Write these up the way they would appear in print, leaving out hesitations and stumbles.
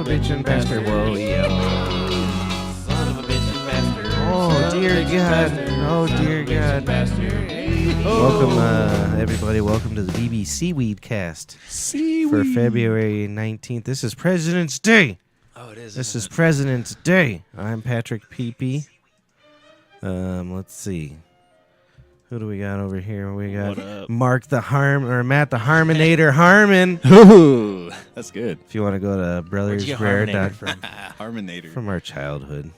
bitch and bastard. Whoa, yo. Son of a bitch and bastard. Oh, dear God. Oh, dear God. Welcome, everybody. Welcome to the BBC Weedcast for February 19th. This is President's Day. Oh, it is. This is President's Day. I'm Patrick Peepee. Let's see. Who do we got over here? We got Matt the Harminator Harmon. Ooh, that's good. If you want to go to Where'd you get Brothers Harminator Rare from? Harminator. from our childhood.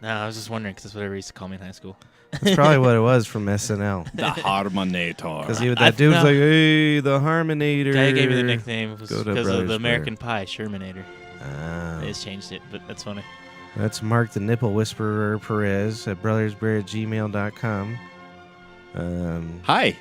No, I was just wondering because that's what everybody used to call me in high school. That's probably what it was from SNL. The Harminator. Because that dude was like, hey, the Harminator. Guy who gave me the nickname was Go to because Brothers of the American Rare. Pie, Shermanator. Ah. They just changed it, but that's funny. That's Mark the Nipple Whisperer Perez at brothersbear@gmail.com. Hi,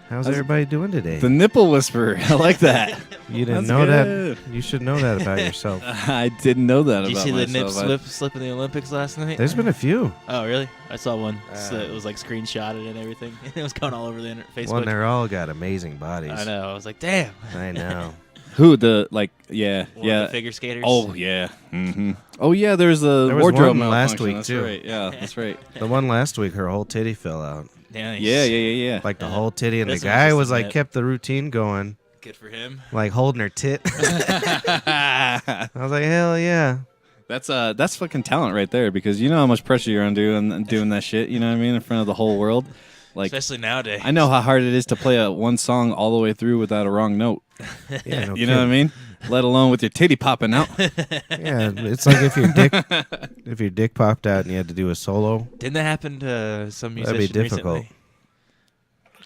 How's everybody doing today? the nipple whisperer. I like that. You didn't That's know good. that? You should know that about yourself. I didn't know that Did you about see the nip myself. slip in the Olympics last night? There's been a few. Oh, really? I saw one. Uh, It was like screenshotted and everything. It was going all over the Facebook. Well, they're all got amazing bodies. I know. I was like, damn. I know. Who the yeah One of yeah. the figure skaters. Oh yeah. Mm-hmm. Oh yeah. There's a There was wardrobe one last malfunction. week, That's too. Right. Yeah, that's right. The one last week, her whole titty fell out. Nice. Yeah. Like the Yeah. whole titty. And the This one's guy just was a like, nip. kept the routine going, Good for him. like holding her tit. I was like, hell yeah. That's fucking talent right there, because you know how much pressure you're under doing that shit. You know what I mean, in front of the whole world. Like, Especially nowadays. I know how hard it is to play one song all the way through without a wrong note. Yeah, no You know what I mean? Let alone with your titty popping out. Yeah, it's like if your dick popped out and you had to do a solo. Didn't that happen to some That'd musician be difficult. recently?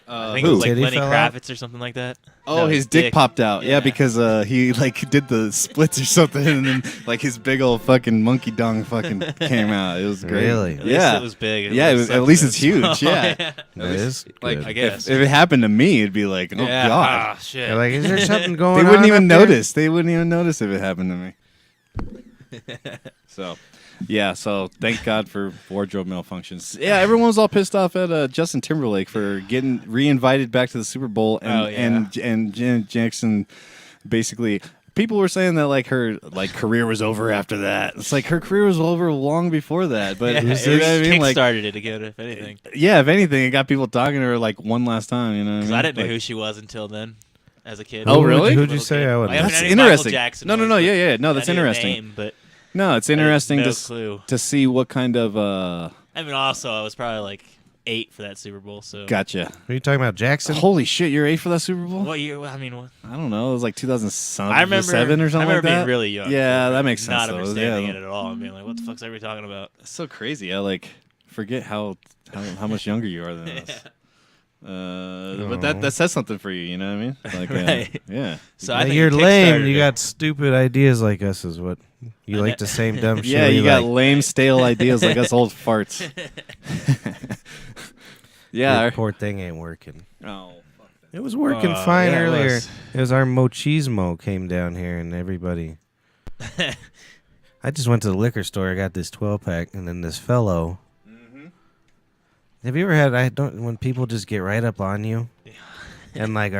I think who? it was like Titty Lenny fell out? Kravitz or something like that. Oh, No, his dick popped out. Yeah, Yeah. because he like did the splits or something, and then like his big old fucking monkey dong fucking came out. It was great. Really? At Yeah. least it was big. Yeah, it was- at least it's huge, something yeah. small. That is Like, good. I guess. If it happened to me, it'd be like, oh yeah. god. Ah, shit. They're like, is there something going They on? wouldn't even up there? notice. They wouldn't even notice if it happened to me. So, yeah. So thank God for wardrobe malfunctions. Yeah, everyone was all pissed off at Justin Timberlake for getting re-invited back to the Super Bowl, and Oh, yeah. and Janet Jackson basically. People were saying that like her career was over after that. It's like her career was over long before that. But Yeah, you it know what I mean? Like, kickstarted it again, if anything. yeah, if anything, it got people talking to her like one last time. You know, what Because I I mean? didn't know Like- who she was until then, as a kid. Oh, really? Who'd you Little say? kid. I wouldn't mean, That's I knew Michael interesting. Jackson No, was, yeah, but yeah. No, that's I knew the interesting. name, but No, it's I had interesting no to clue. to see what kind of I mean, also, I was probably like 8 for that Super Bowl, so. Gotcha. Are you talking about Jackson? Holy shit, you're 8 for that Super Bowl? What year? I mean, what? I don't know. It was like 2007 I remember or something I remember like that. being really young. Yeah, so that makes sense. Not though. understanding Yeah. it at all and being like, what the fuck's everybody talking about? It's so crazy. I like forget how much younger you are than us. But that says something for you. You know what I mean? Like, Right. yeah. So Yeah, I think you're it lame. kickstarted You it. got stupid ideas like us, is what you like the same dumb shit. Yeah, we you got like. lame, stale ideas like us old farts. Yeah. Your poor thing ain't working. Oh. It was working fine yeah, it earlier. was. It was our Mochismo came down here and everybody. I just went to the liquor store. I got this 12-pack, and then this fellow. Have you ever had? When people just get right up on you, and like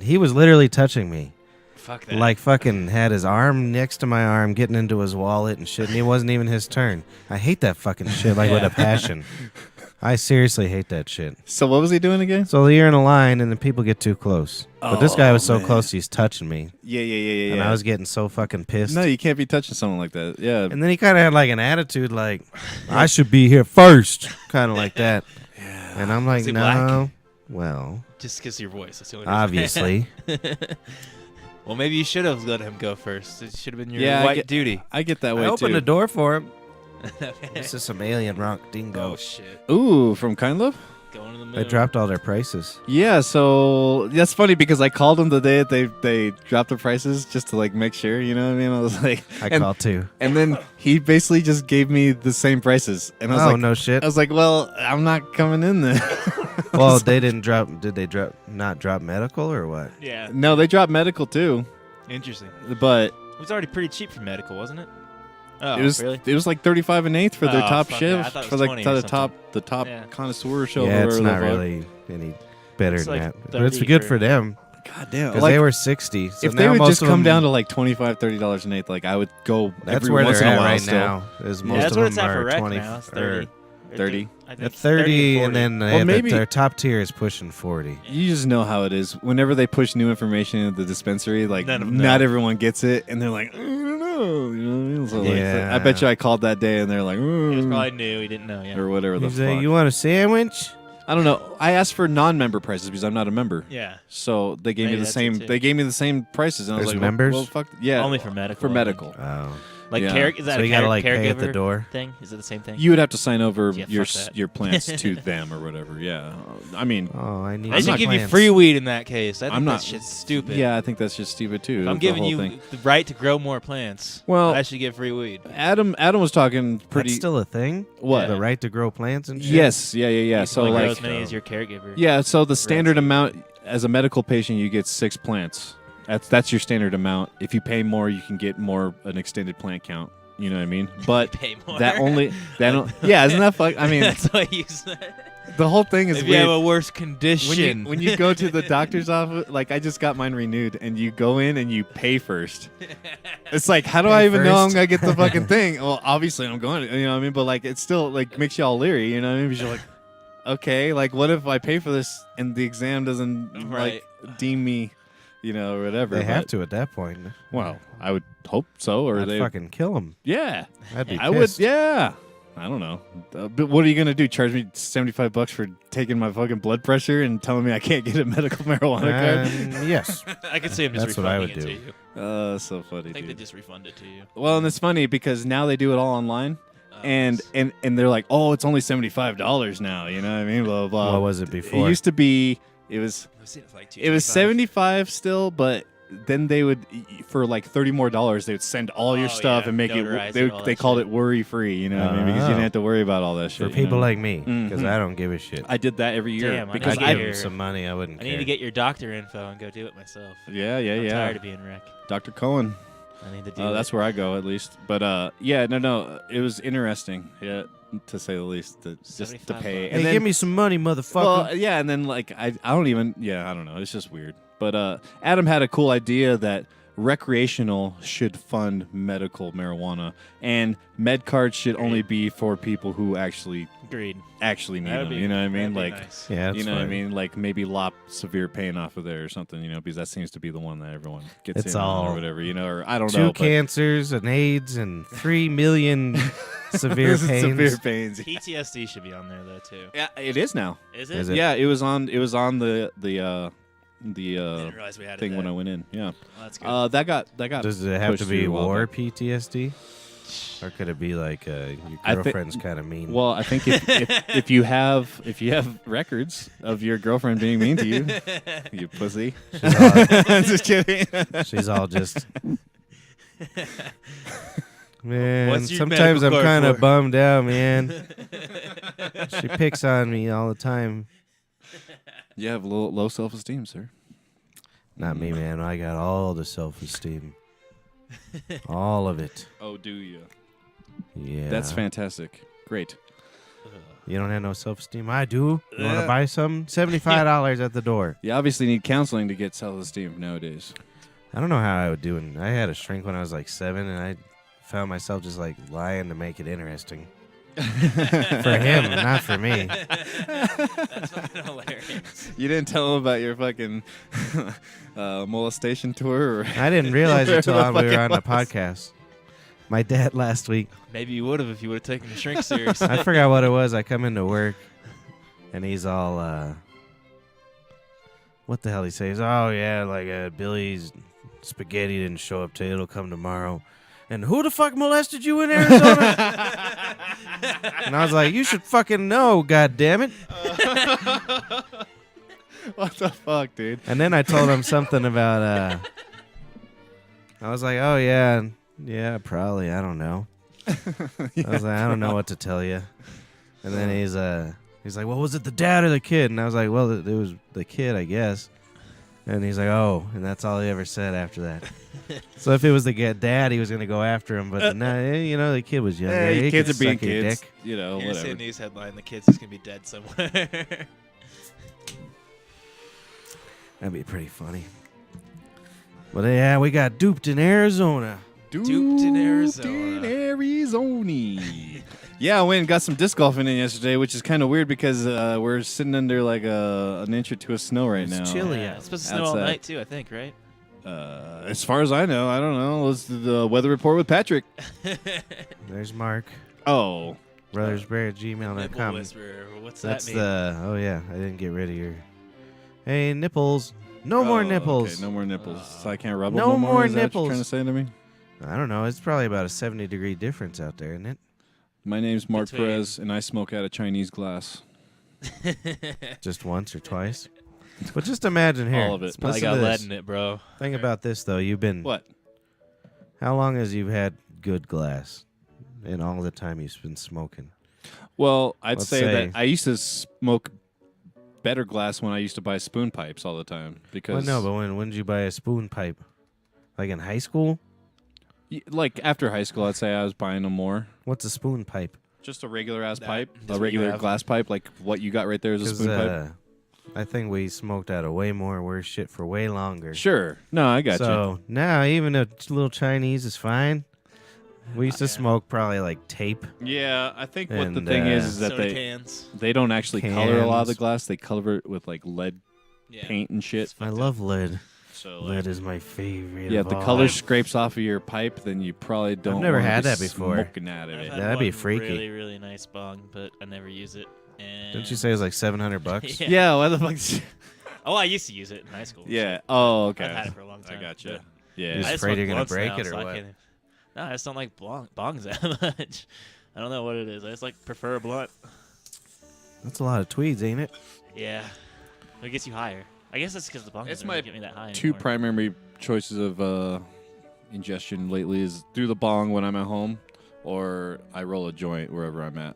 he was literally touching me, Fuck that. like fucking had his arm next to my arm, getting into his wallet and shit, and it wasn't even his turn. I hate that fucking shit like with a passion. I seriously hate that shit. So what was he doing again? So you're in a line and then people get too close. But this guy was so man. close, he's touching me. Yeah. And I was getting so fucking pissed. No, you can't be touching someone like that. Yeah. And then he kind of had like an attitude like, I should be here first. Kind of like that. Yeah. And I'm like, Is he no. black? Well, Just because of your voice. That's the only reason. obviously. Well, maybe you should have let him go first. It should have been your Yeah, I white get- duty. I get that way I opened too. the door for him. This is some alien rock dingo. Oh, shit. Ooh, from Kind Love? Going to the moon. They dropped all their prices. Yeah, so that's funny because I called them the day that they dropped the prices just to like make sure, you know what I mean? I was like, I and, called too. and then he basically just gave me the same prices, and I was Oh, like, no shit. I was like, well, I'm not coming in then. Well, they didn't drop. Did they not drop medical or what? Yeah. No, they dropped medical too, Interesting. but It was already pretty cheap for medical, wasn't it? Oh, it was really? it was like 35 and 8 for their Oh, top fuck shift yeah. I thought it for was like 20 the or top Yeah. connoisseur show. Yeah, or it's whatever not the fuck. really any better It's than like that. But it's 30 good for- for them. God damn. Because Like, they were 60. So if they now would most just of come them, down to like $25-$30 an eighth, like I would go that's every where once they're in a at while right still. now. Is most That's of what them it's at for are rec 20 now. It's or 30. 30? I think 30, and 40. then Well, maybe- their top tier is pushing 40. You just know how it is. Whenever they push new information into the dispensary, like None of them not know. everyone gets it, and they're like, I don't know. You know what I mean? So, Yeah. I bet you I called that day, and they're like, He was probably new. He didn't know. Yeah. or whatever the He's like, fuck. you want a sandwich? I don't know. I asked for non-member prices because I'm not a member. Yeah. So they gave Maybe me the that's same. it, too. They gave me the same prices, and I was There's like, members? Well, fuck, yeah, Only for medical. for I medical. Oh. Like Yeah. is that So a you gotta like caregiver pay at the door. thing? Is it the same thing? You would have to sign over Yeah, your fuck that. your plants to them or whatever. Yeah, I mean, Oh, I need. They should some give you plants. free weed in that case. I think I'm that not- shit's stupid. yeah, I think that's just stupid too. If I'm the giving whole you thing. the right to grow more plants. Well- I should get free weed. Adam was talking pretty. That's still a thing. What? The right to grow plants and shit. Yes, yeah. You can So only grow like, as many as your caregiver. yeah. So the standard amount as a medical patient, you get 6 plants. That's your standard amount. If you pay more, you can get more an extended plant count. You know what I mean? But Pay more. yeah, isn't that fuck? I mean, That's what you said. the whole thing is If you weird. have a worse condition. When you go to the doctor's office, like I just got mine renewed, and you go in and you pay first. It's like, how do I Pay even know I'm first. gonna get the fucking thing? Well, obviously I'm going. You know what I mean? But like, it still like makes you all leery. You know what I mean? Because you're like, okay, like what if I pay for this and the exam doesn't Right. like deem me, you know, or whatever? They have But- to at that point. Well, I would hope so, or I'd they. fucking kill them. Yeah, I'd be I would. pissed. Yeah. I don't know. But what are you going to do? Charge me $75 for taking my fucking blood pressure and telling me I can't get a medical marijuana card? Yes. I could see him just That's what I refunding would it do. to you. So funny, I think they dude. just refund it to you. Well, and it's funny because now they do it all online. Oh, And they're like, oh, it's only $75 now. You know what I mean? Blah, blah, blah. What was it before? It used to be, it was I've seen it for like $75 still, but then they would, for like $30 more, they would send all your Oh, stuff yeah, and make notarize it, it, all they that called shit. it worry free, you know what I mean? Because you didn't Oh. have to worry about all that For shit. people you know? like me, because Mhm. I don't give a shit. I did that every year Damn, I because need I to give get them your- some money. I wouldn't I care. need to get your doctor info and go do it myself. yeah, I'm tired of being wreck. Dr. Cohen. I need to do That's where I go at least. But yeah, no, it was interesting, yeah, to say the least. Just to $75 pay. bucks. Hey, give me some money, motherfucker. Well, yeah, and then like I don't even I don't know. It's just weird. But Adam had a cool idea that recreational should fund medical marijuana, and med cards should only be for people who actually Agreed. need That would them. be, You know what I mean? that'd be Like. nice. yeah, that's You know what I fine. mean? Like maybe lop severe pain off of there or something, you know, because that seems to be the one that everyone gets It's in on all or whatever, you know, or I don't 2 know. cancers, an AIDS, and 3 million severe pains. Severe pains. PTSD should be on there though too. Yeah, it is now. Is Is it? it? Yeah, it was on the Didn't realize we had thing it when I there. went in. Yeah. Well, that's good. That got Does it have pushed to be through a while war back. PTSD? Or could it be like your I thi- girlfriend's kind of mean? Well, I think if you have records of your girlfriend being mean to you, you pussy. Just kidding. She's all just. Man, What's your sometimes I'm medical card kind of for? bummed out, man. She picks on me all the time. You have low self-esteem, sir. Not me, man. I got all the self-esteem. All of it. Oh, do you? Yeah. That's fantastic. Great. You don't have no self-esteem? I do. You want to buy some? $75 at the door. You obviously need counseling to get self-esteem nowadays. I don't know how I would do it. I had a shrink when I was like 7, and I found myself just like lying to make it interesting. For him, not for me. That's fucking hilarious. You didn't tell him about your fucking molestation tour? Or I didn't realize it until Whatever the we were fuck on it the was. podcast. My dad last week, Maybe you would have if you would have taken the shrink serious. I forgot what it was. I come into work, and he's all, what the hell he says? Oh, yeah, like Billy's spaghetti didn't show up today. It'll come tomorrow. And who the fuck molested you in Arizona? And I was like, you should fucking know, goddammit. What the fuck, dude? And then I told him something about, I was like, oh, yeah, probably. I don't know. I was like, I don't know what to tell you. And then he's like, well, was it the dad or the kid? And I was like, well, it was the kid, I guess. And he's like, oh, and that's all he ever said after that. So if it was the dad, he was going to go after him. But the kid was young. Hey, he kids could are being suck your kids. dick. You know, You're gonna see a whatever. news headline: the kid's just gonna be dead somewhere. That'd be pretty funny. But yeah, we got duped in Arizona. Duped in Arizona. In Arizona. Yeah, I went and got some disc golfing in yesterday, which is kind of weird because we're sitting under like an inch or two of snow right now. It's chilly. Yeah, out. it's supposed to snow all Outside. night too, I think, right? As far as I know, I don't know. Let's do the weather report with Patrick. There's Mark. Oh. Brothersbear at Nipple gmail.com. whisperer. What's That's that mean? oh yeah, I didn't get rid of your. Hey, nipples. No more nipples. Okay, no more nipples. So I can't rub them No no more. more Is that what you're nipples. trying to say to me? I don't know. It's probably about a 70-degree difference out there, isn't it? My name's Mark Between- Perez, and I smoke out of Chinese glass. Just once or twice. But just imagine here. All of it. Probably Listen got to lead this. in it, bro. Think about this though. You've been. What? How long has you had good glass? In all the time you've been smoking. Well, I'd Let's say say- that I used to smoke better glass when I used to buy spoon pipes all the time because Well, no, but when did you buy a spoon pipe? Like in high school? like after high school, I'd say I was buying them more. What's a spoon pipe? Just a regular ass pipe, that's a what you regular have. glass pipe, like what you got right there is a 'Cause, spoon pipe. I think we smoked out of way more worse shit for way longer. Sure. No, I got you. So now even a little Chinese is fine. We used to Yeah. smoke probably like tape. Yeah, I think what the And, thing is that Soda they cans. don't actually color a lot of the Cans. glass. They color it with like lead Yeah. paint and shit. I love lead. So Lead is my favorite. yeah, of if the all. color scrapes off of your pipe, then you probably don't. never wanna had be that before. Smoking out of I've it. had That'd be one freaky. Really, really nice bong, but I never use it. And Didn't you say it was like $700? Yeah. Yeah, why the fuck? Oh, I used to use it in high school. Yeah. Oh, okay. I've had it for a long I time. gotcha. but Yeah. You're I just afraid smoke you're gonna blunts break now, it or so I what? can't- No, I just don't like bongs that much. I don't know what it is. I just like prefer a blunt. That's a lot of tweeds, ain't it? Yeah, it gets you higher. I guess that's because the bong It's doesn't my really get me that high Two anymore. primary choices of ingestion lately is through the bong when I'm at home, or I roll a joint wherever I'm at.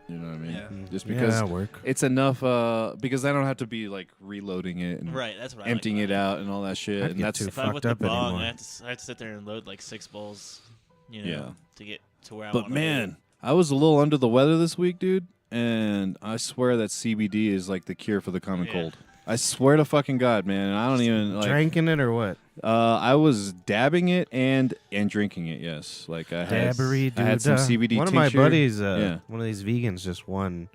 You know what I mean? Yeah. Just Yeah, because that'll work. it's enough. Because I don't have to be like reloading it and Right, that's what emptying I like it about out and all that shit. I'd And get that's too If I'm fucked with the up bong, anymore. I have to sit there and load like 6 bowls, you know, Yeah. to get to where I But want man, I was a little under the weather this week, dude, and I swear that CBD is like the cure for the common Yeah. cold. I swear to fucking God, man. I don't even like. Drinking it or what? I was dabbing it and drinking it. Yes, like I had. Dabbery I had some doodah. CBD. One of my tincture. buddies, Yeah. one of these vegans, just won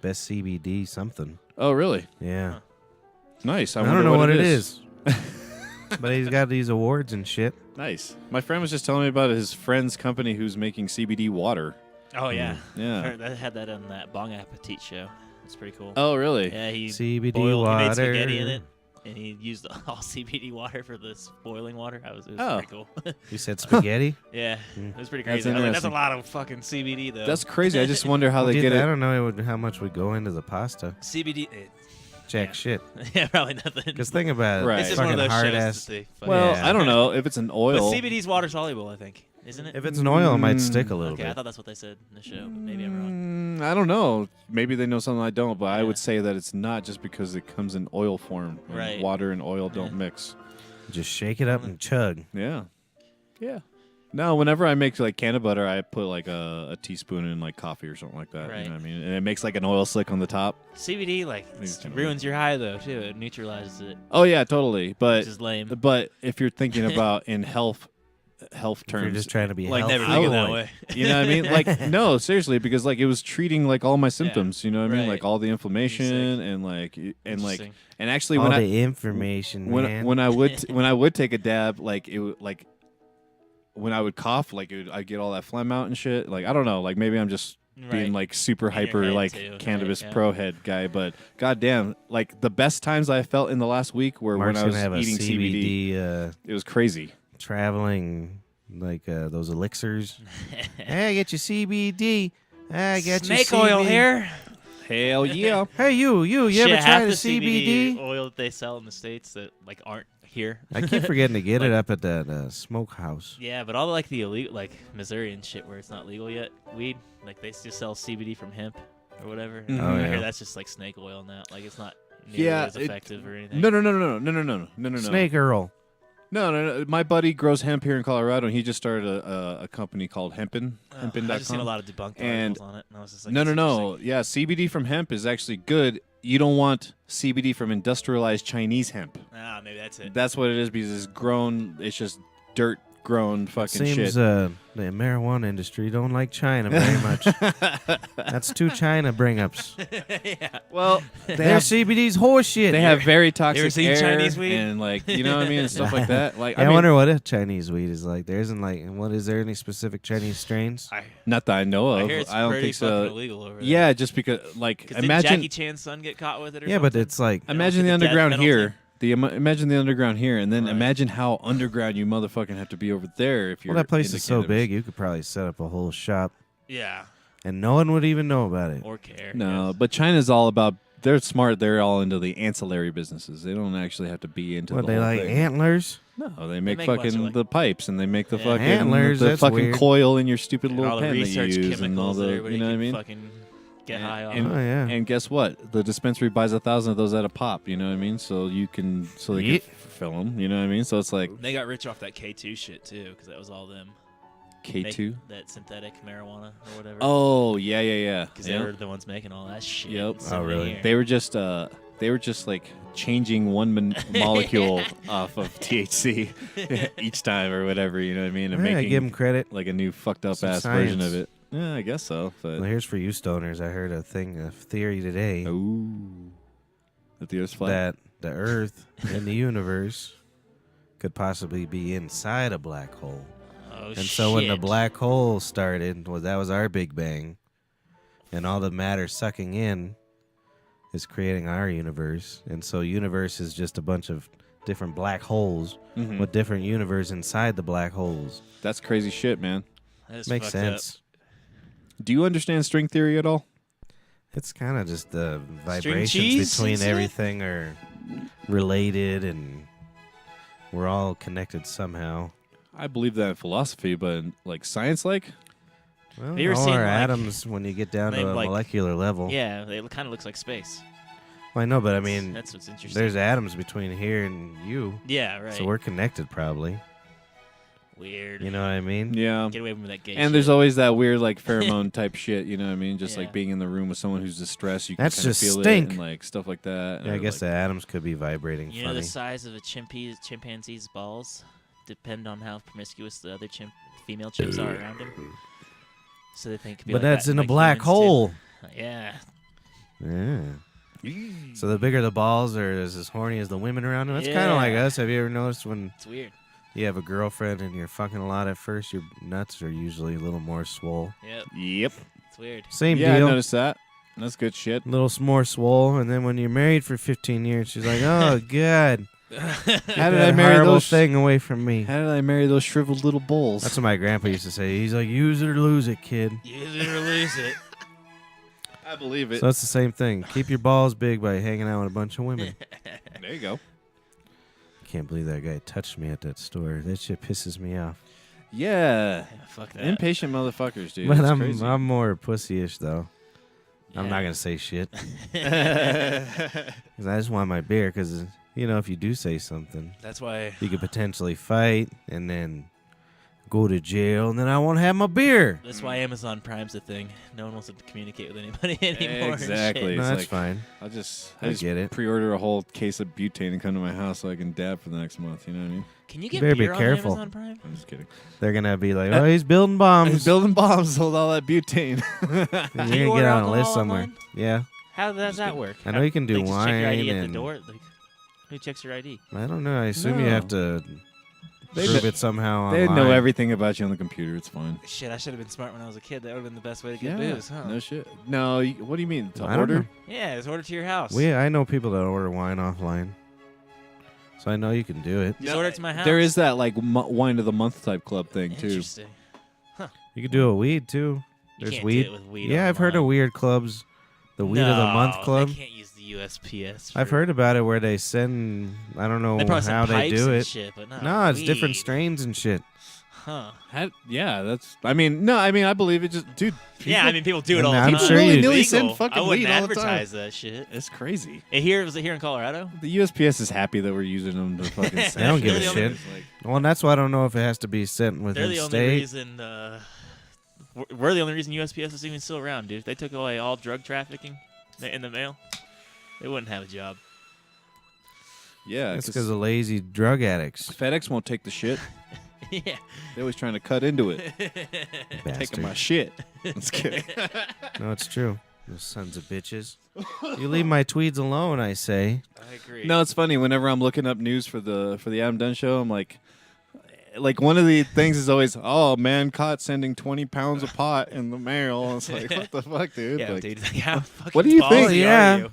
best CBD something. Oh, really? Yeah, Huh. Nice. I wonder don't know what it is. is, but he's got these awards and shit. Nice. My friend was just telling me about his friend's company who's making CBD water. to. Oh yeah, Yeah. I had that on that Bong Appetit show. It's pretty cool. Oh, really? Yeah, he CBD boiled, he made water. spaghetti in it, and he used all CBD water for this boiling water. It was Oh. pretty cool. You said spaghetti? Yeah, Mm. it was pretty That's crazy. I mean, that's a interesting. lot of fucking CBD though. That's crazy. I just wonder how they Dude, get I it. don't know how much would go into the pasta. CBD. Jack Yeah. shit. Yeah, probably nothing. Because think about it. Right. It's just one Fucking of those hard shows ass. that they fucking- Well, Yeah. I don't know if it's an But oil. CBD's water soluble, I think, isn't it? If it's an oil, it might stick a little Okay, I bit. thought that's what they said in the show, but maybe I'm wrong. I don't know. Maybe they know something I don't, but I Yeah. would say that it's not just because it comes in oil form. And Right. Water and oil don't Yeah. mix. Just shake it up and chug. Yeah. Yeah. No, whenever I make like can of butter, I put like a teaspoon in like coffee or something like that. You Right. know what I mean? And it makes like an oil slick on the top. CBD like it's kinda ruins your high though too. It neutralizes it, Oh yeah, totally. But which is lame. if you're thinking about in health If terms, you're just trying to be Like healthy. never I thinking would that like- way. you know what I mean? Like no, seriously, because like it was treating like all my symptoms. You know what I mean? Right. Like all the inflammation sick. and like Interesting. and actually all when I the information, man. when I would take a dab, like it would like when I would cough, like I'd get all that phlegm out and shit. Like I don't know, like maybe I'm just being Right. like super In your hyper head, like too, right, cannabis yeah. pro head guy, but goddamn, like the best times I felt in the last week were Mark's when I was gonna have a eating CBD. CBD It was crazy. traveling, like those elixirs. Hey, I get your CBD. I got Snake your oil CBD. here. Hell yeah. Hey, you Shit, ever half tried the the CBD? oil that they sell in the states that like aren't here? I keep forgetting to get Like- it up at that smokehouse. Yeah, but all like the illegal, like Missouri and shit, where it's not legal yet, weed, like they just sell CBD from hemp or whatever. Mhm. Oh, I yeah. hear that's just like snake oil now. Like it's not nearly Yeah, as effective or anything. No. Snake Earl. No. My buddy grows hemp here in Colorado, and he just started a company called Hempin. I've just seen a Hempin.com. lot of debunked And- articles on it. And I was just like, No. that's interesting. Yeah, CBD from hemp is actually good you don't want CBD from industrialized Chinese hemp. Ah, maybe that's it. That's what it is because it's grown. It's just dirt grown fucking Seems shit. the marijuana industry don't like China very much. That's 2 China bring-ups. Yeah. Well, Their CBD's horseshit. they have very toxic seen air Chinese weed? and like you know what I mean and stuff like that. Like I I mean, wonder what a Chinese weed is like. There isn't like, what is there any specific Chinese strains? not that I know I of. hear it's I don't pretty think fucking so. illegal over there. Yeah, just because like 'Cause didn't imagine Jackie Chan's son get caught with it or Yeah, something? but it's like, imagine the the death underground penalty. here. Imagine the underground here, and then Right. imagine how underground you motherfucking have to be over there if you're. well, that place into is so cannabis. big, you could probably set up a whole shop Yeah. and no one would even know about it. Or care. No, yes. but China's all about. They're smart. They're all into the ancillary businesses. They don't actually have to be into What, the they whole like thing. antlers? No, they make make much fucking like- the pipes and they make the Yeah. fucking Antlers, the that's fucking weird. coil in your stupid And little all the pen that you research use and all chemicals that the everybody you know what I can mean. fucking get high off. And, Oh, yeah. and guess what? The dispensary buys 1,000 of those at a pop. You know what I mean? So they can Yeah. fill them. You know what I mean? So it's like They got rich off that K2 shit too, because that was all them. K2. That synthetic marijuana or whatever. Oh yeah. because they were the ones making all that shit. Yep. and sending it really? here. They were just like changing one molecule off of THC each time or whatever. You know what I mean? And Yeah, I making give them credit. like a new fucked up Some ass version of science. it. Yeah, I guess so. But Well, here's for you stoners. I heard a theory today ooh, that the Earth's flat. that the Earth and the universe could possibly be inside a black hole. Oh, And so when the shit. black hole started, that was our Big Bang, and all the matter sucking in is creating our universe. And so universe is just a bunch of different black holes Mhm. with different universe inside the black holes. That's crazy shit, man. That is Makes fucked up. sense. Do you understand string theory at all? It's kind of just the cheese vibrations between and stuff? everything are related, and we're all connected somehow. I believe that in philosophy, but in, like science, like Well, Have you ever all seen, our like, atoms, when you get down to name, a like- molecular level. Yeah, it kind of looks like space. Well, I know, but I mean, That's what's interesting. there's atoms between here and you, Yeah, right. so we're connected probably. Weird. You know what I mean? yeah. Get away from that gay And shit. there's always that weird like pheromone type shit, you know what I mean? Just Yeah. like being in the room with someone who's distressed, you can That's kind of just feel stink. it and like stuff like that. Yeah, I or, guess like, the atoms could be vibrating You know funny. the size of a chimpanzee's balls depend on how promiscuous the other female chimps are around him. So they think. it could be But like that's that in a like black humans, too. hole. Yeah. Yeah. So the bigger the balls are as horny as the women around them. It's kind of like Yeah. us. Have you ever noticed when It's weird. you have a girlfriend and you're fucking a lot at first, your nuts are usually a little more swole. Yep. Yep. It's weird. Same Yeah, I deal. noticed that. That's good shit. A little more swole, and then when you're married for 15 years, she's like, "Oh God, How get did that I marry horrible those thing away from me?" How did I marry those shriveled little bulls? That's what my grandpa used to say. He's like, "Use it or lose it, kid." Use it or lose it. I believe it. So it's the same thing. Keep your balls big by hanging out with a bunch of women. There you go. Can't believe that guy touched me at that store. That shit pisses me off. Yeah. Yeah, fuck that. Impatient motherfuckers, dude. but It's I'm crazy. more pussy-ish though. I'm not Yeah. gonna say shit because I just want my beer. Because if you do say something, That's why. you could potentially fight and then go to jail, and then I won't have my beer. That's why Amazon Prime's a thing. No one wants to communicate with anybody anymore. and Exactly. shit. No, It's that's like- fine. I just get it. pre-order a whole case of butane and come to my house so I can dab for the next month. You know what I mean? Can you get better be beer on careful. Amazon Prime? I'm just kidding. They're gonna be like, "Oh, he's building bombs." Building bombs with all that butane. And Can you you're gonna order get on a alcohol list somewhere. online? Yeah, How does that work? I know you can do Like, just check your ID wine at and the door. Like, who checks your ID? I don't know. I assume you have to They prove kn- it somehow They online. know everything about you on the computer. It's fine. Shit, I should have been smart when I was a kid. That would have been the best way to get Yeah. booze, huh? No shit. No. What do you mean? To I don't order? know. Yeah, just order to your house. I know people that order wine offline, so I know you can do it. Just order it to my house. There is that like wine of the month type club thing too. Interesting. You could do a weed too. You There's can't weed. Do it with weed Yeah, I've heard of online. weird clubs. The weed of the month No, club. They can't use the USPS. I've for- heard about it where they send. I don't know They probably how send they pipes do and it. Shit, but not No, it's different weed. strains and shit. Huh? Yeah, that's. I mean, no, I mean, I believe it. Just, dude. Yeah, I mean, people do it And all the I'm time. sure you- willy-nilly It's send legal. fucking I wouldn't weed all the time. advertise that shit. It's crazy. Was it here in Colorado? The USPS is happy that we're using them to fucking. They don't give a They're the shit. only- Well, and that's why I don't know if it has to be sent They're within the only state. reason. We're the only reason USPS is even still around, dude. They took away all drug trafficking in the mail. They wouldn't have a job. Yeah, That's because of lazy drug addicts. FedEx won't take the shit. Yeah. They're always trying to cut into it. Taking my Bastard. shit. Just kidding. No, it's true. Those sons of bitches. You leave my tweeds alone, I say. I agree. No, it's funny. Whenever I'm looking up news for the Adam Dunn show, I'm like one of the things is always, oh, man caught sending 20 pounds of pot in the mail. It's like, what the fuck, dude? Yeah, Like, dude. Like, how fucking What do you think? ballsy are Yeah. you?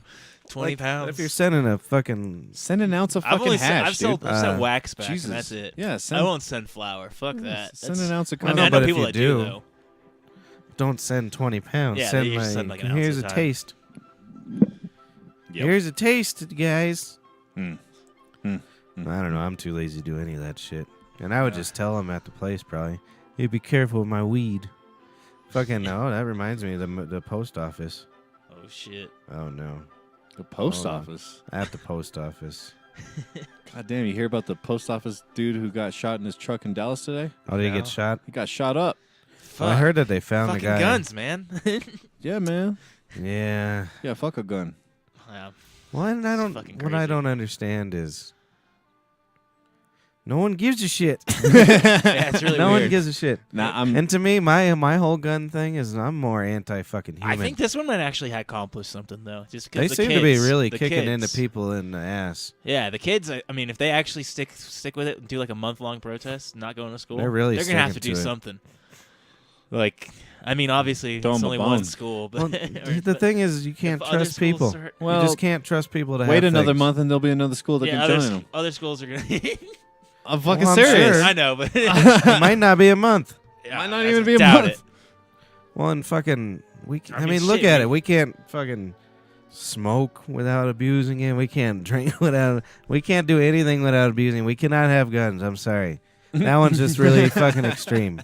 20 Like, pounds. If you're sending a fucking... send an ounce of I've fucking only hash, sent, I've dude. sent wax back, Jesus. and that's it. Yeah, I send, won't send flour. Fuck that. send That's, an ounce of I mean, know, I but know if people you that do- though. Don't send 20 pounds. Yeah, send you just send like an ounce here's at a a time. taste. Yep. Here's a taste, guys. Hmm. I don't know. I'm too lazy to do any of that shit. And I would just tell them at the place, probably, hey, be careful with my weed. Fucking no. That reminds me of the post office. Oh shit. Oh, no. The post Hold on. office. At the post office. God damn, you hear about the post office dude who got shot in his truck in Dallas today? Oh, did he No. get shot? He got shot up. Well, I heard that they found Fucking the guy. guns, man. Yeah, man. Yeah. Yeah, fuck a gun. Yeah. Well, and I don't. fucking What I crazy. don't understand is, no one gives a shit. Yeah, it's really no weird. one gives a shit. Nah, I'm. And to me, my whole gun thing is I'm more anti fucking human. I think this one might actually accomplish something though, just because they the seem kids, to be really the kicking kids. into people in the ass. Yeah, the kids. I mean, if they actually stick with it and do like a month-long protest, not going to school, They're really gonna have to sticking do to it. something. Like, I mean, obviously Throw it's 'em a only one bone. school, Well, but the thing is, you can't if other trust schools people. are- Well, you just can't trust people to wait have another things. month and there'll be another school that yeah, can join them. other schools are gonna. I'm fucking Well, I'm serious. sure. I know, but It might not be a month. yeah, Might not I even be a doubt month. it. Well, and fucking, I mean, mean, look shit, at we- it. We can't fucking smoke without abusing it. We can't drink without. We can't do anything without abusing. We cannot have guns. I'm sorry. That one's just really fucking extreme.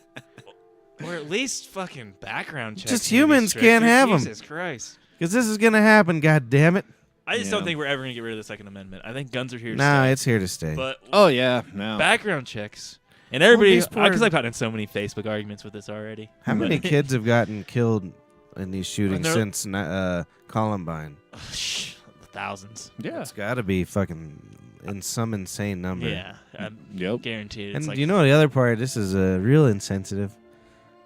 Or at least fucking background checks. Just need to be humans can't stricter. have 'em. Jesus Christ. Because this is gonna happen. God damn it. I just Yeah. don't think we're ever gonna get rid of the Second Amendment. I think guns are here to Nah, stay. it's here to stay. But Oh yeah, no. background checks. And everybody, these poor- because I've gotten in so many Facebook arguments with this already. How many kids have gotten killed in these shootings they're- since Columbine? Thousands. Yeah. It's got to be fucking in some insane number. Yeah, I'm Yep. guaranteed. It's And like, you know the other part? This is real insensitive.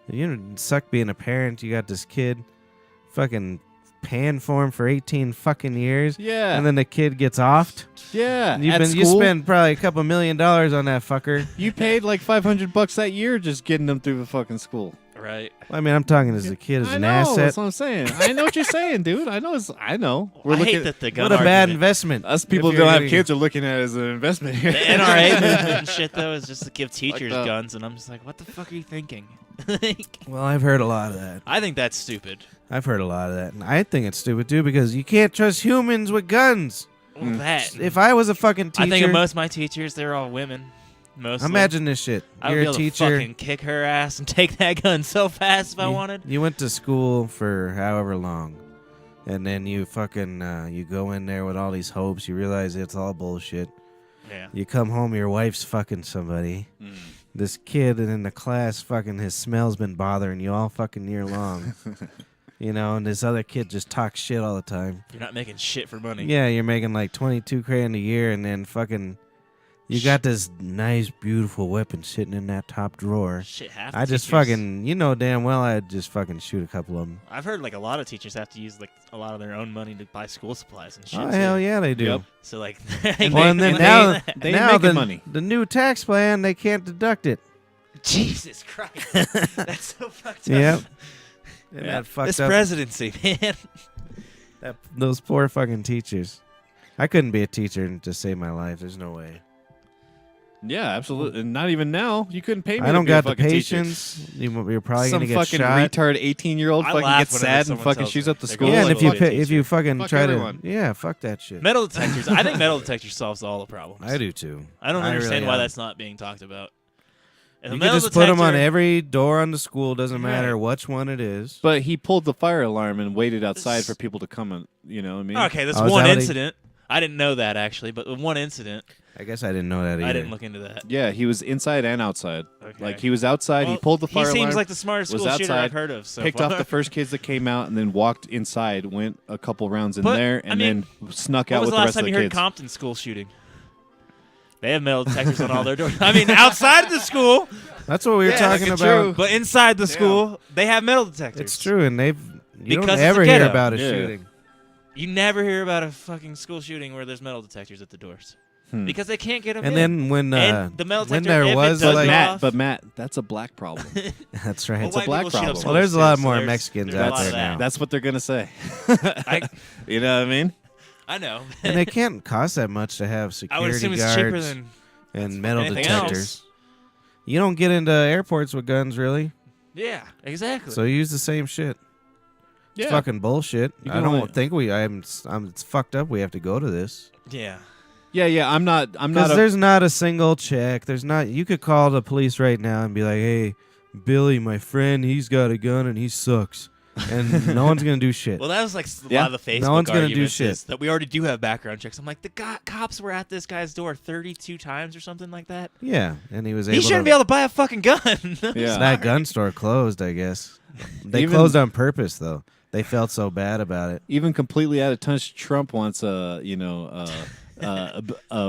You know, it suck being a parent. You got this kid, fucking paying for him for 18 fucking years, Yeah. and then the kid gets offed. yeah. And you At you school, spend probably a couple $1 million on that fucker. you paid like $500 that year just getting them through the fucking school. right. I mean, I'm talking as a kid as I an know. asset. That's what I'm saying. I know what you're saying, dude. I know. I know. We're I looking. hate that the gun What a bad argument- investment. Us people If who you're don't have getting- kids are looking at it as an investment here. The NRA movement and shit though is just to give teachers up. guns, and I'm just like, what the fuck are you thinking? Well, I've heard a lot of that. I think that's stupid. I've heard a lot of that. And I think it's stupid, too, because you can't trust humans with guns. Well, that. If I was a fucking teacher... I think of most of my teachers, they're all women. Mostly. Imagine this shit. I would You're be a able to teacher. fucking kick her ass and take that gun so fast if I wanted. You went to school for however long, and then you fucking you go in there with all these hopes. You realize it's all bullshit. Yeah. You come home, your wife's fucking somebody. This kid in the class, fucking his smell's been bothering you all fucking year long. You know, and this other kid just talks shit all the time. You're not making shit for money. Yeah, you're making like 22 grand a year, and then fucking you got this nice, beautiful weapon sitting in that top drawer. Shit, half the I just teachers- fucking, you know damn well I'd just fucking shoot a couple of them. I've heard like a lot of teachers have to use like a lot of their own money to buy school supplies and shit. Oh too. hell yeah, they do. Yep. So like, Well, and then And now, they now making the, money. the new tax plan, they can't deduct it. Jesus Christ, that's so fucked up. Yep. Yeah. That fucked This up. presidency, man. Those poor fucking teachers. I couldn't be a teacher to save my life. There's no way. Yeah, absolutely. And not even now. You couldn't pay me. I don't to be a got the fucking teacher. patience. You're probably Some gonna get fucking shot. retard 18-year-old I fucking laugh gets whenever sad and someone fucking tells shoots me up the they're school. going Yeah, and Well, if you like a if you fucking Fuck try everyone. to, yeah, fuck that shit. Metal detectors. I think metal detectors solves all the problems. I do too. I don't I understand really why am. that's not being talked about. If a You can metal just put them on detector- every door on the school. Doesn't matter Right. which one it is. But he pulled the fire alarm and waited outside for people to come and, you know what I mean? Okay, that's Oh, is one that what he- incident. I didn't know that actually, but the one incident, I guess I didn't know that either. I didn't look into that. Yeah, he was inside and outside. Okay. Like he was outside. He Well, pulled the fire He seems alarm, like the smartest was school shooter outside, I've heard of. So picked far. off the first kids that came out, and then walked inside, went a couple rounds in But, there, I and mean, then snuck When out was with the the last rest of time the you heard kids. Compton school shooting? They have metal detectors on all their doors. I mean, outside of the school, That's what we were Yeah, talking that's about. true. but inside the school, they have metal detectors. It's true, and you Because don't it's ever a hear ghetto. about a Yeah. shooting. You never hear about a fucking school shooting where there's metal detectors at the doors because they can't get them And in. then when And the metal when detector, there if it was does like go Matt, off- but Matt, that's a black problem. that's right. Well, It's a white black people shoot up problem. Well, there's a lot schools, too, more so there's Mexicans a out lot there of that. now. That's what they're gonna say. I, You know what I mean? I know. And they can't cost that much to have I security would assume it's guards cheaper than and metal anything detectors. else. You don't get into airports with guns, really. Yeah, exactly. So you use the same shit. It's Yeah. fucking bullshit. You I can don't only- think it's fucked up. We have to go to this yeah. Yeah. I'm not. because there's not a single check. There's not. You could call the police right now and be like, "Hey, Billy, my friend, he's got a gun and he sucks," and no one's gonna do shit. Well, that was like a Yeah. lot of the Facebook No one's gonna do arguments shit. is that we already do have background checks. I'm like, the cops were at this guy's door 32 times or something like that. Yeah, and he was He able shouldn't to. be able to buy a fucking gun. Yeah. That gun store closed, I guess. They Even- closed on purpose, though. They felt so bad about it. even completely out of touch. Trump wants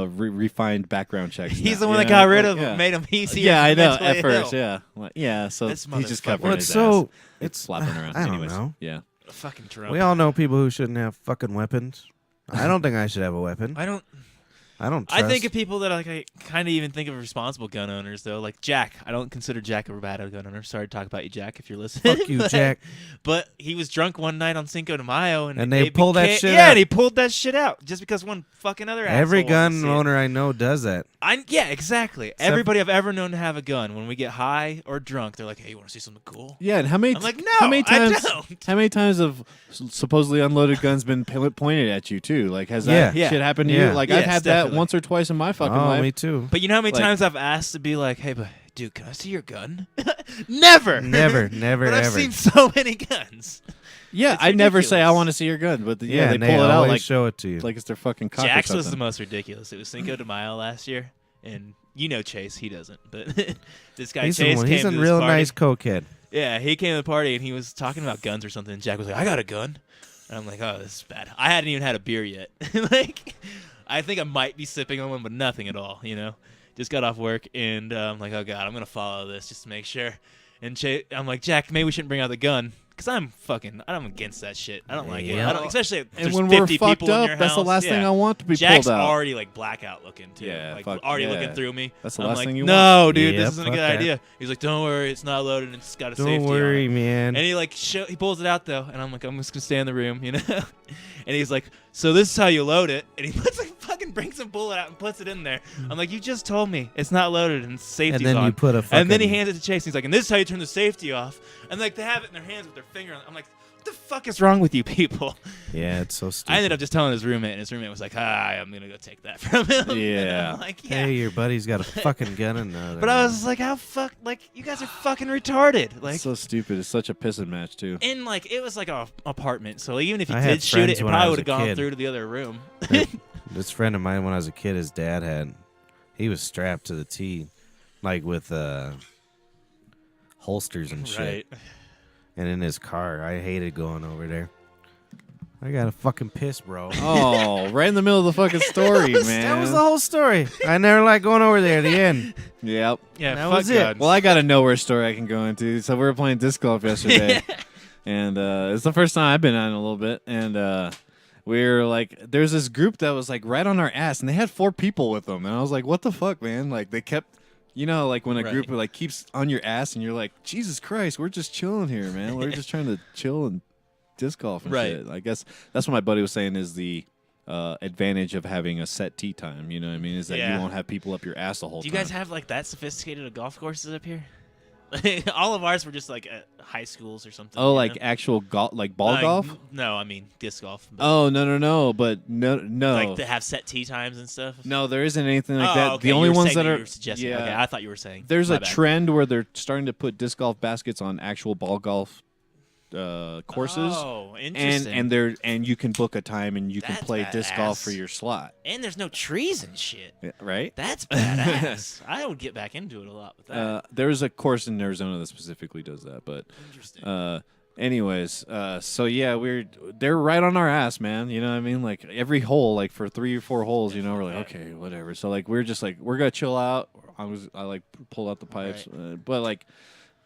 refined background checks. He's now, the one you that know? got rid of Like, him, yeah. made him easy. Yeah, I know. mentally At first, ill. yeah, Well, yeah. So This he's just motherfucker. covering Well, his it's so. ass. It's Slapping around. I don't Anyways, know. Yeah. Fucking Trump. We all know people who shouldn't have fucking weapons. I don't think I should have a weapon. I don't. I don't. I think trust- of people that I kind of even think of responsible gun owners though, like Jack. I don't consider Jack a bad gun owner. Sorry to talk about you, Jack, if you're listening. Fuck you, But- Jack. But he was drunk one night on Cinco de Mayo, and they pulled that shit Yeah, out. and he pulled that shit out just because one fucking other Every asshole wanted to gun see it. owner I know does that. Yeah, exactly. Everybody I've ever known to have a gun, when we get high or drunk, they're like, "Hey, you want to see something cool?" Yeah, and how many? I'm like, how "No, many I times? don't." How many times have supposedly unloaded guns been pointed at you too? Like, has Yeah. that Yeah. shit happened to Yeah. you? Like, Yes, I've had definitely. that once or twice in my fucking Oh, life. me too. But you know how many Like- times I've asked to be like, "Hey, but dude, can I see your gun?" Never, Never, But I've ever. seen so many guns. Yeah, It's I never say I ridiculous. want to see your gun, but yeah, they and pull it out always like show it to you. it's their fucking cock or Jack's was the something. most ridiculous. It was Cinco de Mayo last year, and you know Chase, he doesn't, but this guy he's Chase he's came a to real this party. nice cokehead. Yeah, he came to the party and he was talking about guns or something. And Jack was like, "I got a gun," and I'm like, "Oh, this is bad." I hadn't even had a beer yet. Like, I think I might be sipping on one, but nothing at all. You know, just got off work and I'm like, "Oh God, I'm gonna follow this just to make sure." And I'm like, "Jack, maybe we shouldn't bring out the gun." Because I'm against that shit. I don't like it. Yeah. I don't, especially if And there's when 50 we're fucked people in up, your that's the house. last Yeah. thing I want to be Jack's pulled out. already like blackout looking too. Yeah, like fuck, already yeah. looking through me. That's the I'm last like, thing you no, dude, Yeah, this isn't a fuck good that. idea. He's like, "Don't worry, it's not loaded and it's got a safety Don't on worry, it." man. And he like he pulls it out though, and I'm like, I'm just gonna stay in the room, you know. And he's like, "So this is how you load it." And he puts like fucking brings a bullet out and puts it in there. I'm like, "You just told me it's not loaded and safety's and then on." you put a fucking. And then he hands it to Chase. And he's like, "And this is how you turn the safety off." And like they have it in their hands with their finger on it. I'm like, "What the fuck is wrong with you people?" Yeah, it's so stupid. I ended up just telling his roommate, and his roommate was like, "Hi, I'm gonna go take that from him." And Yeah. I'm like, yeah. Hey, your buddy's got a fucking gun in there. But I was just like, how like, you guys are fucking retarded. Like, It's so stupid. It's such a pissing match too. and like, it was like a apartment, so even if you I had did shoot it, friends it when I probably was would have a gone kid. through to the other room. This friend of mine, when I was a kid, his dad he was strapped to the T, like with holsters and shit. Right. And in his car, I hated going over there. I got a fucking piss, bro. Oh, right in the middle of the fucking story, man. That was the whole story. I never liked going over there at the end. Yep. Yeah, That fuck was it. guns. Well, I got a nowhere story I can go into. So we were playing disc golf yesterday, and it's the first time I've been on in a little bit. And we were like, there's this group that was like right on our ass, and they had 4 people with them. And I was like, what the fuck, man? Like they kept, you know, like when a Right. group like keeps on your ass, and you're like, Jesus Christ, we're just chilling here, man. We're just trying to chill and disc golf and Right. shit. I guess that's what my buddy was saying is the advantage of having a set tee time. You know what I mean? Is that Yeah. you won't have people up your ass the whole Do you time. guys have like that sophisticated of golf courses up here? All of ours were just like at high schools or something. Oh, you like know? actual golf, like ball golf? No, I mean disc golf. But Oh no! But no. like to have set tee times and stuff. No, there isn't anything like Oh, that. okay, The only you were ones saying that you are were suggesting. yeah. Okay, I thought you were saying. There's My a bad. trend where they're starting to put disc golf baskets on actual ball golf courses. Oh, interesting. And you can book a time and you can That's play disc golf badass. for your slot. And there's no trees and shit. Yeah, right? That's badass. I would get back into it a lot with that. There's a course in Arizona that specifically does that, but Interesting. anyways, so yeah, they're right on our ass, man. You know what I mean? Like every hole, like for 3 or 4 holes, you know, we're like, okay, whatever. So like we're just like we're gonna chill out. I like pulled out the pipes, but like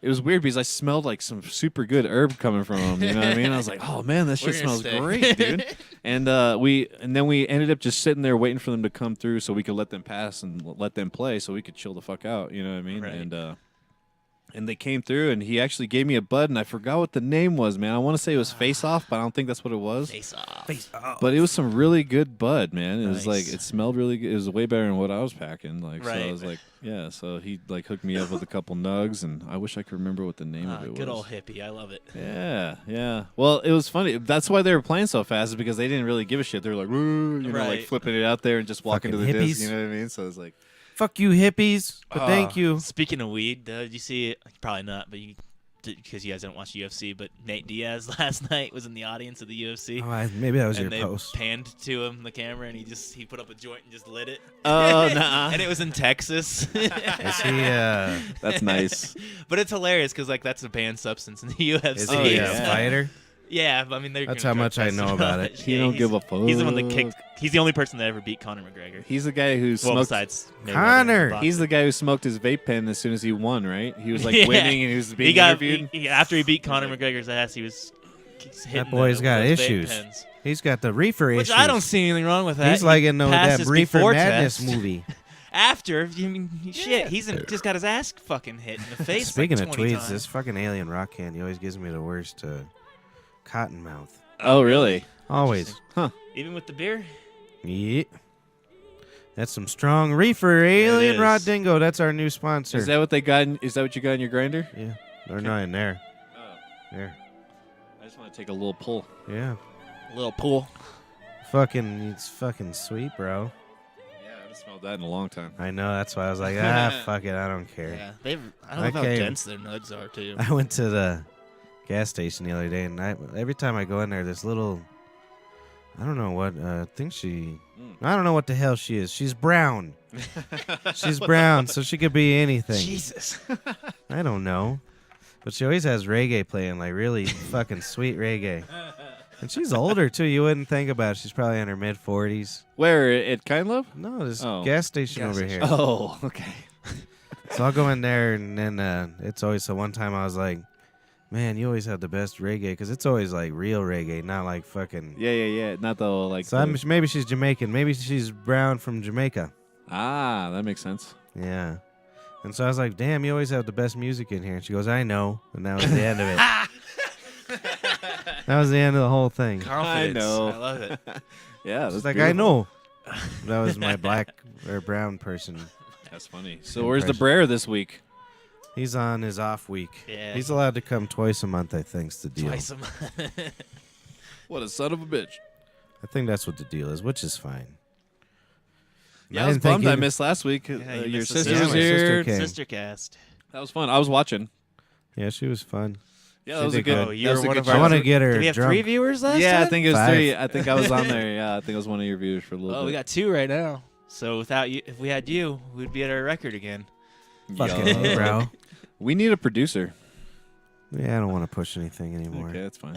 it was weird because I smelled like some super good herb coming from them. You know what I mean? I was like, oh man, that shit We're gonna smells stay. great, dude. And then we ended up just sitting there waiting for them to come through so we could let them pass and let them play so we could chill the fuck out. You know what I mean? Right. And they came through, and he actually gave me a bud, and I forgot what the name was, man. I want to say it was Face Off, but I don't think that's what it was. Face off. But it was some really good bud, man. It was like Nice. it smelled really good. It was way better than what I was packing. Like, so Right. I was like, yeah. So he like hooked me up with a couple nugs, and I wish I could remember what the name of it was. Good old hippie. I love it. Yeah, yeah. Well, it was funny. That's why they were playing so fast, is because they didn't really give a shit. They were like, "Woo," you know, like Right. flipping it out there and just walking to Fucking the disc. hippies. You know what I mean? So it's like, Fuck you, hippies. But thank you. Speaking of weed, did you see it? Probably not, but because you guys didn't watch UFC. But Nate Diaz last night was in the audience of the UFC. Oh, maybe that was And your they post. panned to him the camera, and he put up a joint and just lit it. oh, nah. And it was in Texas. Is he? That's nice. But it's hilarious because like that's a banned substance in the UFC. Is Oh, he yeah. a fighter? Yeah, but I mean they're. That's gonna how much I drug test know him about on it. He don't give a fuck. He's the one that kicked. He's the only person that ever beat Conor McGregor. He's the guy who Well, smoked. besides Mayweather Connor! and Brock. He's the guy who smoked his vape pen as soon as he won, right? He was like Yeah. winning and he was being he got interviewed. after he beat Conor McGregor's ass. He was hitting boy's got those vape issues. pens. He's got the reefer Which issues. I don't see anything wrong with that. He's like in He that passes Reefer before Madness test. movie. After, you mean shit? He's just got his ass fucking hit in the face. Speaking like of 20 tweets, times. this fucking alien rock candy always gives me the worst cotton mouth. Oh, really? Always. Even with the beer. Yeah. That's some strong reefer. Alien is. Rod Dingo. That's our new sponsor. Is that what they got? Is that what you got in your grinder? Yeah. They're not in there. Oh, There. I just want to take a little pull. Yeah. Little pool. It's fucking sweet, bro. Yeah, I haven't smelled that in a long time. I know. That's why I was like, fuck it. I don't care. Yeah, I don't know how Okay. dense their nugs are too. I went to the gas station the other day, and every time I go in there, this little, I don't know what, I think I don't know what the hell she is. She's brown. She's brown, so she could be anything. Jesus. I don't know. But she always has reggae playing, like really fucking sweet reggae. And she's older, too. You wouldn't think about it. She's probably in her mid-40s. Where at Kind Love? No, this Oh. gas station Gas over station. here. Oh, okay. So I'll go in there, and then it's always, so one time I was like, man, you always have the best reggae, because it's always like real reggae, not like fucking... Yeah. Not the like. So maybe she's Jamaican. Maybe she's brown from Jamaica. that makes sense. Yeah. And so I was like, damn, you always have the best music in here. And she goes, I know. And that was the end of it. That was the end of the whole thing. Confidence. know. I love it. Yeah, She's that's like, I beautiful. know. That was my black or brown person. That's funny. So where's the Brer this week? He's on his off week. Yeah. He's allowed to come twice a month, I think's the deal. Twice a month. What a son of a bitch. I think that's what the deal is, which is fine. Yeah, I was didn't think bummed I he'd- missed last week. you Your missed the sister sister. was Yeah, my sister here. came. Sister cast. That was fun. I was watching. Yeah, she was fun. Yeah, She that was a did good. good. Oh, you that was were a one good of show. our- I want to get her Did we have drunk. 3 viewers last Yeah, time? I think it was 5. 3. I think I was on there. Yeah, I think I was one of your viewers for a little Oh, bit. we got 2 right now. So without you, if we had you, we'd be at our record again. Fucking Yo. A, bro. We need a producer. Yeah, I don't want to push anything anymore. Okay, that's fine.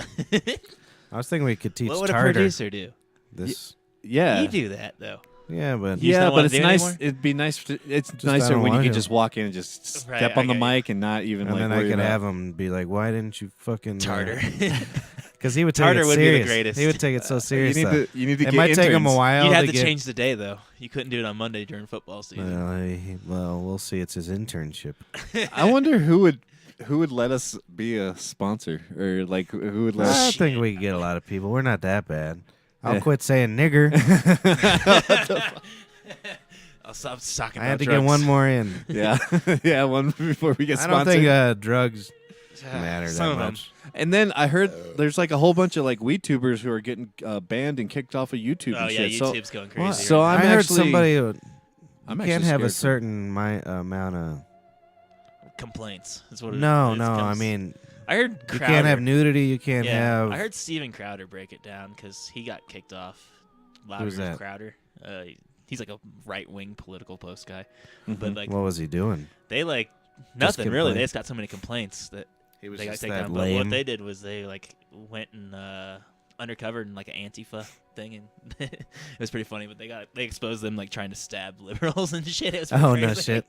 I was thinking we could teach What would a Tartar producer do? this. Yeah. You do that though. Yeah, but You just Yeah, don't but wanna it's do it nice. anymore? It'd be nice. It's I nicer don't when you want can to. just walk in and just Right, step I on the get you. mic and not even and like then I worry could about- have him be like, "Why didn't you fucking Tartar. Because he would take Tartar it would be the serious. greatest. He would take it so You serious. need to. You need to It get might take him a interns. while. You'd have to get, change the day though. You couldn't do it on Monday during football season. Well, we'll see. It's his internship. I wonder who would let us be a sponsor or like who would let I us. think we could get a lot of people. We're not that bad. I'll Yeah. quit saying nigger. I'll stop talking I about had to drugs. get one more in. Yeah, yeah. One before we get I sponsored. don't think drugs matter Some that of 'em. much. And then I heard there's like a whole bunch of like weed tubers who are getting banned and kicked off of YouTube Oh and yeah, shit. So YouTube's going Well, crazy. so right I'm I heard actually- somebody. I'm You actually can't have a scared certain amount of. now. Complaints. That's what it No, is. no. I Comes- mean, I heard You Crowder. can't have nudity. You can't yeah, have. I heard Steven Crowder break it down because he got kicked off. Louder Who's that? Crowder. He's like a right-wing political post guy. Mhm. But like What was he doing? they like nothing really. complain. They just got so many complaints that He was they got just taken that down. But what lame. they did was they like went and undercover in like an Antifa thing, and it was pretty funny. But they exposed them like trying to stab liberals and shit. It was pretty Oh, crazy. no shit.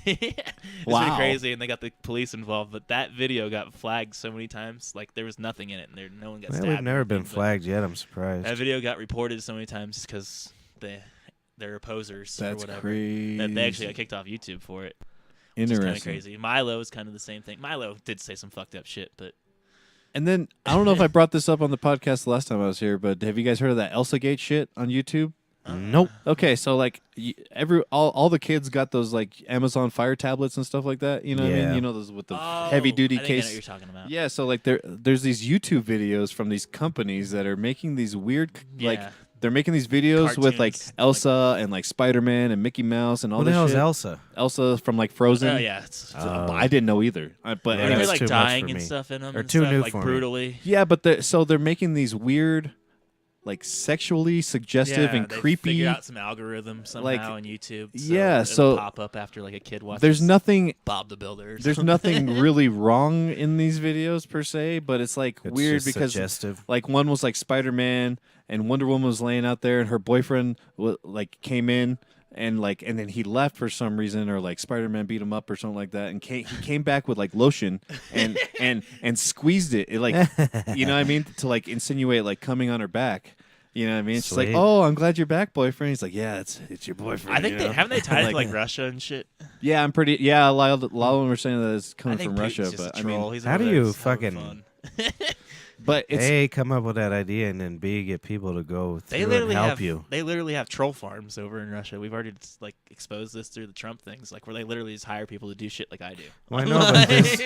Yeah, it was Wow. pretty crazy, and they got the police involved. But that video got flagged so many times, like there was nothing in it, and no one got Well, stabbed. we've or never been anything, but flagged yet. I'm surprised. That video got reported so many times because they're opposers or That's whatever. crazy. That they actually got kicked off YouTube for it. Which is kind of Interesting. crazy. Milo is kind of the same thing. Milo did say some fucked up shit, but And then I don't know if I brought this up on the podcast the last time I was here, but have you guys heard of that Elsa Gate shit on YouTube? Nope. Okay, so like all the kids got those like Amazon Fire tablets and stuff like that. You know what I Yeah. mean? You know those with the Oh, heavy duty I think I know case. what you're talking about. Yeah, so like there's these YouTube videos from these companies that are making these weird like Yeah. they're making these videos with like Cartoons, Elsa and like Spider-Man and Mickey Mouse and all Who the this hell is shit. Elsa? Elsa from like Frozen. Oh yeah, I didn't know either. But Right. I think anyways, they're That's like too much dying for and me. stuff in them. Or and too stuff, new like for me. brutally. yeah, but they're making these weird, like sexually suggestive Yeah, and they creepy. figured out some algorithm somehow like, on YouTube. yeah, it'll so pop up after like a kid watches. There's nothing. Bob the Builder. or There's something. nothing really wrong in these videos per se, but it's like It's weird just because suggestive. like one was like Spider-Man and Wonder Woman was laying out there and her boyfriend like came in and then he left for some reason or like Spider-Man beat him up or something like that and he came back with like lotion and squeezed it. It like you know what I mean to like insinuate like coming on her back. You know what I mean? She's like, Sweet. "Oh, I'm glad you're back, boyfriend." He's like, "Yeah, it's your boyfriend." I think you they know? haven't they tied it to Like- like Russia and shit. Yeah, I'm pretty. Yeah, a lot of them were saying that it's I coming think from Putin's Russia, just but a I mean, troll. He's how over do there you just having fucking- fun. but it's A, come up with that idea, and then B, get people to go through They and literally help have you. they literally have troll farms over in Russia. We've already like exposed this through the Trump things, like where they literally just hire people to do shit like I do. Well, I know, but this-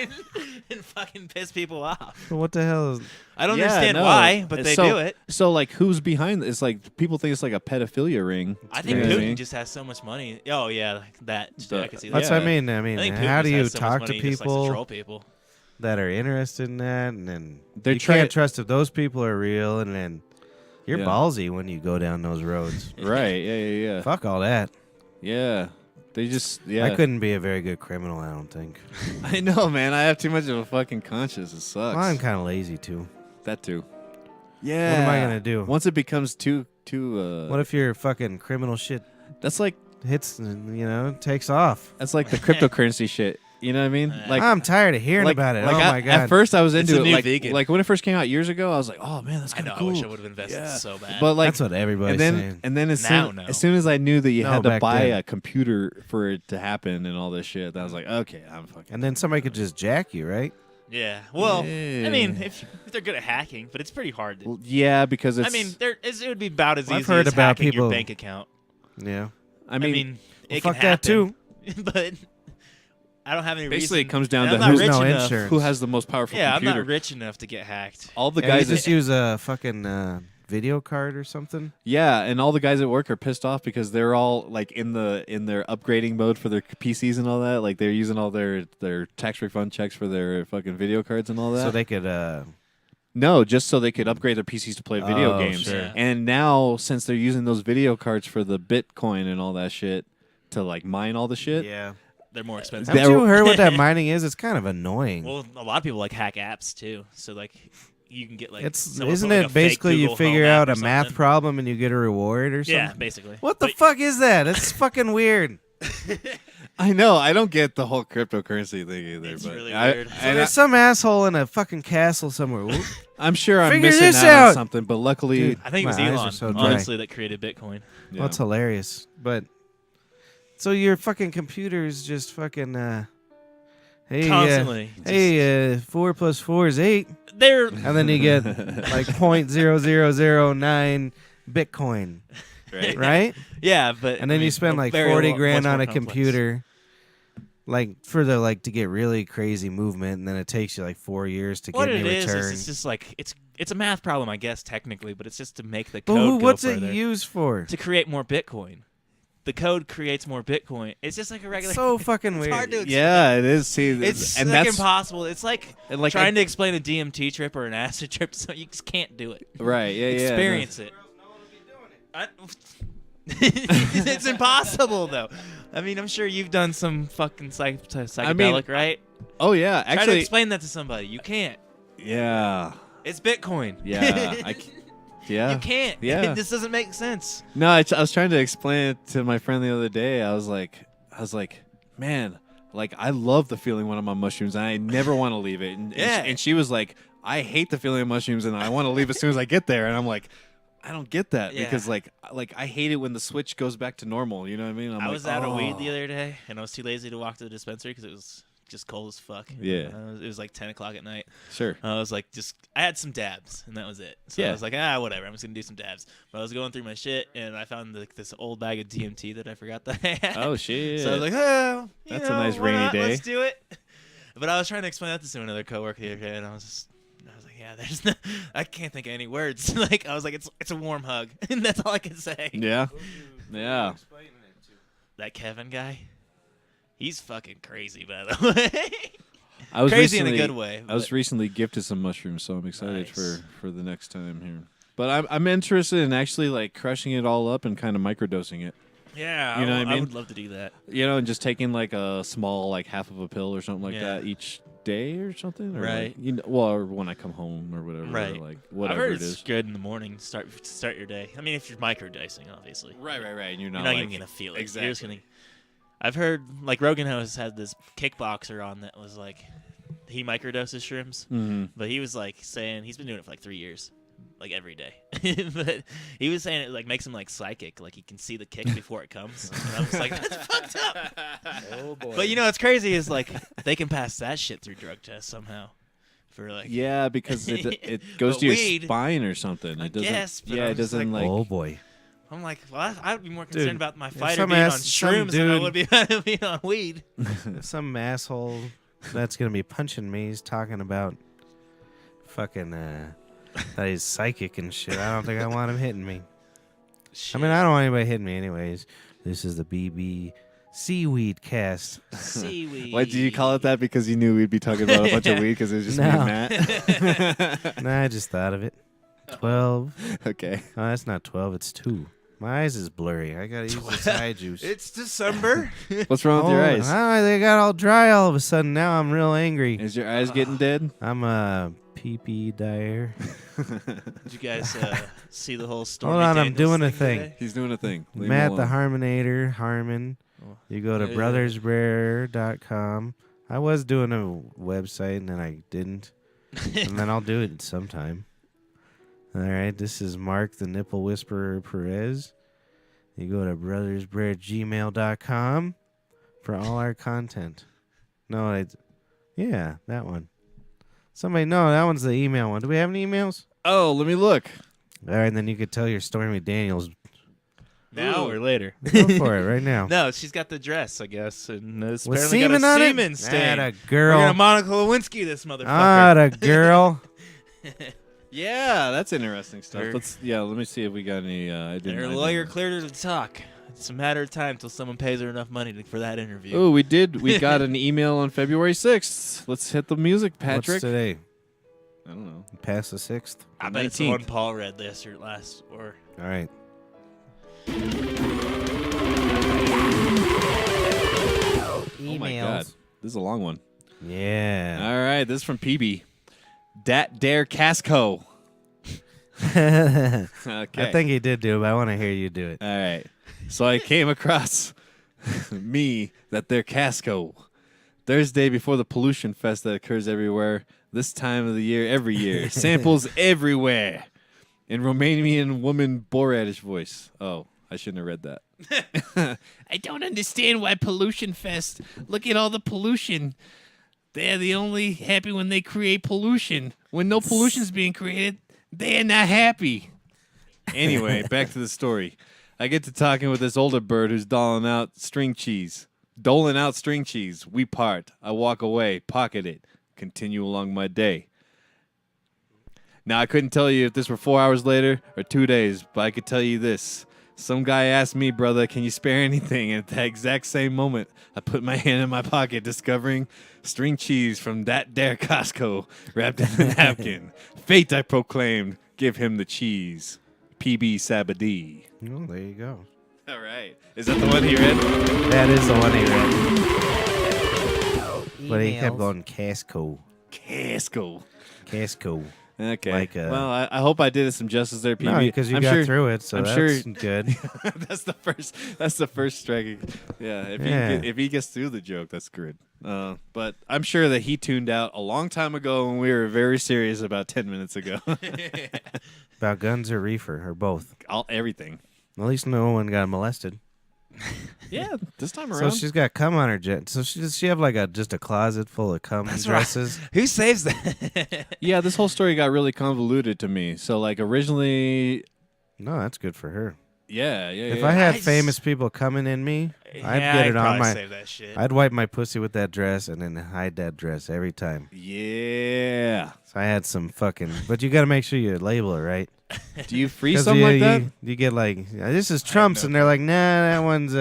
and fucking piss people off. But what the hell is? I don't Yeah, understand no. why, but they So- do it. so like who's behind this? Like people think it's like a pedophilia ring. I think You know what I Putin mean? just has so much money. Oh yeah, like that. I can see that. That's Yeah. what I mean. I mean, I think Putin how do just you has so much talk to money, he just likes to troll people people? that are interested in that, and then They're you trying- can't trust if those people are real, and then you're Yeah. ballsy when you go down those roads. Right? Yeah. Fuck all that. Yeah. They just yeah. I couldn't be a very good criminal. I don't think. I know, man. I have too much of a fucking conscience. It sucks. Well, I'm kind of lazy too. That too. Yeah. What am I gonna do? Once it becomes too What if your fucking criminal shit that's like hits? Takes off. the cryptocurrency shit. You know what I mean? Like I'm tired of hearing like, about it. like Oh I- my god! At first, I was It's into a it. new Like, vegan. like when it first came out years ago, I was like, "Oh man, that's I kind know. of I cool." wish I would have invested Yeah. so bad. But like, that's what everybody's saying. and then as Now, soon, no. as soon as I knew that you No, had to back buy then. a computer for it to happen and all this shit, I was like, okay, I'm fucking. And then somebody could just jack you, right? yeah. Well, I Yeah. mean, if they're good at hacking, but it's pretty hard. Well, yeah, because it's. I mean, it would be about as Well, I've easy heard as about hacking your people- bank account. Yeah. I mean, it fuck can that happen, too. but I don't have any basically, reason. it comes down and to I'm not who's rich no enough. insurance. who has the most powerful Yeah, computer. I'm not rich enough to get hacked. All the Yeah, you guys, just use a fucking video card or something. yeah, and all the guys at work are pissed off because they're all like in their upgrading mode for their PCs and all that. Like they're using all their tax refund checks for their fucking video cards and all that. So they could. No, just so they could upgrade their PCs to play video Oh, games. sure. And now, since they're using those video cards for the Bitcoin and all that shit to like mine all the shit, Yeah. They're more expensive. Haven't you heard what that mining is? It's kind of annoying. Well, a lot of people like hack apps too. So like, you can get like. It's someone isn't put, like, it a fake basically you Google figure Home app out or a math something. problem and you get a reward or something? Yeah, basically. What the But- fuck is that? It's fucking weird. I know I don't get the whole cryptocurrency thing either. It's but really I, weird. So and There's some asshole in a fucking castle somewhere. Whoop. I'm sure I'm Figure missing this out, out. on something, but luckily, Dude. I think it was My eyes are Elon, so dry. honestly, that created Bitcoin. yeah. Well, it's hilarious. But so your fucking computer's just fucking hey Constantly. Just- hey 4 + 4 is 8, They're and then you get like 0.0009 Bitcoin, right. right? Yeah, but And then I mean, you spend like very 40 much grand more on a complex. computer, like for the like to get really crazy movement, and then it takes you like 4 years to What get it any is return. it's just like it's a math problem, I guess, technically, but it's just to make the But code go what's it further. used for? To create more Bitcoin. the code creates more Bitcoin. It's just like a regular. So fucking it's weird. hard to explain. Yeah, it is. See, It's and like that's impossible. It's like, and like trying to explain a DMT trip or an acid trip. So you just can't do it. right. Yeah, yeah. Experience it. It's impossible though. I mean, I'm sure you've done some fucking psychedelic, right? Oh yeah, Try to actually, explain that to somebody. You can't. yeah, It's Bitcoin. yeah, yeah. You can't. Yeah. This doesn't make sense. No, I was trying to explain it to my friend the other day. I was like, man, like I love the feeling when I'm on mushrooms, and I never want to leave it. And she was like, I hate the feeling of mushrooms, and I want to leave as soon as I get there. And I'm like, I don't get that Yeah. because like I hate it when the switch goes back to normal. You know what I mean? I was out of weed the other day, and I was too lazy to walk to the dispensary because it was just cold as fuck. Yeah. It was like 10 o'clock at night. Sure. I was like, I had some dabs, and that was it. So I Yeah. was like, whatever. I'm just going to do some dabs. But I was going through my shit, and I found this old bag of DMT that I forgot that I had. Oh shit. So I was like, That's a nice why rainy not? day. Let's do it. But I was trying to explain that to another coworker the other day, and I was like, yeah, there's no, I can't think of any words. Like, I was like, it's a warm hug, and that's all I can say. Yeah. Yeah. That Kevin guy, he's fucking crazy, by the way. I was Crazy in a recently- good way. I was but- recently gifted some mushrooms, so I'm excited Nice. for the next time here. But I'm interested in actually like crushing it all up and kind of microdosing it. Yeah, You know what I I mean? would love to do that. You know, and just taking like a small like half of a pill or something like Yeah. that each day or something. Or Right. Like, you know, well, or when I come home or whatever. Right. Or like I've whatever heard it it's is. good in the morning. Start your day. I mean, if you're microdosing, obviously. Right. And you're You're not, not like, even gonna feel it. Exactly. You're just gonna. I've heard like Rogan has had this kickboxer on that was like, he microdoses shrooms, but he was like saying he's been doing it for like 3 years, like every day. But he was saying it like makes him like psychic, like he can see the kick before it comes. And I was like, that's fucked up. Oh boy. But you know what's crazy is like they can pass that shit through drug tests somehow, for like. Yeah, because it goes But to your weed, spine or something. I It doesn't. guess, but yeah, I'm it just doesn't like, like. oh boy. I'm like, well, I would be more concerned Dude, about my if fighter some being on ass- some shrooms than I dude- would be being on weed. Some asshole that's gonna be punching me is talking about fucking that he's psychic and shit. I don't think I want him hitting me. I mean, I don't want anybody hitting me anyways. This is the BB Seaweed Cast. Seaweed. Why did you call it that? Because you knew we'd be talking about a bunch of weed because it was just me No. and Matt. Nah, I just thought of it. 12. Okay. Oh, that's not 12. It's 2. My eyes is blurry. I gotta use this eye juice. It's December. What's wrong with your eyes? They got all dry all of a sudden. Now I'm real angry. Is your eyes getting dead? I'm a pee-pee dyer. Did you guys see the whole story? Hold on, I'm doing a thing. He's doing a thing. Leave him Matt the alone. Harmonator, Harmon. Oh. You go to Yeah. brothersbrer.com. I was doing a website and then I didn't. And then I'll do it sometime. All right, this is Mark the Nipple Whisperer Perez. You go to brothersbrer@gmail.com for all our content. No, yeah, that one. That one's the email one. Do we have any emails? Oh, let me look. All right, and then you could tell your Stormy Daniels. Now or later? Go for it right now. No, she's got the dress, I guess, and it's With apparently got semen a on semen it? stain. Atta We're girl. gonna Monica Lewinsky this motherfucker. Atta girl. Yeah, that's interesting stuff. Her- Let me see if we got any. I And didn't. her I lawyer didn't- cleared her to talk. It's a matter of time till someone pays her enough money for that interview. Oh, we did. We got an email on February 6th. Let's hit the music, Patrick. What's today? I don't know. Past the 6th? I bet it's the 19th. one Paul read last. Or All right. Oh my God, this is a long one. Yeah. All right, this is from PB. Dat Dare Casco. I Okay. think he did do it, but I want to hear you do it. All right. So I came across me that their Casco. Thursday before the pollution fest that occurs everywhere, this time of the year, every year. Samples everywhere. In Romanian woman Boradish voice. Oh, I shouldn't have read that. I don't understand why Pollution Fest. Look at all the pollution. They're the only happy when they create pollution. When no pollution's being created, they're not happy. Anyway, back to the story. I get to talking with this older bird who's doling out string cheese. We part. I walk away, pocket it, continue along my day. Now, I couldn't tell you if this were 4 hours later or 2 days, but I could tell you this. Some guy asked me, brother, can you spare anything? And at that exact same moment, I put my hand in my pocket, discovering string cheese from that there Costco wrapped in a napkin. Fate, I proclaimed, give him the cheese. PB Sabadee. Oh, there you go. All right. Is that the one he read? That is the one he read. But he kept going Casco. Casco. Casco. Okay. Like, well, I hope I did it some justice there, PB. No, because you I'm got sure, through it, so I'm that's sure good. that's the first. That's the first striking. Yeah. If he gets through the joke, that's good. But I'm sure that he tuned out a long time ago when we were very serious about 10 minutes ago. About guns or reefer, or both. Everything. At least no one got molested. Yeah, this time So around. she's got cum on her jet. So does she have like just a closet full of cum dresses? Who saves that? Yeah, this whole story got really convoluted to me. So like originally, No, that's good for her. yeah. If I had famous people coming in me, I'd get it on my. Save that shit. I'd wipe my pussy with that dress and then hide that dress every time. Yeah. So I had some fucking. But you got to make sure you label it right. Do you freeze 'Cause something like that? You get like this is Trump's, and they're like, nah, that one's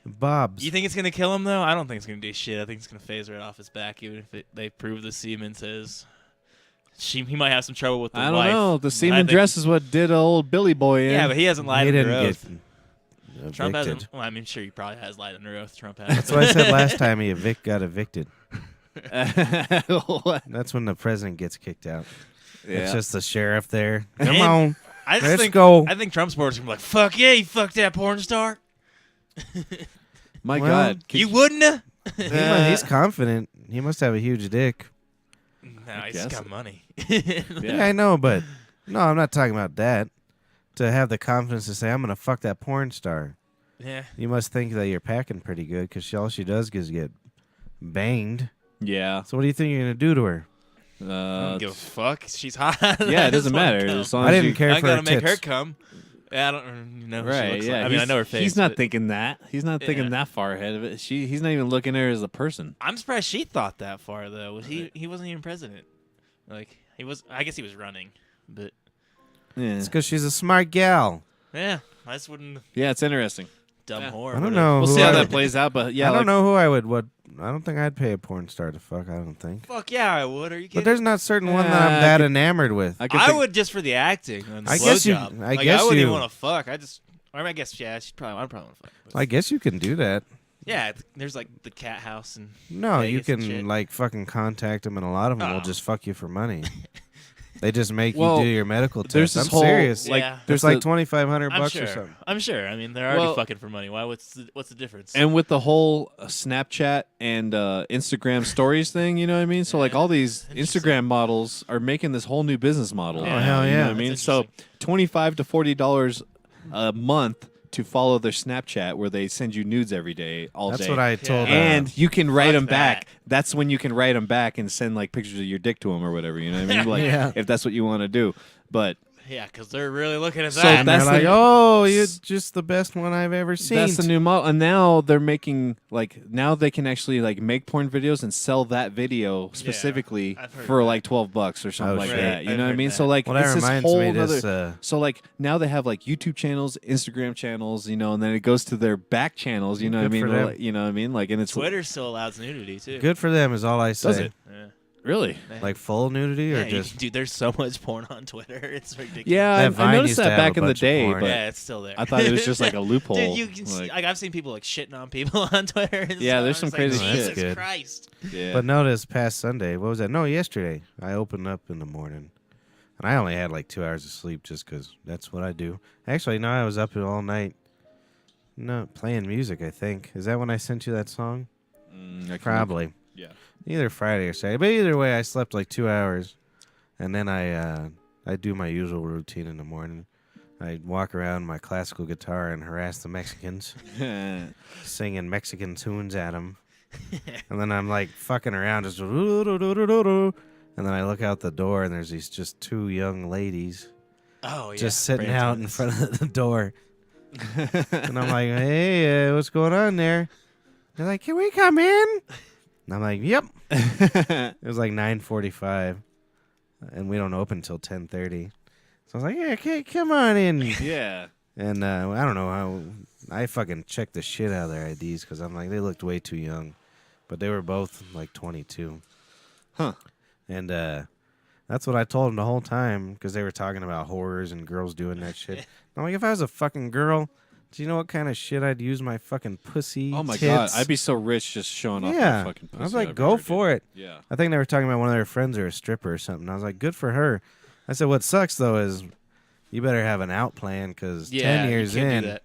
Bob's. You think it's gonna kill him though? I don't think it's gonna do shit. I think it's gonna phase right off his back, even if they prove the semen says. He might have some trouble with the I don't wife. know. The but I semen think- dress is what did old Billy Boy in. Yeah, but he hasn't lied He under didn't oath. get Trump evicted. hasn't. Well, I mean, sure, he probably has lied under oath. Trump has. That's what I said last time he got evicted. What? That's when the president gets kicked out. Yeah. It's just the sheriff there. Come And- on, I just let's think, go. I think Trump supporters are gonna be like, "Fuck yeah, you fucked that porn star." My Well, God. You wouldn't? have? He's confident. He must have a huge dick. No, he's guess got it. money. Yeah, I know, but no, I'm not talking about that. To have the confidence to say, I'm going to fuck that porn star. Yeah. You must think that you're packing pretty good because all she does is get banged. Yeah. So what do you think you're going to do to her? I don't give a fuck. She's hot. Yeah, it doesn't matter. Come. As long I as didn't you- care I for gotta her make her tits. come. Yeah, I don't know who she Right, looks yeah. like. I mean, I know her face. He's not but thinking that. He's not thinking Yeah. that far ahead of it. He's not even looking at her as a person. I'm surprised she thought that far though. Was he wasn't even president. Like he was. I guess he was running, but Yeah. It's because she's a smart gal. yeah, I just wouldn't. Yeah, it's interesting. Dumb Yeah. whore. I don't would've- know. We'll who see how I that would- plays out, but yeah, I don't like, know who I would. I don't think I'd pay a porn star to fuck. I don't think. Fuck yeah, I would. Are you But kidding? there's not certain one that I'm I that could- enamored with. I would just for the acting. And the I guess you- blowjob. I Like, guess I wouldn't you- even want to fuck. I just. Or I guess yeah. I'd probably want to fuck. But I guess you can do that. yeah, there's like the cat house and. No, you Vegas and shit. can like fucking contact them, and a lot of them will Oh. just fuck you for money. They just make Well, you do your medical test. there's this I'm whole serious. like Yeah. There's there's like the- 2,500 I'm bucks sure. or something. I'm sure. I mean, they're already Well- fucking for money. What's the difference? and with the whole Snapchat and Instagram stories thing, you know what I mean? So like Yeah. all these Interesting. Instagram models are making this whole new business model. Oh, now, hell You know yeah. what I mean? That's So interesting. $25 to $40 a month to follow their Snapchat where they send you nudes every day, all That's day. what I told. And you can write Fuck them back. that. That's when you can write them back and send like pictures of your dick to them or whatever. You know what I mean? Like Yeah. if that's what you want to do. But yeah, because they're really looking at So that. and they're that's like, the- oh, you're just the best one I've ever seen. that's the new model. And now they're making like now they can actually like make porn videos and sell that video specifically I've heard for that. like $12 or something Oh, like shit. that. You I've know what I heard mean? that. So like Well, that it's this reminds whole me. other. This So like now they have like YouTube channels, Instagram channels, you know, and then it goes to their back channels. You know what I Good mean? for them. Like, you know what I mean? Like and it's Twitter still allows nudity too. good for them is all I say. Does it? Yeah. really. Like full nudity or Yeah, just dude, there's so much porn on Twitter. It's ridiculous. Yeah, That I Vine noticed used to that have a back in the bunch of day, porn. but yeah, it's still there. I thought it was just like a loophole. Dude, you can see, like- like I've seen people like shitting on people on Twitter. And Yeah, stuff. there's some It's crazy like, shit. Jesus That's good. Christ. yeah. But notice past Sunday, what was that? No, yesterday. I opened up in the morning. And I only had like 2 hours of sleep just because that's what I do. Actually, no, I was up all night. No, playing music, I think. Is that when I sent you that song? I can- Probably. Yeah. Either Friday or Saturday. But either way, I slept like 2 hours. And then I do my usual routine in the morning. I walk around my classical guitar and harass the Mexicans, singing Mexican tunes at them. And then I'm like fucking around, just and then I look out the door and there's these just two young ladies Oh yeah. just sitting Brandon out in is- front of the door. And I'm like, hey, what's going on there? They're like, can we come in? And I'm like, yep. It was like 9:45, and we don't open until 10:30. So I was like, yeah, okay, come on in. yeah. And I don't know how. I fucking checked the shit out of their IDs because I'm like, they looked way too young. But they were both like 22. Huh. And that's what I told them the whole time because they were talking about whores and girls doing that shit. I'm like, if I was a fucking girl, do you know what kind of shit I'd use my fucking pussy? Oh my tits? god, I'd be so rich just showing off Yeah. my fucking pussy. I was like, I'd be go already- for it. Yeah. I think they were talking about one of their friends or a stripper or something. I was like, good for her. I said, what sucks though is you better have an out plan because 10 years you can't in, do that.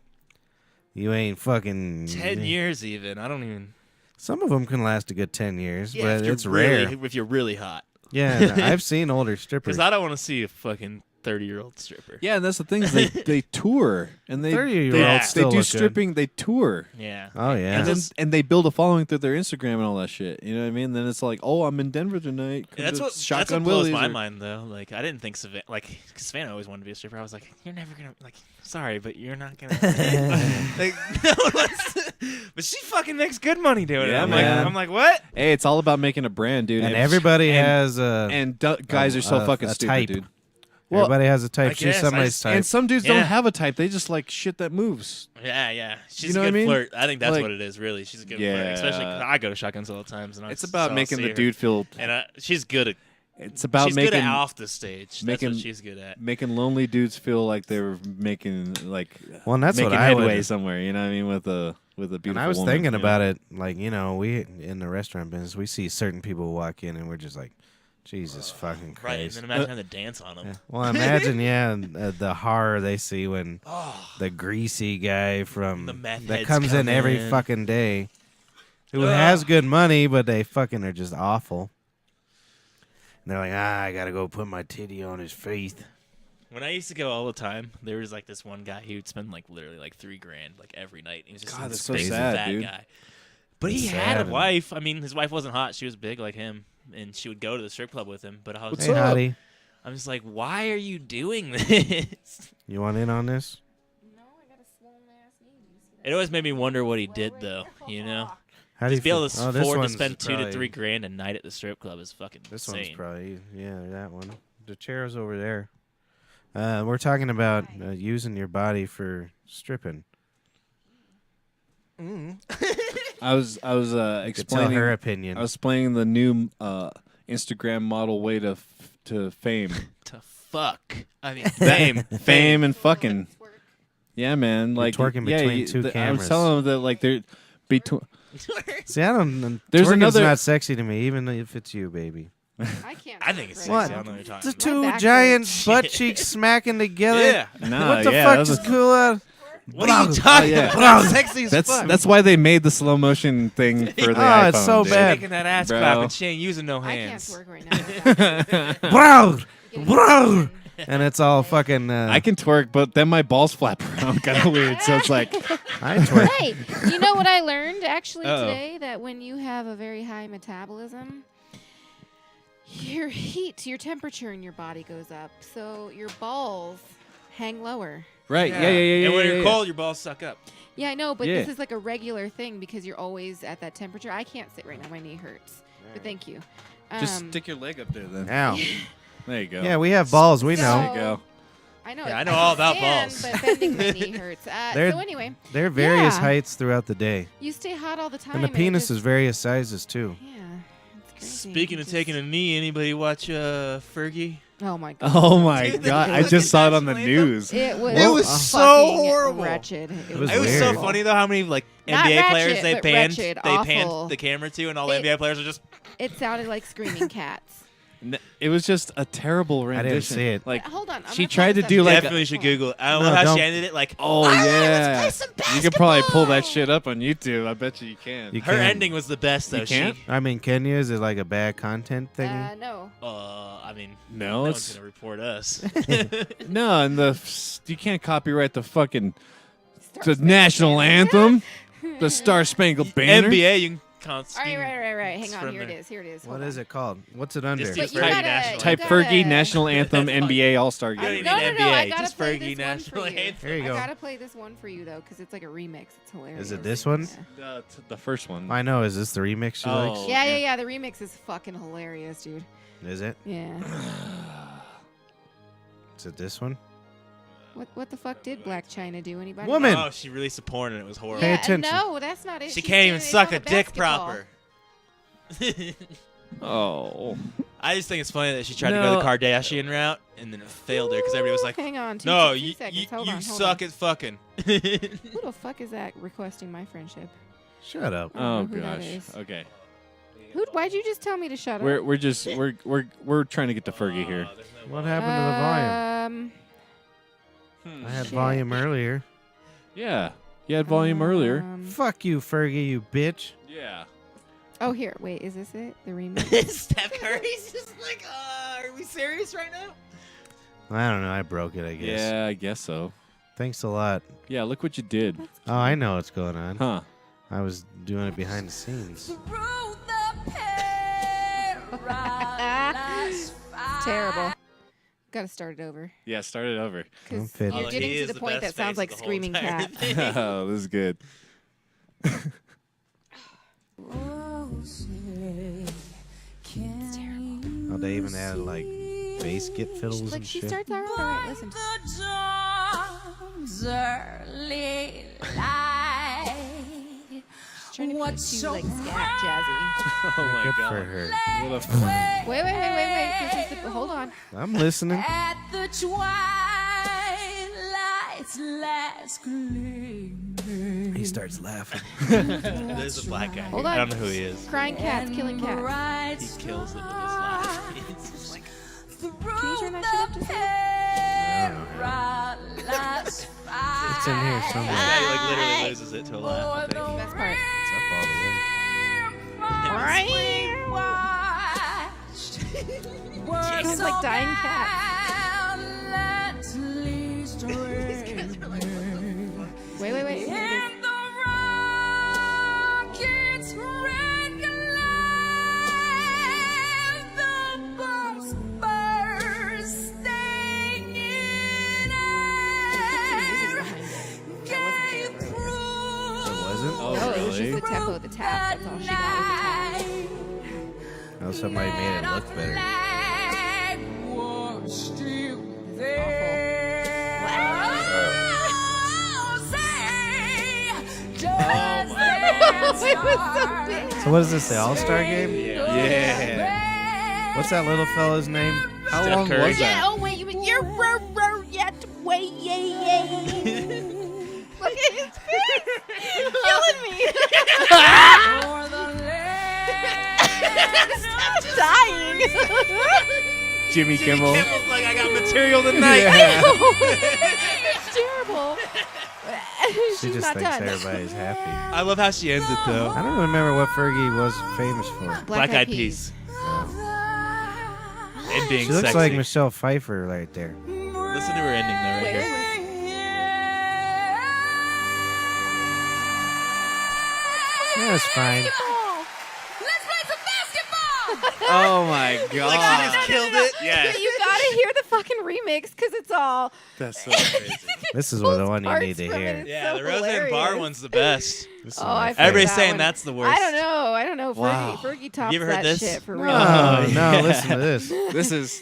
you ain't fucking 10 years even. I don't even. Some of them can last a good 10 years, Yeah, but if you're it's really, rare. if you're really hot. Yeah, I've seen older strippers. Because I don't want to see a fucking 30-year-old stripper. Yeah, and that's the thing is they tour and they 30-year-olds they, still they do look good. stripping, they tour. Yeah. Oh, yeah. And then and they build a following through their Instagram and all that shit. You know what I mean? Then it's like, oh, I'm in Denver tonight. Come That's to what Shotgun blows Willie's my or- mind though. Like I didn't think Savannah, like, cause Savannah always wanted to be a stripper. I was like, you're never gonna, like, sorry, but you're not gonna. like, no one wants to- but she fucking makes good money doing Yeah, it. man. I'm like, what? Hey, it's all about making a brand, dude. And everybody and- has a. and guys are so fucking a stupid, type. dude. Well, Everybody has a I type. guess, She's I somebody's just- type. and some dudes Yeah. don't have a type. They just like shit that moves. Yeah. She's You know a what I good mean? flirt. I think that's Like- what it is. Really, she's a good Yeah. flirt. Especially 'cause I go to shotguns all the times, and It's about making the dude feel. And she's good at. It's about she's making good at off the stage. That's making- what she's good at. making lonely dudes feel like they're making like Well, and that's making what I headway would. somewhere. You know what I mean? With a beautiful. And I was woman, thinking you know? about it, like, we in the restaurant business, we see certain people walk in and we're just like, Jesus fucking Right, and Christ. then imagine having to dance on them. Yeah. Well, imagine, the horror they see when the greasy guy from The meth that heads comes in come every in. fucking day, who Ugh. has good money, but they fucking are just awful. And they're like, I gotta go put my titty on his face. When I used to go all the time, there was like this one guy. He would spend like literally like $3,000 like every night. He was just God, this that's so big sad, fat dude. guy. But he It's had sad. a wife. I mean, his wife wasn't hot. She was big like him, and she would go to the strip club with him. But I was, What's Hey, up? hottie, I'm just like, why are you doing this? you want in on this? No, I got a swollen ass knee. You see that? It always made me wonder what he did though. You know, How do just be able feel- to this afford to one's spend $2,000 probably- to $3,000 a night at the strip club is fucking This insane. one's probably, that one. The chair's over there. We're talking about using your body for stripping. I was You could tell explaining her opinion. I was explaining the new Instagram model way to fame, to fuck. I mean, fame, fame and fucking. Twerk. Yeah, man. Like twerking yeah, between two I was cameras. telling them that like they're between. See, I don't. There's Twerking's another- not sexy to me, even if it's you, baby. I can't. I think it's twerk sexy. right I don't know now. what you're talking The about. two back giant hurts. butt cheeks smacking together. Yeah. Nah, What the yeah, fuck that was is a- cool? What are you talking yeah. about? Sexy as That's fuck. that's why they made the slow motion thing for the Oh, iPhone. it's so dude. bad. Making that ass Bro. clap and she ain't using no I can't hands. twerk right now. Bro, Getting bro, attention. and it's all fucking. I can twerk, but then my balls flap around kind of weird. So it's like, I twerk. Hey, you know what I learned actually Uh-oh. today? That when you have a very high metabolism, your heat, your temperature in your body goes up. So your balls hang lower. right? Yeah, yeah, yeah. And when yeah, you're yeah. cold, your balls suck up. Yeah, I know, but Yeah. this is like a regular thing because you're always at that temperature. I can't sit right now. My knee hurts. But thank you. Just stick your leg up there then. Ow. There you go. Yeah, we have balls. We So- know. There you go. I know. Yeah, I know all about stand, balls. But bending my knee hurts. They're- So anyway, They're various Yeah. heights throughout the day, you stay hot all the time. and the it penis just- is various sizes too. Yeah. It's crazy. Speaking You of just- taking a knee, anybody watch Fergie? Oh my god. Oh my Dude, god! I look just at saw it that on the anthem. news. It was. It was fucking so horrible. Wretched. It was It was so weird. funny though how many like Not NBA ratchet, players they but panned wretched, they panned awful. the camera to, and all the It- NBA players are just It sounded like screaming cats. It was just a terrible rendition. didn't see it. Like, Hold on. I'm she gonna tried pull to this do up. like a- definitely should Google it. I don't No, know how don't. she ended it. Like oh let's yeah, play some you could probably pull that basketball. shit up on YouTube. I bet you can. You her can't. ending was the best though. You can't? I mean, Kenya, is it like a bad content thing? No. I mean, No, no one's it's gonna report us. no, and you can't copyright the fucking Star the national anthem, the Star Spangled Banner. NBA, you can All right, right. Hang on. from Here it there. is. Here it is. What Hold is on. it called? What's it under? Just But you Fergie gotta, national you Type gotta- Fergie national anthem NBA All Star You don't Game. even No, need no, NBA. no, I gotta Just play Fergie this one national for you. anthem. Here you go. I gotta play this one for you though, because it's like a remix. It's hilarious. Is it this one? Yeah. The first one. I know. Is this the remix she Oh. likes? Yeah. The remix is fucking hilarious, dude. Is it? Yeah. Is it this one? What the fuck did Black China do? Anybody? Woman. Oh, she released a porn and it was horrible. Pay Yeah, attention. no, that's not it. She She's can't even doing it suck on a the dick basketball. proper. Oh. I just think it's funny that she tried to go No. the Kardashian route and then it failed her because everybody was like, Hang on. "No, two you seconds. Hold you on, hold suck on. at fucking." Who the fuck is that requesting my friendship? Shut up. I don't Oh know who that gosh. is. Okay. Why'd you just tell me to shut up? We're just we're trying to get to Fergie here. What happened to the volume? I had shit. volume earlier. Yeah. You had volume earlier. Fuck you, Fergie, you bitch. Yeah. Oh, here. Wait, is this it? The remix? Steph Curry's just like, "Are we serious right now?" I don't know. I broke it, I guess. Yeah, I guess so. Thanks a lot. Yeah, look what you did. Oh, I know what's going on. Huh. I was doing it behind the scenes. It's terrible. Gotta start it over. Yeah, start it over. Don't Because fit. you're Oh, getting he to is the the point best that sounds face like of the whole Screaming entire Cat. thing. Oh, this is good. Oh, they even added like bass get fiddles Like and she shit. starts out alright. Listen. She's trying to be too like scat jazzy. Oh my Good god. for her. What a f- Wait. This is the, hold on. I'm listening. At the twilight's last gleaming. He starts laughing. There's a black guy. Hold I on. don't know who he is. Crying cats, killing cats. Bright He kills it with his laugh. It's just like, Can you turn that shit up just a little? It's in here this somewhere. guy like literally loses it to a laugh. I think. Best part. It's up all the way. Sounds like dying cats. Wait. Here it is. It wasn't? Oh, No, it was really? just the tempo of the tap. That's all she got was the tap. Oh, somebody made it look better. So what does this say? All-Star game? Yeah. What's that little fella's name? How Steph long Curry. was that? Oh wait, you're yet wait, Look at his face. He's killing me. Stop dying. Jimmy Kimmel. Kimmel's like, I got material tonight. It's terrible. She She's just not thinks done. everybody's happy. I love how she ends it though. I don't remember what Fergie was famous for. Black Eyed Peas. And being She looks sexy. like Michelle Pfeiffer right there. Listen to her ending though, right Wait, here. Yeah, it's fine. Let's play some basketball. Oh my Like she god. just killed it. Yeah. But you gotta hear the fucking remix because it's all. That's so crazy. This is what the one you parts need to from it. hear. It's Yeah, so the Roseanne hilarious. Barr one's the best. This is Oh, my I've heard favorite. Everybody's that saying one. that's the worst. I don't know. Wow. Fergie tops You ever heard that this? shit for No, real. no, listen to this. This is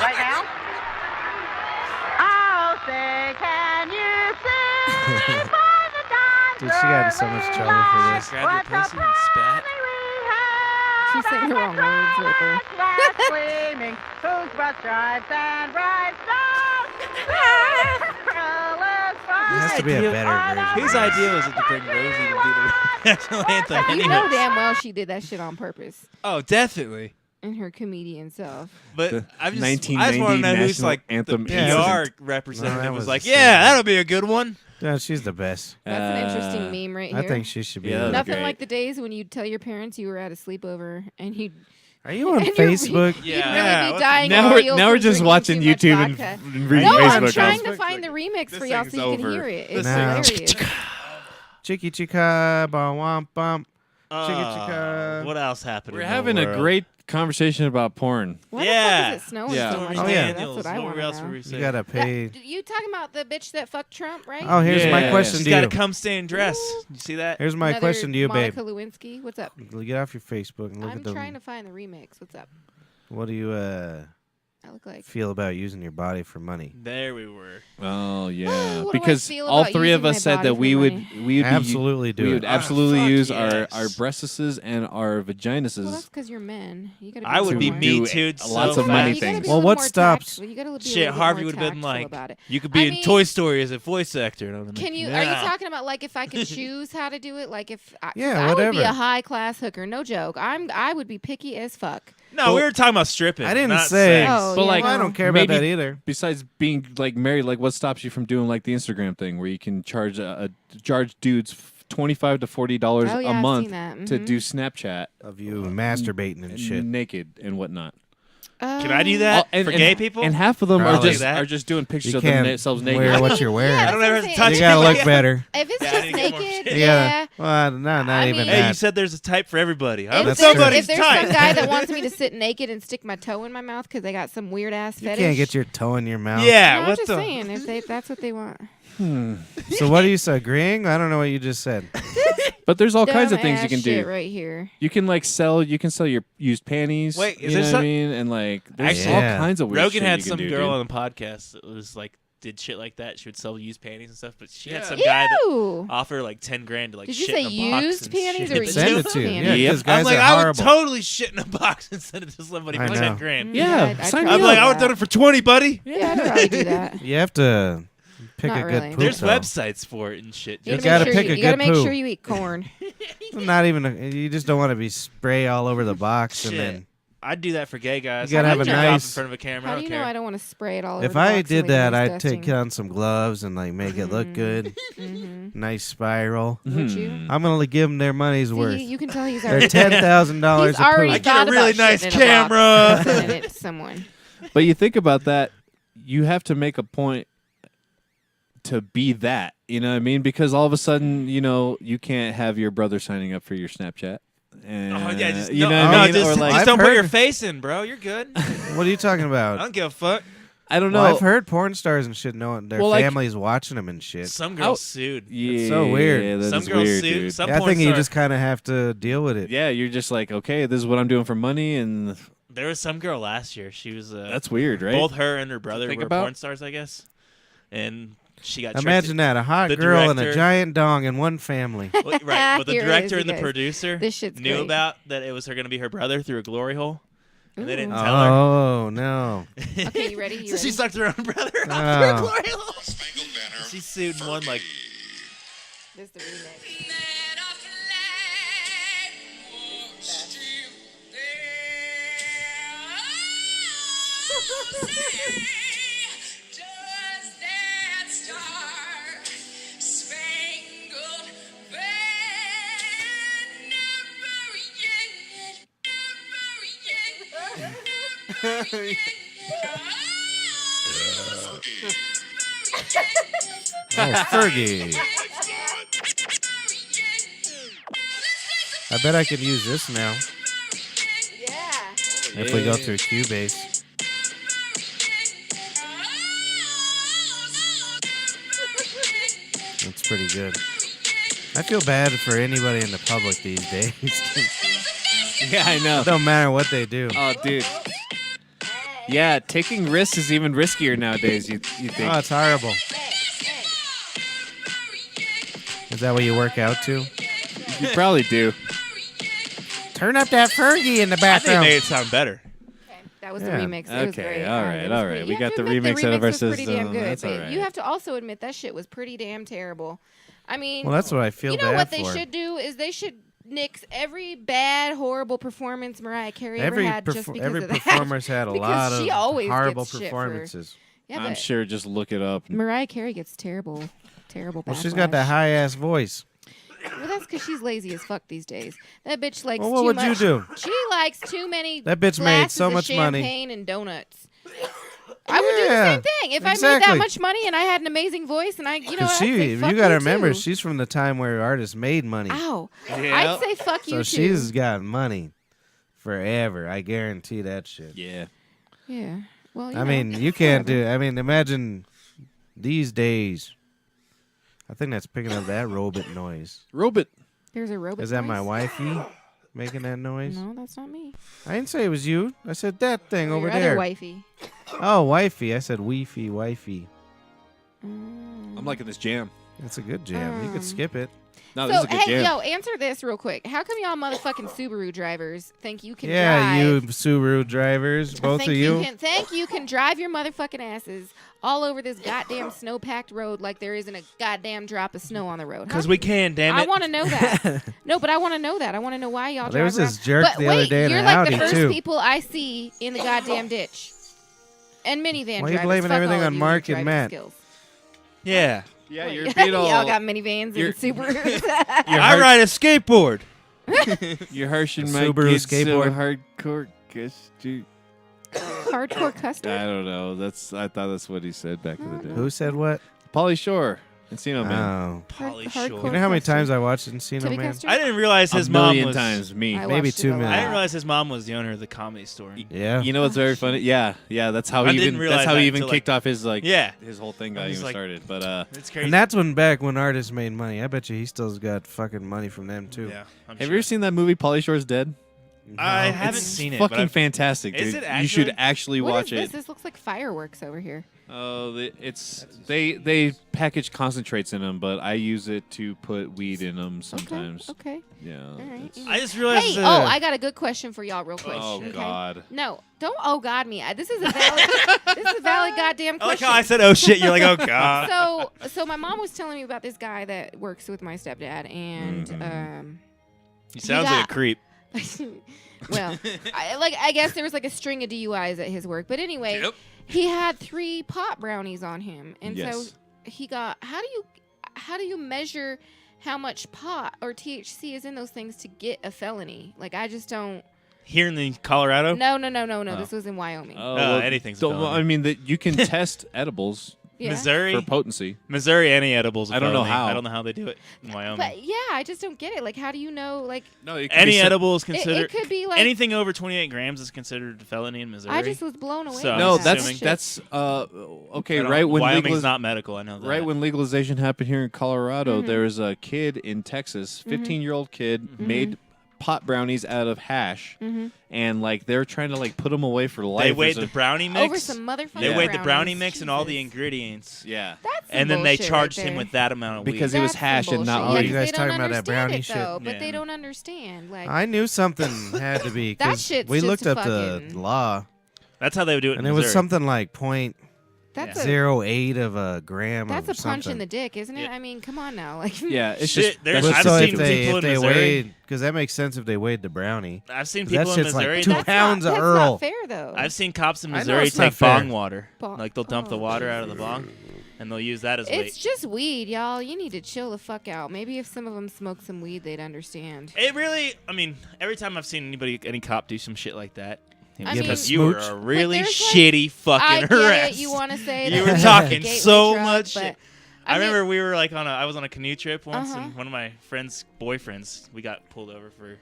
Right now? I'll say, can you sing by the dawn's Dude, she got in so much trouble for this. Grab your pussy and spat. She's saying the wrong words right there. Gleaming, whose broad stripes and bright stars. It has to be a better version. Whose idea was it to bring Rosie to do the national anthem? You Anyway. know damn well she did that shit on purpose Oh, definitely. in her comedian self. But The I just 1990 want to know who's national like anthem the incident. PR No, representative that was was like, the yeah, same. that'll be a good one. Yeah, she's the best. That's an interesting meme right here. I think she should be. Yeah, the- that's Nothing great. like the days when you'd tell your parents you were at a sleepover and you'd Are you on and you're re- Facebook? you'd Yeah. really what be the- dying. now of we're real now we're from just drinking watching too much YouTube and, vodka. and reading No, I'm Facebook. trying to comments. find the remix This for y'all so thing's you can over. hear it. This It's No. hilarious. Chicky chicka, bum womp bump. Chicka. What else happened? We're in the having a world? great conversation about porn. Why Yeah. the fuck is it snowing Yeah. so much? Stormy Oh, yeah. That's Daniels. what I What want else to were know. we You saying? gotta pay. You talking about the bitch that fucked Trump, right? Oh, here's my Yeah. question She's to got you. a cum stained dress. You see that? Here's my Another question to you, babe. Monica Lewinsky. What's up? Get off your Facebook and look I'm at the. trying to find the remix. What's up? What do you I look like. feel about using your body for money? There we were. Oh yeah, What do I because feel all about three of using us my said body that for we would money? we would Absolutely do we it. would absolutely fuck use yes. our breastises and our vaginuses. Well, that's because you're men. You gotta. Be I a would little be more- me do too. lots so of money fast. You gotta things. be a Well, little what more stops- tactful. You gotta be a Shit, little bit Harvey more would have been tactful like, about it. you could be I in mean- Toy Story as a voice actor. And I'm like, Can you? nah. Are you talking about like if I could choose how to do it? Like if I, Yeah, I would be whatever. a high class hooker. No joke. I would be picky as fuck. No, we were talking about stripping. I didn't not say- sex. Oh, But yeah, like, Well, I no. don't care about Maybe- that either. Besides being like married, like what stops you from doing like the Instagram thing where you can charge charge dudes $25 to $40 Oh, yeah, a I've month seen that. to Mhm. do Snapchat Of you masturbating and shit. naked and whatnot. Can I do that And- for and- gay people? And half of them Probably. are just doing pictures You of can't themselves naked. wear what you're wearing. I don't ever have to touch You it. gotta look better. If it's Yeah, I just need to get more naked, shit. You yeah. gotta, well, no, not I even mean- Hey, you that. said there's a type for everybody. If I'm there's, somebody's if there's type. some guy that wants me to sit naked and stick my toe in my mouth because they got some weird ass You fetish. can't get your toe in your mouth. yeah, No, I'm what just the? saying if that's what they want. So what are you agreeing? I don't know what you just said. But there's all kinds of things you Dumbass can shit do. right here. You can sell your used panties. Wait, is you there know what some- I mean? And like there's Actually- all Yeah. kinds of weird Rogan shit had you can some do, girl dude. on the podcast that was like did shit like that. She would sell used panties and stuff, but she had some guy that Ew. offered like 10 grand to like Did you shit say in a box used and panties shit. or Send used it to you. panties? Yeah, Yep. because guys I'm like, are I would horrible. totally shit in a box and send it to somebody I for know. 10 grand. Yeah, I'd sign try me to I'm like, do I would have that. done it for 20, buddy. Yeah, I'd probably do that. You have to pick Not a good really. poop. There's though. websites for it and shit. You Just- gotta make sure pick a you gotta good make poo. sure you eat corn. Not even. You just don't want to be spray all over the box and Shit. then. I'd do that for gay guys. You gotta I'd have a jerk off nice- in front of a camera. How I do don't you care. know I don't want to spray it all over If the I box did and leave it that, I'd disgusting? take on some gloves and like make it look good. Mhm. Nice spiral. Would Hmm. you? I'm gonna give them their money's See, worth. you can tell he's They're already $10,000 He's a already I poop. get a thought really about nice shitting in a box camera. and sending it to someone. But you think about that, you have to make a point to be that. You know what I mean? Because all of a sudden, you can't have your brother signing up for your Snapchat. And, Oh, yeah, just, you no, know what no, I mean? just, Or like, just I've don't put your heard- face in, bro. You're good. I What are you talking about? don't give a fuck. I don't know. Well, I've heard porn stars and shit knowing their Well, like- families watching them and shit. Some How- girls sued. Yeah, so weird. that Some is girls weird, sued. dude. Some Yeah, I porn think you star- just kind of have to deal with it. Yeah, you're just like, okay, this is what I'm doing for money, and There was some girl last year. She was that's weird, right? both her and her brother think were about? porn stars, I guess. And she got Imagine that, a hot The girl and a director- giant dong in one family. Well, right, but the Here it director is, and the you guys. producer This shit's knew great. about that it was going to be her brother through a glory hole, and they didn't Ooh. tell her. Oh no! Okay, you ready? You So she ready? sucked her own brother off through a Oh. glory hole. She sued and won like This is the remix. Oh, Fergie. I bet I could use this now Yeah. if we go through Cubase. That's pretty good. I feel bad for anybody in the public these days. Yeah, I know. It don't matter what they do. Oh, dude. Yeah, taking risks is even riskier nowadays. You think? Oh, it's horrible. Is that what you work out to? You probably do. Turn up that Fergie in the I think it background. made it sound better. That was Yeah. the remix. It was Okay, great. all It right, was all great. right. You We have got to the admit remix out of our was pretty system. damn good, That's but all right. you have to also admit that shit was pretty damn terrible. I mean, Well, that's what I feel you know bad what they for. should do is they should nix every bad, horrible performance Mariah Carey Every ever had just because every of that. performer's had a Because lot of she always horrible gets shit for- performances. Yeah, I'm but sure. Just look it up. Mariah Carey gets terrible. Well, she's got that backlash. high ass voice. Well, that's because she's lazy as fuck these days. That bitch likes Well, what too would much. you do? She likes too many. That bitch made glasses so of much money. champagne and donuts. I would do the Yeah, same thing if I made exactly. that much money and I had an amazing voice and I, you know, Because I'd she, say you fuck got to you remember, too. she's from the time where artists made money. Ow. Yeah. I'd say fuck So you she's too. got money forever. I guarantee that shit. Yeah. Yeah. Well, you I know, mean, you can't whatever. do. I mean, imagine these days. I think that's picking up that robot noise. Robot. There's a robot. Is that my voice? wifey making that noise? No, that's not me. I didn't say it was you. I said that thing Or over your other there. wifey. Oh, wifey. I said weefy, wifey. I'm liking this jam. It's a good jam. You could skip it. No, this So is a good hey, jam. yo, answer this real quick. How come y'all motherfucking Subaru drivers think you can Yeah, drive? you Subaru drivers, both think of you. You can drive your motherfucking asses all over this goddamn snow-packed road like there isn't a goddamn drop of snow on the road. Because we can, damn it. I want to know that. No, but I want to know that. I want to know why y'all There was drive this around. jerk But the wait, other day in you're a like the Audi, first too. people I see in the goddamn ditch. And minivan Why you drivers. blaming Fuck everything all of on you Mark with and driving Matt? skills. Yeah. You're Wait, being all. y'all got minivans you're- and Subarus. I ride a skateboard. You're harshing A my Subaru kids so skateboard. hardcore. Guess, dude. Hardcore custard. I don't know. I thought that's what he said back in the day. Who said what? Pauly Shore, Encino Man. Oh. Polly hardcore Shore. You know how many custard. times I watched Encino Tubby Man? custard? I didn't realize his a mom million was. times me. I Maybe watched it 2 a lot. million. I didn't realize his mom was the owner of the Comedy Store. Yeah. You know what's very funny? Yeah, that's how I he didn't even. realize That's how that he even until, kicked off his Yeah. his whole thing I got was even like- started. But It's crazy. And that's back when artists made money. I bet you he still's got fucking money from them too. Yeah. I'm have sure. you ever seen that movie Pauly Shore's Dead? I No. haven't It's seen it. but fucking I've- fantastic, Is dude. it You should actually? actually What watch is this? it. This looks like fireworks over here. Oh, it's they package concentrates in them, but I use it to put weed in them sometimes. Okay. Yeah. All right. it's- I just realized. Hey, I got a good question for y'all, real quick. Oh okay? God. No, don't. Oh God, me. This is a valid. this is a valid goddamn I like question. how I said, "Oh shit!" You're like, "Oh god." So my mom was telling me about this guy that works with my stepdad, and He sounds like a creep. well, I guess there was like a string of DUIs at his work, but anyway, Yep. he had 3 pot brownies on him, and so Yes. he got. How do you measure how much pot or THC is in those things to get a felony? Like I just don't. Here in the Colorado. No. Oh. This was in Wyoming. Anything's a Well, felony. I mean that you can test edibles Yeah. Missouri, for potency. Missouri, any edibles. a I don't know felony. how. I don't know how they do it in Wyoming. But yeah, I just don't get it. Like, how do you know? Like, No, it Any edible is it considered. could be like. anything over 28 grams is considered a felony in Missouri. I just was blown away. So by No, I'm that. assuming- that's okay. I don't- Right when Wyoming's not medical. I know that. right when legalization happened here in Colorado, Mhm. there was a kid in Texas, 15-year-old kid, Mm-hmm. made pot brownies out of hash, Mhm. and like they're trying to like put them away for life. they or weighed some- the brownie mix. Over some motherfucking. They Yeah. weighed the brownie brownies. mix and all the Jesus. ingredients, yeah. That's some and then they bullshit charged right him there. with that amount of Because weed. it was That's hash some and not bullshit. weed. Yeah, You guys 'cause they don't talking about that understand brownie it, shit? though, but Yeah. they don't understand. Like, I knew something had to be. That 'cause shit's we just looked a up the fucking- law, That's how they would do it. and in it was Missouri. something like point that's Yeah. a 0.08 of a gram. that's of a punch something. in the dick, isn't it? Yeah. I mean, come on now. Like, Yeah, it's Shit, just there's- that's I've so seen if they people in weighed, Missouri- because that makes sense if they weighed the brownie. I've seen 'Cause that people in shit's like Missouri. 2 that's pounds not, of that's Earl. not fair though. I've seen cops in I know Missouri it's not take fair. bong water. Bong- Like they'll dump the oh, water out of the Jesus. bong, and they'll use that as It's weight. just weed, y'all. You need to chill the fuck out. Maybe if some of them smoked some weed, they'd understand. It really. I mean, every time I've seen any cop do some shit like that, I because mean- you were Smooch? a really there's, like- shitty I fucking get arrest. it. You want to say You that were it's talking a gateway so drug, much but shit. I I mean- remember we were like I was on a canoe trip once, Uh-huh. and one of my friend's boyfriends, we got pulled over for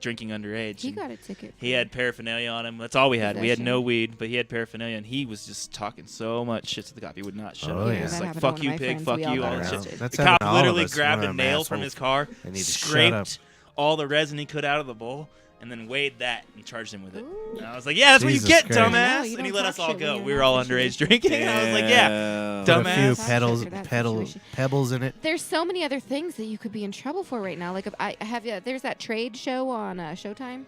drinking underage. He and got a ticket. he had paraphernalia on him. That's all we had. We had no Possession. weed, but he had paraphernalia, and he was just talking so much shit to the cop. He would not shut Oh, up. yeah. He was that like, happened to "Fuck one of you, my pig. friends. Fuck We all you." got All that arrested. shit. That's The happened cop to all of literally us. grabbed One a of them nail from assholes. his car, They need to shut up. scraped all the resin he could out of the bowl, and then weighed that and charged him with it. And I was like, "Yeah, that's Jesus what you get, Christ. No, dumbass." you And he don't let us talk all shit go. when We you're were all not underage drinking. And I was like, "Yeah, Damn. Put a few dumbass. Talk pedals, shit for that pedals, situation. pebbles in it. There's so many other things that you could be in trouble for right now. Like if I have you, there's that trade show on Showtime.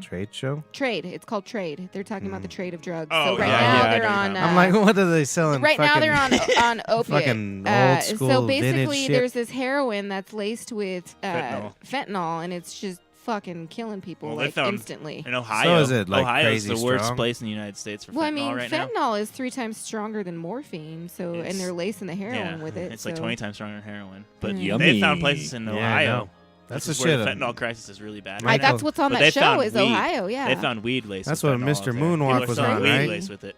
Trade show. Trade. It's called Trade. They're talking about the trade of drugs. Oh, so right yeah, now yeah, I they're know on. you're I'm like, what are they selling? right now they're on opiate. fucking old school So vintage basically, shit. there's this heroin that's laced with Fentanyl. and it's just fucking killing people Well, they like found- instantly. In Ohio, is it, like, Ohio is crazy the worst strong? place in the United States for Well, I fentanyl mean, right now. fentanyl is 3 times stronger than morphine, so It's- and they're lacing the heroin Yeah, with it. it's like so- 20 times stronger than heroin. But Mm. they Yummy. found places in Yeah, I Ohio. know. That's which the is where shit. the fentanyl crisis is really bad. I, Right now. that's what's on But that they show found is weed. Ohio. Yeah, They found weed laced. That's with what fentanyl Mr. out there. Moonwalk People are was selling on, weed right? laced with it.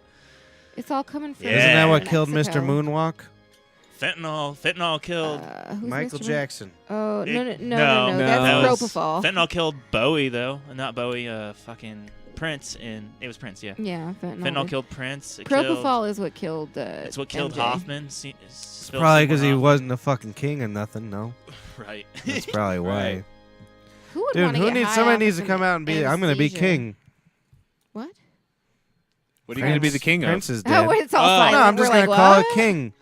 it's all coming from. Yeah. Isn't that what Yeah. killed Mr. Mexico. Moonwalk? Fentanyl killed. Who's Michael Mr. Jackson. Oh It- no! No. That's That was- propofol. Fentanyl killed Bowie though, not Bowie. Fucking Prince. And it was Prince. Yeah. Yeah, fentanyl. Fentanyl killed Prince. It killed, Propofol is what killed. it's what killed MJ. Hoffman. Probably because he wasn't a fucking king of nothing. No, Right. that's probably why. Right. Who would Dude, wanna who get needs? high Somebody off needs of to come some out and be. I'm gonna be anesthesia? king. What? What are you going to be the king of? Prince is Oh, dead. it's all Oh. silent. No, I'm We're just like, gonna call what? it King.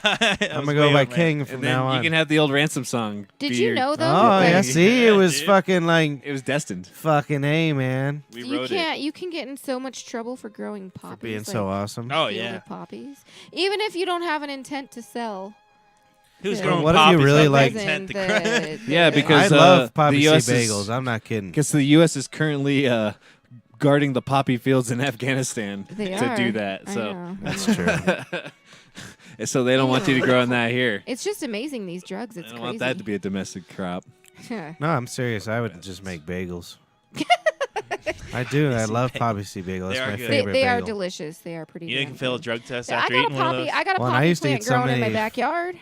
I'm I'm gonna go by King from And then now you on. can have the old ransom song. Did be you your- know though? Oh that, yeah, like, see, it was dude. fucking like It was destined. fucking A, man, We you wrote can't. You can get in so much trouble for growing poppies. for being like so awesome. Oh fielded yeah. poppies. Even if you don't have an intent to sell. Who's Yeah. growing What if you poppies really with like- intent to the- Yeah, the- because I love the poppy seed US is- bagels. I'm not kidding. Because the U.S. is currently guarding the poppy fields in Afghanistan They to are. do that. I So, know. That's true. and so they don't want you to grow in that here. It's just amazing these drugs. I It's don't crazy. want that to be a domestic crop. No, I'm serious. I would just make bagels. I do. I love poppy seed bagel. They That's are my good. favorite they are bagel. delicious. They are pretty. You damn can fail a good. drug test I after got a eating one of poppy. those. I got a Well, and I poppy used to plant eat so growing in my many- backyard.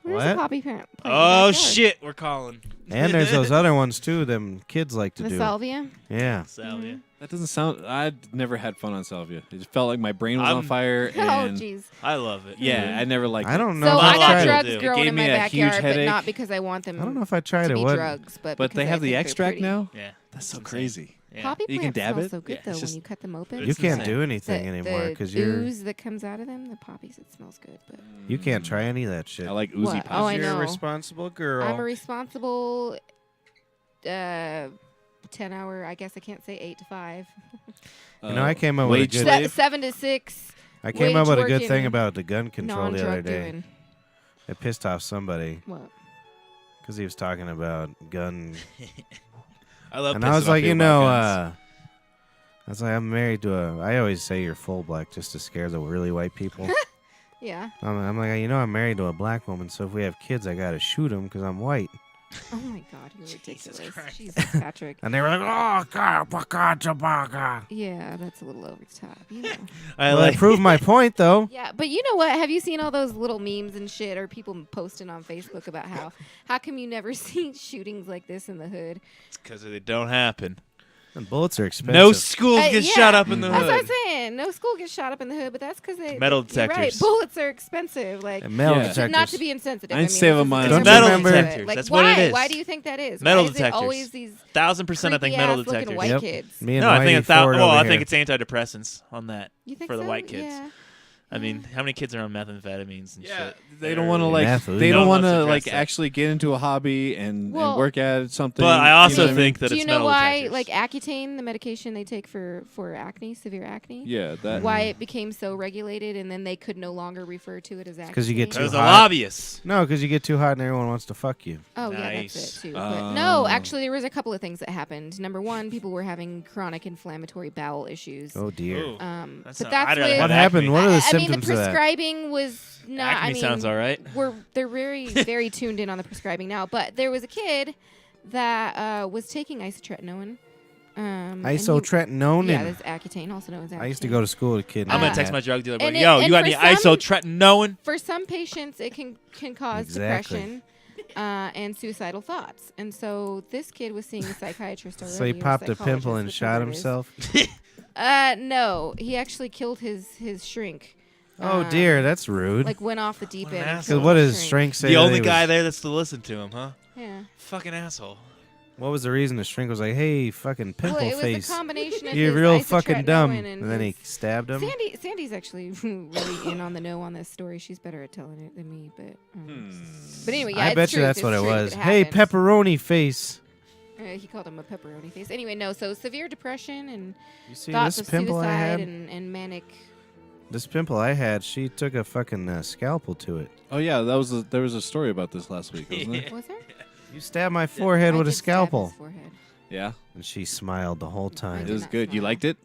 Where's the What? poppy plant? Oh in my backyard? shit, we're calling. And there's those other ones too. Them kids like to The do. salvia. Yeah. Salvia. That doesn't sound. I'd never had fun on salvia. It just felt like my brain was on I'm- fire. Oh And jeez. I love it. yeah, I never liked. I don't know. So if I I've got tried drugs it. It growing gave in me my a huge backyard, but headache. not because I want them I don't know if I tried to it. be What? drugs, but But they because I have the think they're extract pretty. now. Yeah. That's so Insane. crazy. Yeah. Poppy You can plants dab smell it? so good Yeah, though it's when just- you cut them open. You It's can't insane. do anything anymore because the you're. ooze that comes out of them, the poppies, it smells good. But You can't try any of that shit. I like oozy What? pop. Oh, I You're know. a responsible girl. I'm a responsible 10-hour. I guess I can't say 8 to 5. You know, I came up with a wage good- slave. 7 to 6. I came up with a good wage-working, thing about the gun control the other Non-drug day. doing. It pissed off somebody What? because he was talking about gun, I love. and I pissing was off like, you people about know, guns. I was like, I'm married to a. I always say you're full black just to scare the really white people. Yeah. I'm like, you know, I'm married to a black woman, so if we have kids, I gotta shoot them because I'm white. Oh my God, you're ridiculous. Christ. Jesus, Patrick. And they were like, oh God, baka chabaka. Yeah, that's a little over the top. You know. I Well, like. that proved my point, though. Yeah, but you know what? Have you seen all those little memes and shit, or people posting on Facebook about how come you never see shootings like this in the hood? Because they don't happen. And bullets are expensive. No schools get yeah, shot up in the That's what I'm hood. saying. No school gets shot up in the hood, but that's because they Metal you're right. detectors. Bullets are expensive. Like And metal Yeah. detectors. not to be insensitive. I'd I mean, save this them is on- a Don't different you reason, remember- but, Like, That's why? what it is. Why do you think that is? Metal why is it detectors. always these 1,000% I think metal creepy-ass looking detectors. white Yep. kids? Me and No, I think Whitey Ford well, over I here. think it's antidepressants on that You think for the so? white kids. Yeah. I mean, how many kids are on methamphetamines and Yeah, shit? they don't want to like. Meth, They ooh. don't No, want let's to address like that. actually get into a hobby and Well- work at something. But I you also know what I mean? think that Do it's you know metal why, detectors. like Accutane, the medication they take for acne, severe acne? Yeah, that. Why it became so regulated, and then they could no longer refer to it as Accutane? 'cause you get Because too the hot. lobbyists. No, because you get too hot and everyone wants to fuck you. Oh yeah, Nice. that's it too. Oh. But no, actually, there was a couple of things that happened. Number one, people were having chronic inflammatory bowel issues. Oh dear. Ooh. But not- that's I'd rather with, have What happened? acne. What are the I mean, symptoms the of that? prescribing was not. Acne I mean, sounds all right. They're very very tuned in on the prescribing now. But there was a kid that was taking isotretinoin. And he- Isotretinoin. Yeah, that's Accutane, also known as Accutane. I used to go to school with a kid. I'm named gonna text that. my drug dealer. And Like, Yo, it- you and got any for some- isotretinoin? For some patients, it can cause Exactly. depression and suicidal thoughts. And so this kid was seeing a psychiatrist already. So he or popped a pimple psychologist, and whichever shot it is. himself. No, he actually killed his shrink. Oh dear, that's rude. Like went off the deep What an end. and asshole. killed Because what his does shrink say? The that only he guy was- there that's to listen to him, huh? Yeah. Fucking asshole. What was the reason the shrink was like, "Hey, fucking pimple Well, it was face, a combination of you're his real fucking dumb," isotretinoin and then he his- stabbed him. Sandy's actually really in on the know on this story. She's better at telling it than me, but anyway, yeah, I it's bet you true. that's It's what it true. was. It Hey, happened. pepperoni face. He called him a pepperoni face. Anyway, no. So severe depression and You see thoughts this of pimple I suicide had? and manic. This pimple I had, she took a fucking scalpel to it. Oh yeah, there was a story about this last week, wasn't there? Was there? You stabbed my forehead I with a did stab his scalpel, forehead. Yeah, and she smiled the whole it time. did was not good. You smile. liked it?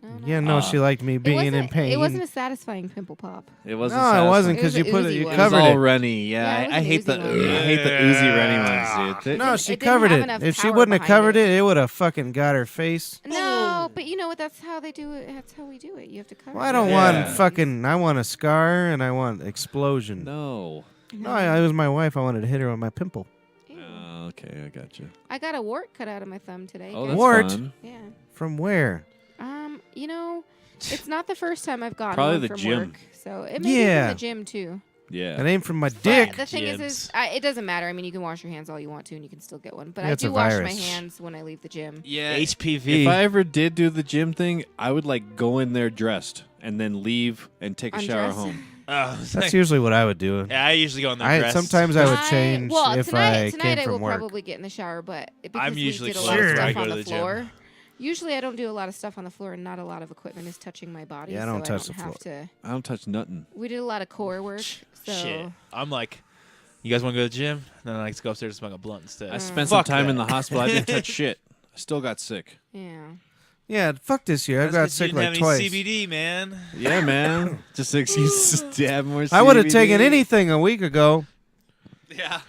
No, Yeah, no, she liked me being in pain. It wasn't a satisfying pimple pop. It no, wasn't. it satisfying. wasn't It was because you a put it. oozy You one. It was covered all it. runny. Yeah, Yeah, it was I an hate the oozy one. I hate the oozy runny ones, dude. No, It she didn't covered have it. enough If she power wouldn't have behind covered it. it, it would have fucking got her face. No, but you know what? That's how they do it. That's how we do it. You have to cover. Well, I it. don't Yeah. want fucking. I want a scar and I want explosion. No. No, it was my wife. I wanted to hit her with my pimple. Ew. Okay, I got you. I got a wart cut out of my thumb today. Oh, guys. that's Wart? fun. Yeah. From where? You know, it's not the first time I've gotten Probably one the from gym. work, so it may be Yeah. from the gym too. Yeah. It ain't from my But dick. the thing is, Gyms. it doesn't matter. I mean, you can wash your hands all you want to, and you can still get one. But Yeah, I it's a do wash my virus. hands when I leave the gym. Yeah. HPV. If I ever did do the gym thing, I would like go in there dressed and then leave and take a shower Undress? home. Oh, That's usually what I would do. yeah, I usually go in there dressed. Sometimes I would change well, if tonight, I tonight came I will from work. probably get in the shower, but because I'm we usually did a lot of clothed when I stuff go on to the the floor. Usually, I don't do a lot of stuff on the floor, and not a lot of equipment is touching my body. Yeah, I don't so touch I don't the have to. I don't touch nothing. We did a lot of core work, so Shit. I'm like, you guys want to go to the gym? Then I like to go upstairs and smoke a blunt instead. I spent some Fuck time that. in the hospital. I didn't touch shit. I still got sick. yeah. Yeah, fuck this year. I That's got 'cause you sick didn't like have twice. any CBD, man. Yeah, man. Just excuses to have more I would have CBD. taken anything a week ago. Yeah.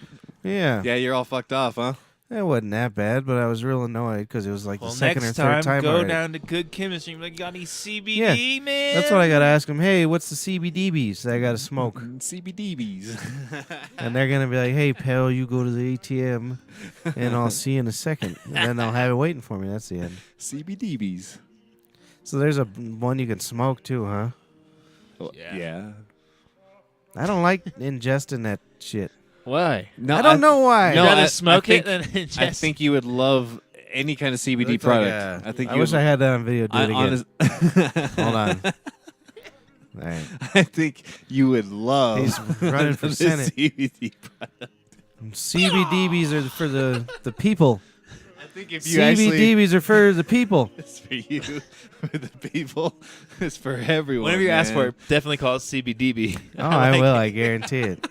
Yeah. Yeah, you're all fucked off, huh? It wasn't that bad, but I was real annoyed because it was like Well, the second or next third time go already. down to Good Chemistry. Like, you got any CBD, man? That's what I gotta ask them. Hey, what's the CBDBs that I gotta smoke? CBDBs. And they're gonna be like, "Hey, pal, you go to the ATM, and I'll see you in a second." And then they'll have it waiting for me. That's the end. CBDBs. So there's a one you can smoke too, huh? Yeah. I don't like ingesting that shit. Why? No, I don't know why. No, You'd rather I smoke think- it than I ingest. think you would love any kind of CBD Looks like product. a- I think I you wish would, I had that on video. Do it again. Hold on. All right. I think you would love. He's running for the Senate. CBD product. CBDBs are for the people. I think if you actually, CBDBs are for the people. it's for you, for the people, it's for everyone. Whenever you ask for man. it, definitely call it CBDB. Oh, I will. I guarantee it.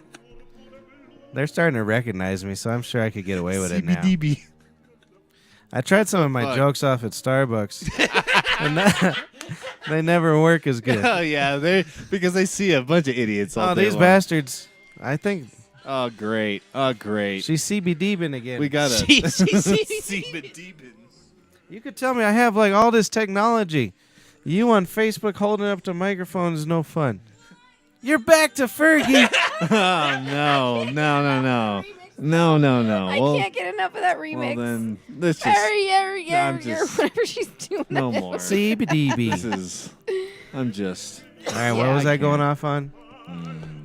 They're starting to recognize me, so I'm sure I could get away with it now. CBDB. I tried some of my Fuck. jokes off at Starbucks, and they never work as good. Oh yeah, they because they see a bunch of idiots. All Oh, day these long. bastards! I think Oh great, oh great. she's CBDBing again. We got a CBDB. You could tell me I have like all this technology. You on Facebook holding up the microphone is no fun. You're back to Fergie. Oh no, no. I Well, can't get enough of that remix. well then let's just I'm just- whatever she's doing. no that. more. This CBDB. is. I'm just. All right, what Yeah, was I I going can't. off on?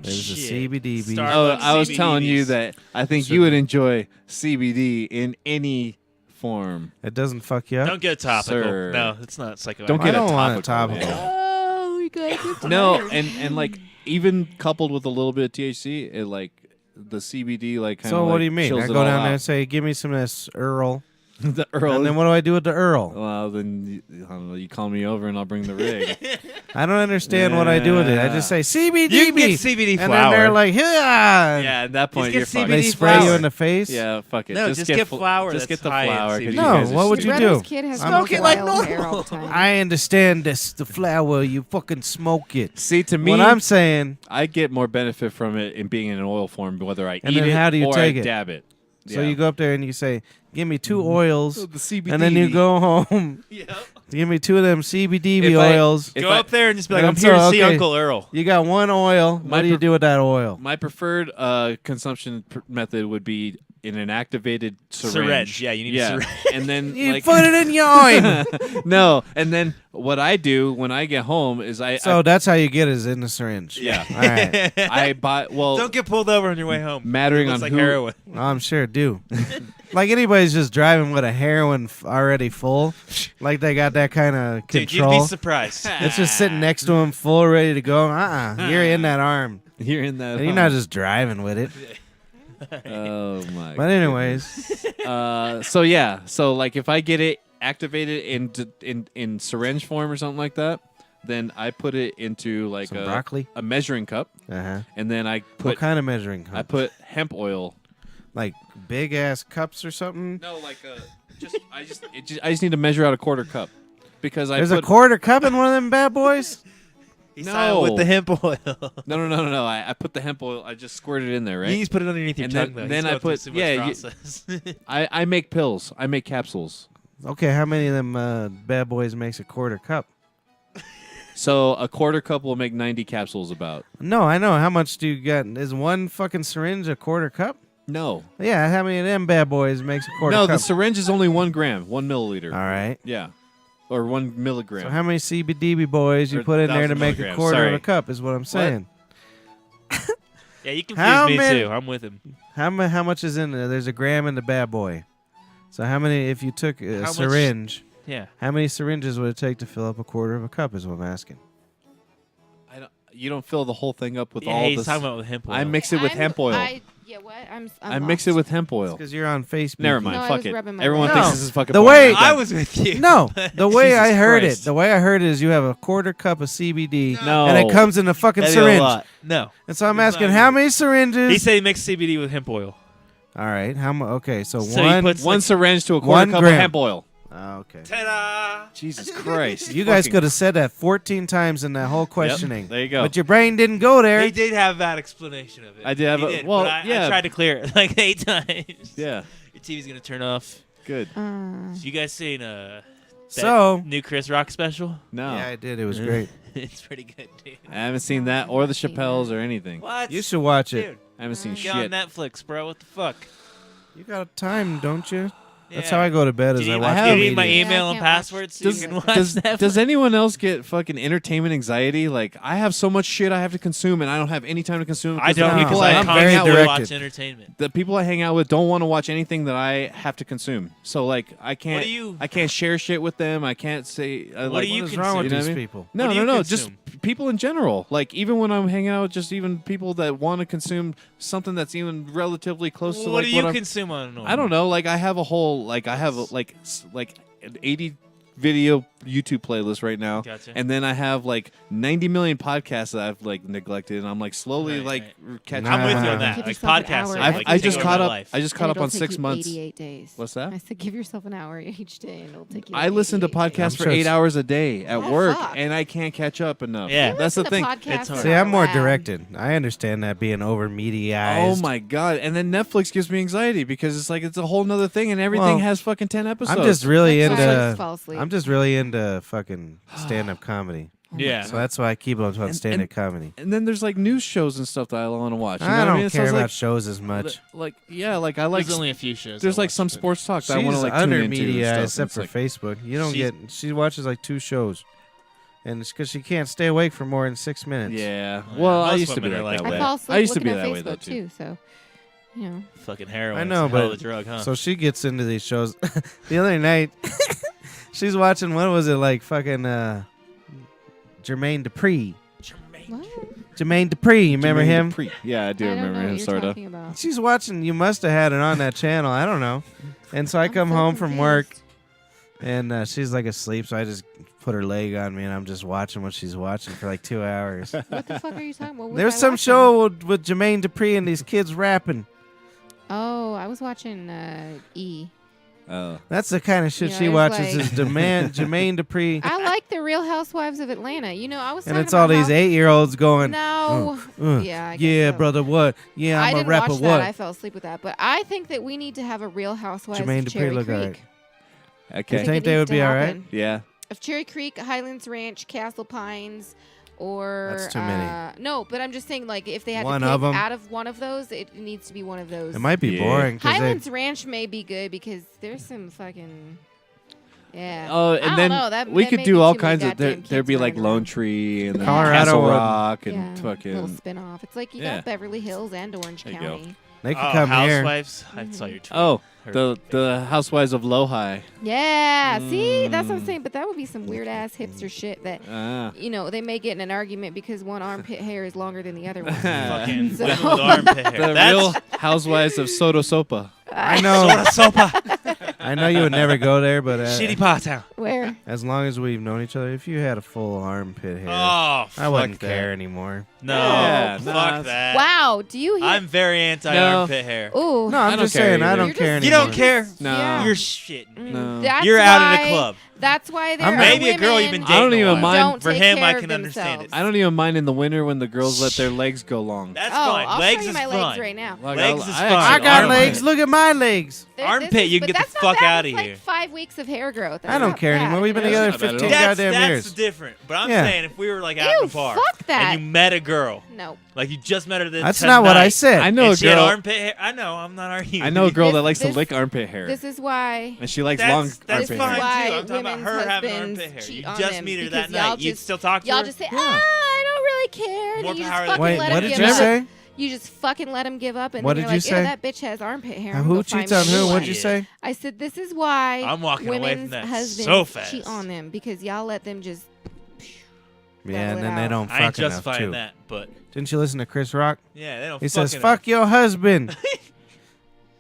It was a Shit. CBDB. Star- Oh, Starbucks I was telling you CBDBs. that I think you would enjoy CBD in any form. It doesn't fuck you up. Don't get topical. Sir. No, it's not psychoactive. Don't I get don't a want topical. a topical. man. Oh, you guys are No, tired. and like even coupled with a little bit of THC, it like the CBD like kind of. So what do you mean? chills I it go all down there out. and say, "Give me some of this Earl," the Earl. and then what do I do with the Earl? Well, then I don't know. You call me over and I'll bring the rig. I don't understand what I do with it. I just say CBDB. You can get CBD and flower. then they're like, "Yeah." yeah, at that point get you're fucked. They CBD spray you flower. in the face. Yeah, fuck it. No, just get flour Just that's get the high in flour. 'cause CBD. you No, guys are what would Your you brother's do? kid has Smoke wild it like hair all normal. the time. I understand this. The flower, you fucking smoke it. See, to me, What I'm saying, I get more benefit from it in being in an oil form, whether I And eat then it how do you or take I it? dab it. so Yeah. you go up there and you say, "Give me 2 oils," the CBD. and then you go home. Give me 2 of them CBDB If I- oils. if Go I- up there and just be like, And I'm so, here to see okay. Uncle Earl. You got 1 oil. My What do you per- do with that oil? My preferred consumption method would be in an activated syringe. Syringe, yeah, you need a syringe. And then You like put it in your oil. no, and then what I do when I get home is So that's how you get it, is in the syringe. yeah, All right. I buy well Don't get pulled over on your way home. mattering It on looks like who heroin. I'm sure do. Like anybody's just driving with a heroin already full. Like they got that kind of Dude, you'd control. be surprised. It's just sitting next to him full, ready to go. You're in that arm. you're in that. You're not just driving with it. Oh my. But anyways, So yeah, so like if I get it activated in syringe form or something like that, then I put it into like some broccoli. a measuring cup, Uh-huh. and then I What put kind of measuring I cup? put hemp oil. Like big ass cups or something? No, like I just need to measure out a quarter cup because I There's put a quarter cup in one of them bad boys? He's No. silent with the hemp oil. no. I put the hemp oil. I just squirt it in there, You right? need to put it underneath your And tongue, then- though. then He's I going put- through too much yeah, you- process. I make pills. I make capsules. Okay, how many of them bad boys makes a quarter cup? So a quarter cup will make 90 capsules about. No, I know. How much do you get? Is one fucking syringe a quarter cup? No. Yeah, how many of them bad boys makes a quarter No, cup? the syringe is only 1 gram, 1 milliliter. All right. Yeah. Or 1 milligram. So how many CBDB boys you Or put in there to 1,000 make a milligrams, quarter of sorry. a cup is what I'm saying. Yeah, you How confuse me many- too. I'm with him. How much is in there? There's a gram in the bad boy. So how many? If you took a How much- syringe, Yeah. how many syringes would it take to fill up a quarter of a cup? Is what I'm asking. You don't fill the whole thing up with Yeah, all he's this. talking about with hemp oil. I mix it with hemp oil. Yeah, what? I mix it with hemp oil. Because you're on Facebook. Never mind. No, I fuck was it. rubbing my Everyone leg. thinks No, this is fucking. the boring. way- I was with you. No, the way Jesus I heard Christ. it, the way I heard it is you have a quarter cup of CBD, No. and it comes in a fucking That'd be a syringe. lot. No. And so I'm It's asking, not how even- many syringes? He said he makes CBD with hemp oil. All right, how much? Okay, so So he one. puts One like, syringe to a quarter One cup gram. of hemp oil. Oh, okay. ta-da! Jesus Christ. You guys Fucking- could have said that 14 times in that whole questioning. there you go. But your brain didn't go there. He did have that explanation of it. I did have He a- well, but I yeah. tried to clear it like 8 times. Yeah. Your TV's gonna turn off. Good. So you guys seen that So, new Chris Rock special? No. yeah, I did. It was great. It's pretty good, dude. I haven't seen that or the Chappelles or anything. What? You should watch it. Dude, I haven't seen get on shit. Netflix, bro. What the fuck? You got time, don't you? That's Yeah. how I go to bed. Do Is you I need, watch do you have- need my media. Yeah, I email and can't watch password so Does, you can watch does, Netflix? does anyone else get fucking entertainment anxiety? Like, I have so much shit I have to consume, and I don't have any time to consume. I don't No, because I'm I very constantly directed. watch entertainment. The people I hang out with don't want to watch anything that I have to consume. So like, I can't. do you- I can't share shit with them. I can't say. What like, do you What is wrong with consume? You know these what I mean? people? No, What do no, you no. Just consume? people in general. Like even when I'm hanging out, with just even people that want to consume something that's even relatively close to What like do you what I'm. consume on? a normal? I don't know. Like I have a whole like I have like an 80 video YouTube playlist right now, Gotcha. and then I have like 90 million podcasts that I've like neglected, and I'm like slowly Right, like right. catching. I'm with you Nah. on that. Give Like yourself an podcasts hour are every like I day. just taking caught over up. my life. I just And caught up it'll on take 6 you months. 88 days. What's that? I said give yourself an hour each day, and it'll take you. I listen to 88 days. podcasts for sure 8 it's- hours a day at Oh, work, fuck. and I can't catch up enough. Yeah. that's the Listen to thing. podcasts It's hard. See, I'm more loud. directed. I understand that being over Oh mediaized. my god! And then Netflix gives me anxiety because it's like it's a whole nother thing, and everything Well, has fucking 10 episodes. I'm just really That's why I just into. fall asleep. I'm just really into fucking stand-up comedy. Yeah. So that's why I keep on And- stand-up comedy. And then there's like news shows and stuff that I want to watch. You know I what don't I mean? So care it's about like, shows as much. Like yeah, like I like. There's only a few shows. There's I like some watched, but- sports talk that I She's want to like under tune into and media stuff, except and for it's like, Facebook. You don't She's- get. She watches like 2 shows, and it's because she can't stay awake for more than 6 minutes. Yeah. Yeah, Well, I most used to be women are like like that I way. fall asleep I used to looking be at that way though Facebook too. So, you know. Fucking heroin. I is know, a hell of but a drug, huh? so she gets into these shows. The other night, she's watching. What was it like? Fucking Jermaine Dupri. What? Jermaine Dupri. You remember Jermaine him? Dupri. Yeah, I do I don't remember know him what you're sort of. talking about. She's watching. You must have had it on that channel. I don't know. And so I I'm come so home from work, confused. and she's like asleep. So I just put her leg on me, and I'm just watching what she's watching for like 2 hours. What the fuck are you talking about? What There's was I some watching? show with Jermaine Dupri and these kids rapping. Oh, I was watching E. Oh. That's the kind of shit Yeah, she it's watches. like- Is Jermaine Dupri, I like the Real Housewives of Atlanta. You know, I was. and talking it's all about these how- 8-year-olds going. No. Yeah. I guess Yeah, so. brother. What? Yeah, I I'm a didn't rapper. watch What? that. I fell asleep with that. But I think that we need to have a Real Housewives Jermaine of Dupri Cherry look Creek. alright. I Okay. think it they needs would to be all right? happen. Yeah. Of Cherry Creek, Highlands Ranch, Castle Pines, or That's too many. No, but I'm just saying, like, if they had One to pick of 'em. out of one of those, it needs to be one of those. It might be Yeah. boring. 'cause they- Highlands Ranch may be good because there's some fucking. Yeah. Oh, I and don't then know, that- we that could may do be all too many kinds of. goddamn There'd be kids like running Lone around. Tree and then Colorado Castle would- Rock and Yeah, little fucking. spin-off. It's like you Yeah. got Beverly Hills and Orange There you go. County. They could Oh, come here. Housewives. I saw your tweet. Oh, Her- the Housewives of Lohi. Yeah, see, that's what I'm Mm. saying. But that would be some weird ass hipster shit that Ah. you know they may get in an argument because one armpit hair is longer than the other one. Fucking So- women with armpit hair. The That's Real Housewives of Soto Sopa. I know. sopa. I know you would never go there, but Shitty pot town. Where? as long as we've known each other, if you had a full armpit hair, Oh, I wouldn't fuck that. care anymore. No, Yeah, fuck nah, that. Wow, do you hear? I'm very anti-armpit hair. Ooh, No, I'm I just don't care saying I either. don't You're care just- You anymore. don't care? No. Yeah. You're shitting me. No. That's You're out of why- the club. That's why there I'm are Maybe a girl you've women been I don't dating a even while. mind. Don't For take him, care I of can understand it. themselves. I don't even mind in the winter when the girls let their legs go long. That's Oh, fine. I'll legs show you is my fine. legs right now. Like, Legs is fine. I actually- got Armpit. legs. Look at my legs. This Armpit, is- you can but get the that's not fuck bad. outta It's here. Like 5 weeks of hair growth. I don't care anymore. We've been Yeah. together That's not bad at 15 all. goddamn that's years. different. But I'm Yeah. saying if we were like out Ew, in the bar fuck that. and you met a girl, No. like you just met her That's not what I said. I know and a she had girl. armpit hair. I know. I'm not arguing. I know a girl that This- likes to this- lick armpit hair, This is why. and she likes That's, long that's armpit fine hair. Why too. I'm talking about women's her having husbands armpit hair. cheat You on just them meet her because that y'all night. You'd just- still talk to Y'all her. just say, Yeah. I don't really care. More And you power just to fucking Wait, let what him did give you up. say? You just fucking let him give up, and What then did you're you like, say? "Ew, that bitch has armpit hair." I'm Who gonna go cheats find on me a who? new What'd one. you say? I said, "This is why I'm walking away from women's that husbands so fast. cheat on them because y'all let them just." Yeah, Rattle and it then they out. don't I ain't fuck enough justifying too. that, but Didn't you listen to Chris Rock? yeah, they don't. He says, enough. "Fuck your husband."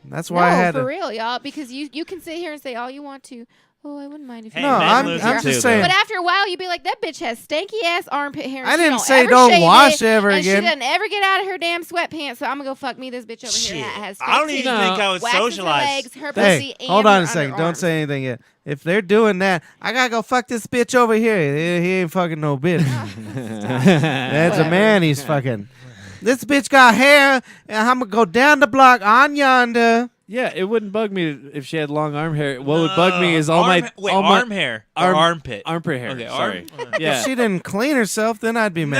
That's why I No, had for to. real, y'all, because you can sit here and say all you want to. Oh, I wouldn't mind if you. Hey, No, men I'm lose I'm it just too, saying. But after a while, you'd be like, that bitch has stanky ass armpit hair. And I she didn't don't say ever don't shave wash it, ever and again. she doesn't ever get out of her damn sweatpants. So I'm gonna go fuck me this bitch over Shit. here that has. I don't fake even titties, think I would waxes her socialize. legs, her Hey, pussy, and hold on her a second. Don't underarms. say anything yet. If they're doing that, I gotta go fuck this bitch over here. He ain't fucking no bitch. That's a Whatever. man he's fucking. This bitch got hair, and I'm gonna go down the block on yonder. Yeah, it wouldn't bug me if she had long arm hair. What would bug me is all my arm hair, or arm- armpit, armpit hair. Okay, Sorry. arm. Yeah. If she didn't clean herself, then I'd be mad.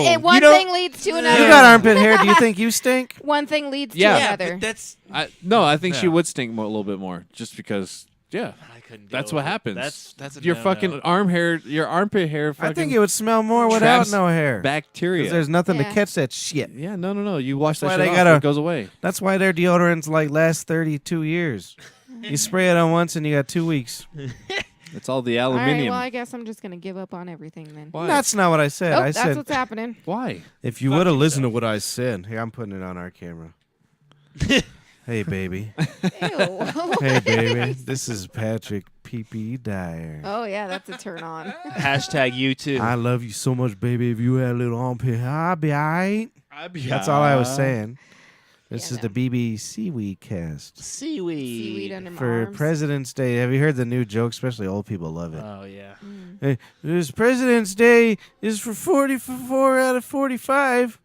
No, But one you don't- thing leads to another. You got armpit hair. Do you think you stink? One thing leads Yeah. to Yeah, another. but that's I think she No. would stink a little bit more, just because. Yeah, I couldn't. that's deal what with it. happens. That's a your no-no. fucking arm hair, your armpit hair. Fucking I think it would smell more without traps no hair. 'Cause bacteria. there's nothing to Yeah. catch that shit. Yeah, no. You wash That's that why shit they off, gotta- it goes away. That's why their deodorants like last 32 years. You spray it on once and you got 2 weeks. It's all the All right, aluminium. well, I guess I'm just gonna give up on everything then. Why? That's not what I said. Oh, I that's said what's happening. Why? if you would have listened to what I said. Here, I'm putting it on our camera. Hey, baby. Ew. Hey, baby. This is Patrick P.P. Dyer. Oh yeah, that's a turn on. Hashtag you too. I love you so much, baby. If you had a little armpit hair, I'd be all right. That's all I was saying. This Yeah, is the BBC Week cast. Seaweed under my For arms. President's Day. Have you heard the new joke? Especially old people love it. Oh yeah. Hey, this President's Day is for 44 out of 45.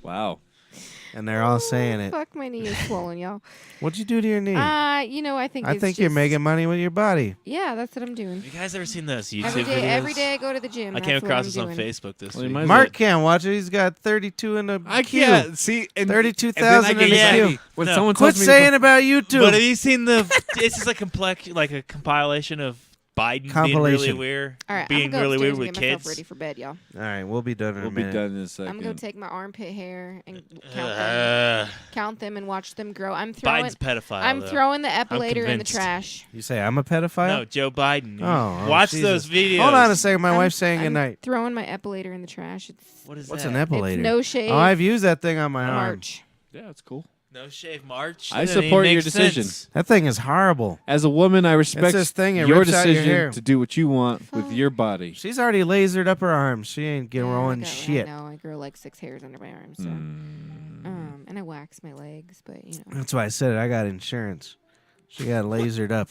Wow. And they're all saying it. Fuck, my knee is swollen, y'all. What'd you do to your knee? I think I it's think you're just- making money with your body. Yeah, that's what I'm doing. Have you guys ever seen those YouTube Every day, videos? every day I go to the gym. I that's came what across I'm this on doing. Facebook this Well, you week. might as Mark can't watch it. He's got 32 in the I queue. can't see. And 32,000 and then I in get the Yeah. queue. when No. someone Quit tells me saying about YouTube. But have you seen the? It's just like a compilation of Biden being really Compilation. weird, All right, being I'm gonna go really upstairs weird and with get myself kids. ready for bed, y'all. All right, we'll be done in we'll a be minute. done in a second. I'm gonna go take my armpit hair and count them and watch them grow. I'm throwing. Biden's pedophile. I'm though. throwing the epilator in the convinced. trash. You say I'm a pedophile? No, Joe Biden. Oh, Watch Jesus. those videos. Hold on a second. My I'm- wife's saying I'm goodnight. Throwing my epilator in the trash. It's What is What's that? an epilator? It's no shave. Oh, I've used that thing on my arm. March. Yeah, it's cool. No shave March. I That doesn't support even your make decision. sense. That thing is horrible. As a woman, I respect this thing, it your rips out your decision hair. to do what you want with your body. She's already lasered up her arms. She ain't Yeah, growing I shit. know. I grow like 6 hairs under my arms. So. And I wax my legs, but you know. That's why I said it. I got insurance. She got lasered up.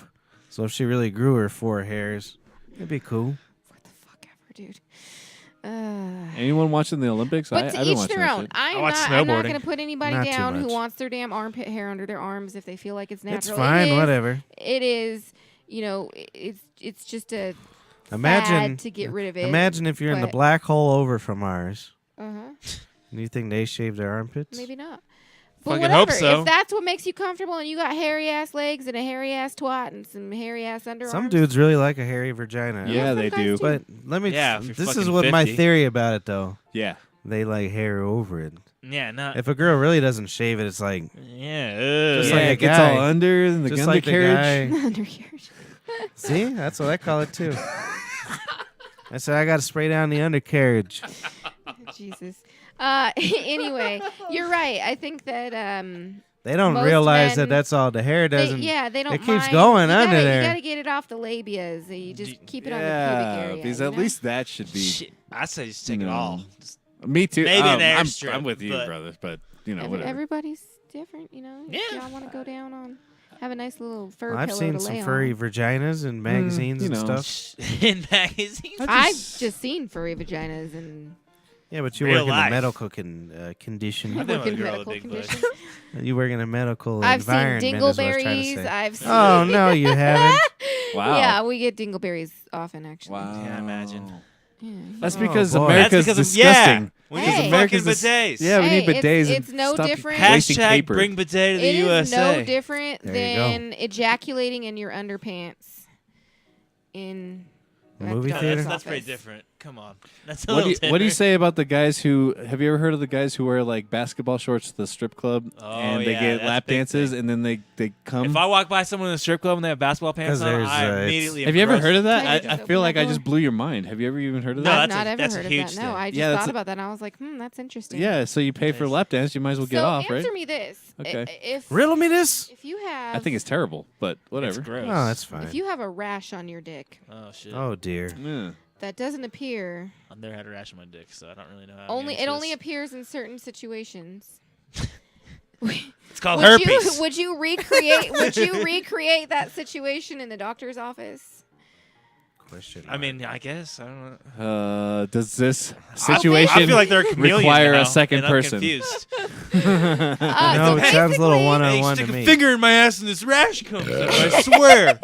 So if she really grew her 4 hairs, it'd be cool. What the fuck ever, dude. Anyone watching the Olympics? But I've to been each watching their that own. shit. I'm watch not snowboarding. going to put anybody Not too down who much. wants their damn armpit hair under their arms if they feel like it's natural. It's It fine, is- whatever. It is, it's just a Imagine fad to get rid of it. Imagine if you're in the but- black hole over from ours. Uh-huh. Do you think they shave their armpits? Maybe not. But Fucking whatever. hope so. If that's what makes you comfortable and you got hairy ass legs and a hairy ass twat and some hairy ass underarms. Some dudes really like a hairy vagina. Yeah, they some guys do. do. But let me. Yeah, if you're this is fucking what my 50. theory about it though. Yeah. They like hair over it. Yeah, no. If a girl really doesn't shave it, it's like Yeah. Just Yeah, like a it gets guy. all under and the just like the undercarriage. guy. Undercarriage. See, that's what I call it too. I said I got to spray down the undercarriage. Jesus. Anyway, you're right. I think that They don't Most realize that men- that's all the hair they, doesn't. they don't it keeps mind. going you under gotta, there. You got to get it off the labias. You just keep it on the pubic Yeah, area. because you at know? least that should be. Shit, I say just take it No. all. Just- Me too. Maybe an I'm airstrip, with you, but- brother. But whatever. Everybody's different, you know. Yeah. If y'all want to go down on, have a nice little fur I've pillow seen to some lay furry on. vaginas in magazines you and know. stuff. in magazines. I've just seen furry vaginas and Yeah, but you Real work in a life. medical condition. I think work in I'm a girl with medical a big butt. conditions. You work in a medical I've seen environment. is what I was trying to dingleberries. say. I've seen. Oh no, you haven't. Wow. Yeah, we get dingleberries often, actually. Wow. Can't imagine. Yeah. That's Oh, because boy. America's That's because disgusting. Of, yeah. We Hey. need America's fucking dis- bidets. Yeah, we Hey, need bidets. and it's no stop different. wasting Hashtag paper. bring bidet to the It is USA. no different There you go. than ejaculating in your underpants in The at movie doctor's theater? That's pretty office. different. come on. That's a What do little you tender. say about the guys who? Have you ever heard of the guys who wear like basketball shorts to the strip club Oh, and they yeah, get that's lap big dances thing. and then they come? If I walk by someone in a strip club and they have basketball pants 'Cause on, there's, I it's- immediately. Have you ever gross. heard of that? Tell you to I just feel open like that I just door. blew your mind. Have you ever even heard of No, that? I've that's a- not ever that's a heard of huge that. No, thing. I just Yeah, that's thought a- about that and I was like, that's interesting. Yeah, so you pay for a lap dance, you might as well get so off, right? answer me this. Okay. If Riddle me this. if you have I think it's terrible, but It's whatever. gross. Oh, that's fine. if you have a rash on your dick Oh shit. Oh dear. Yeah. that doesn't appear I've never had a rash on my dick, so I don't really know how. it only appears in certain situations. It's called would herpes. you would you recreate that situation in the doctor's office? Question. I mean, I guess I don't know. Does this I situation feel like they're a chameleon require now, a second and I'm person? confused. no, So it sounds a little basically- one-on-one Hey, to stick a me. finger in my ass and this rash comes out. I swear.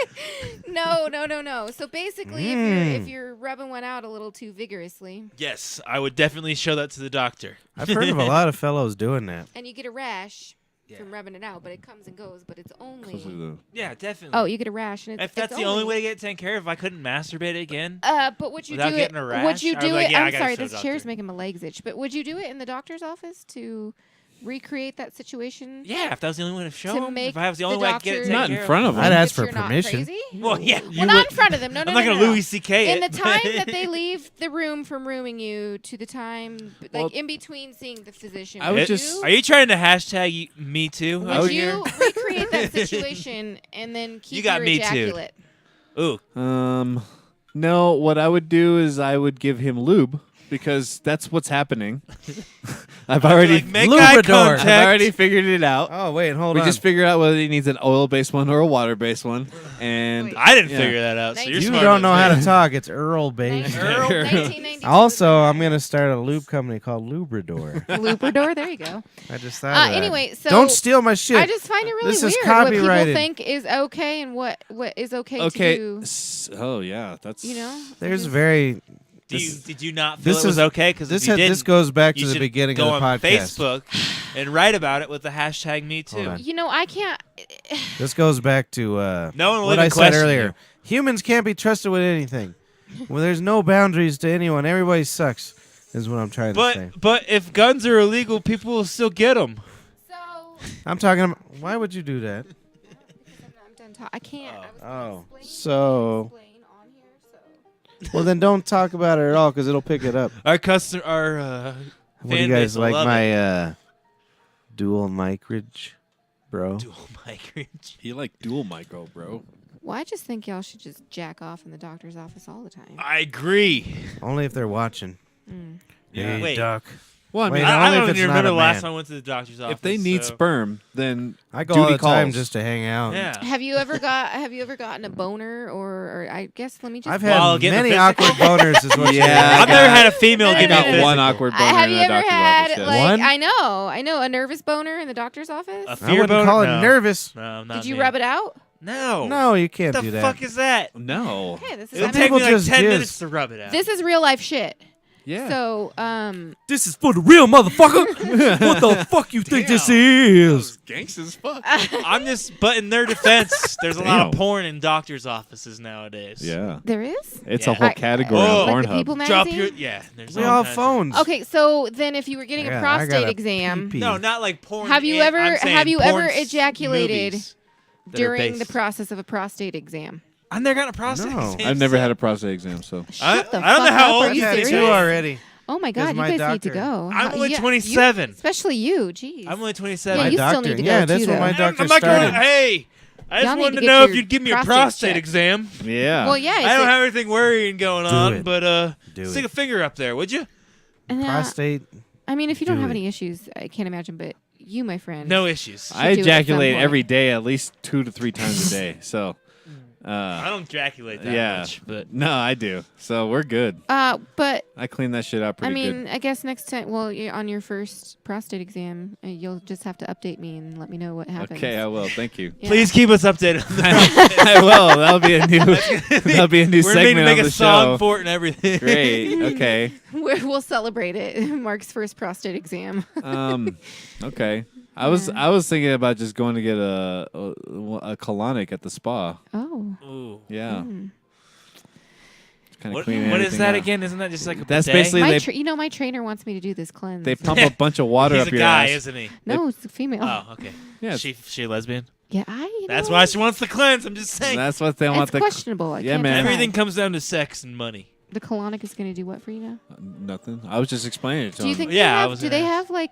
No. So basically, if you're rubbing one out a little too vigorously Yes, I would definitely show that to the doctor. I've heard of a lot of fellows doing that. and you get a rash Yeah. from rubbing it out, but it comes and goes, but it's only. Closer to the- Yeah, definitely. Oh, you get a rash, and it's, if that's it's the only way to get it taken care of, if I couldn't masturbate again. But would you Without do getting it? a Would rash, you I'd be do like, it? yeah, I I'm gotta sorry, show this the chair's doctor. making my legs itch. But would you do it in the doctor's office to recreate that situation? Yeah, if that was the only way to show To him. make If I was the the only way I could get it doctor- taken Not in care front of I'd them. ask That for you're not permission. crazy? Well, yeah. Well, not in front of them. No, I'm no, not no, gonna no. Louis C.K. In the it. time that they leave the room from rooming you to the time, like Well, in between seeing the physician, I would would just- you, Are you trying to hashtag me too? would out you here? recreate that situation and then keep got your Me Too. ejaculate? Ooh, No, what I would do is I would give him lube because that's what's happening. I've already like, make eye Lubricator. contact. I've already figured it out. Oh wait, hold we on. just figured out whether he needs an oil-based one or a water-based one, and Wait. I didn't Yeah. figure that out. So you're You you smarter don't than know how me. to talk. It's Earl, baby. Earl, 1992. Also, I'm gonna start a lube company called Lubrador. Lubrador. There you go. I just thought. of that. Anyway, so don't steal my shit. I just find it really This is weird what people copyrighted. think is okay and what is okay, okay. to do. Oh yeah, that's You know, There's Just- very. Did you not feel This it was is- okay? Because This if you didn't, this goes back to you the should beginning go of the on podcast. Facebook and write about it with the hashtag Me Hold Too. on. You know, I can't. This goes back to No one will what even I said question earlier. you. Humans can't be trusted with anything. Well, there's no boundaries to anyone. Everybody sucks. Is what I'm trying to say. But if guns are illegal, people will still get them. So I'm talking about. Why would you do that? I'm done talking. I can't. I was Oh. gonna explain So- explain on here, so. Well, then don't talk about it at all because it'll pick it up. Our customer, our What do fan you base guys will like love my it. dual micrage, bro? Dual micrage. you like dual micro, bro. Well, I just think y'all should just jack off in the doctor's office all the time. I agree. Only if they're watching. Mm. Yeah. Hey, Wait. Doc. Well, I mean, Wait, I only don't if it's even not remember a the last man. time I went to the doctor's office. if they need so- sperm, then I go duty all the time calls. just to hang out. Yeah. Have you ever gotten a boner or I guess let me just. I've While had getting many the awkward boners. Is what Yeah, you I've never had a female No, give no, me I no, got no. one physical. awkward boner Have in you the ever doctor's had office. yes. like One? I know a nervous boner in the doctor's office? A I fear wouldn't boner? call it No. nervous. No, not Did you me. rub it out? No. No, you can't What do the that. fuck is that? No. Okay, this is It'll I take mean, me People like just 10 jizz. minutes to rub it out. this is real life shit. Yeah. So This is for the real motherfucker. What the fuck you think this is? Gangsta as fuck. I'm just, but in their defense, there's a lot of Damn. porn in doctors' offices nowadays. Yeah. there is It's Yeah. a whole I- category Oh. on like the Pornhub. People Drop magazine. your, yeah. There's We all all kinds of- phones. Okay, so then if you were getting Yeah, a I prostate got a exam pee-pee. No, not like porn. Have you ever- I'm saying have you porn ever s- ejaculated movies that are during the based- process of a prostate exam, I've never gotten a prostate No. exam. I've never so- had a prostate exam, so shut the I don't know fuck how up. old Are I've you had serious? two already. Oh my god, you my guys need to doctor. go. I'm only Yeah, 27. especially you. Jeez. I'm only Yeah, 27. you still doctor. need to Yeah, go that's too, what my though. doctor I'm not going. started. Hey, I Y'all just need wanted to to get know if your you'd give me a prostate prostate checked. exam. yeah. Well, yeah. I It's don't a- have anything worrying going on, it. but Do stick it. a finger up there, would you? and, Prostate. I mean, if you don't do have it. any issues, I can't imagine. But you, my friend, No issues. I do it at some ejaculate point. every day, at least 2 to 3 times a day. So, I don't ejaculate that yeah. much, but No, I do. So we're good. But I clean that shit out I pretty mean, good. I guess next time, well, on your first prostate exam, you'll just have to update me and let me know what happens. Okay, I will. Thank you. Yeah. please keep us updated. On the I will. That'll be a new. That'll be a new We're going to segment make of a the song show. for it and everything. Great. Okay. We'll celebrate it. Mark's first prostate exam. Okay. I was thinking about just going to get a colonic at the spa. Oh. Ooh. Yeah. Mm. kind of What clean is anything that out. again? Isn't that just like a That's bidet? basically- My they- my trainer wants me to do this cleanse. They pump a bunch of water He's up a your guy, ass. isn't he? no, it's a female. Oh, okay. Yeah, She a lesbian? Yeah, That's why she wants the cleanse. I'm just saying. that's what they It's want. questionable. I Yeah, can't man. decide. Everything comes down to sex and money. The colonic is going to do what for you now? Nothing. I was just explaining it to Do you him. think? Yeah, they I have, was do gonna they ask. have like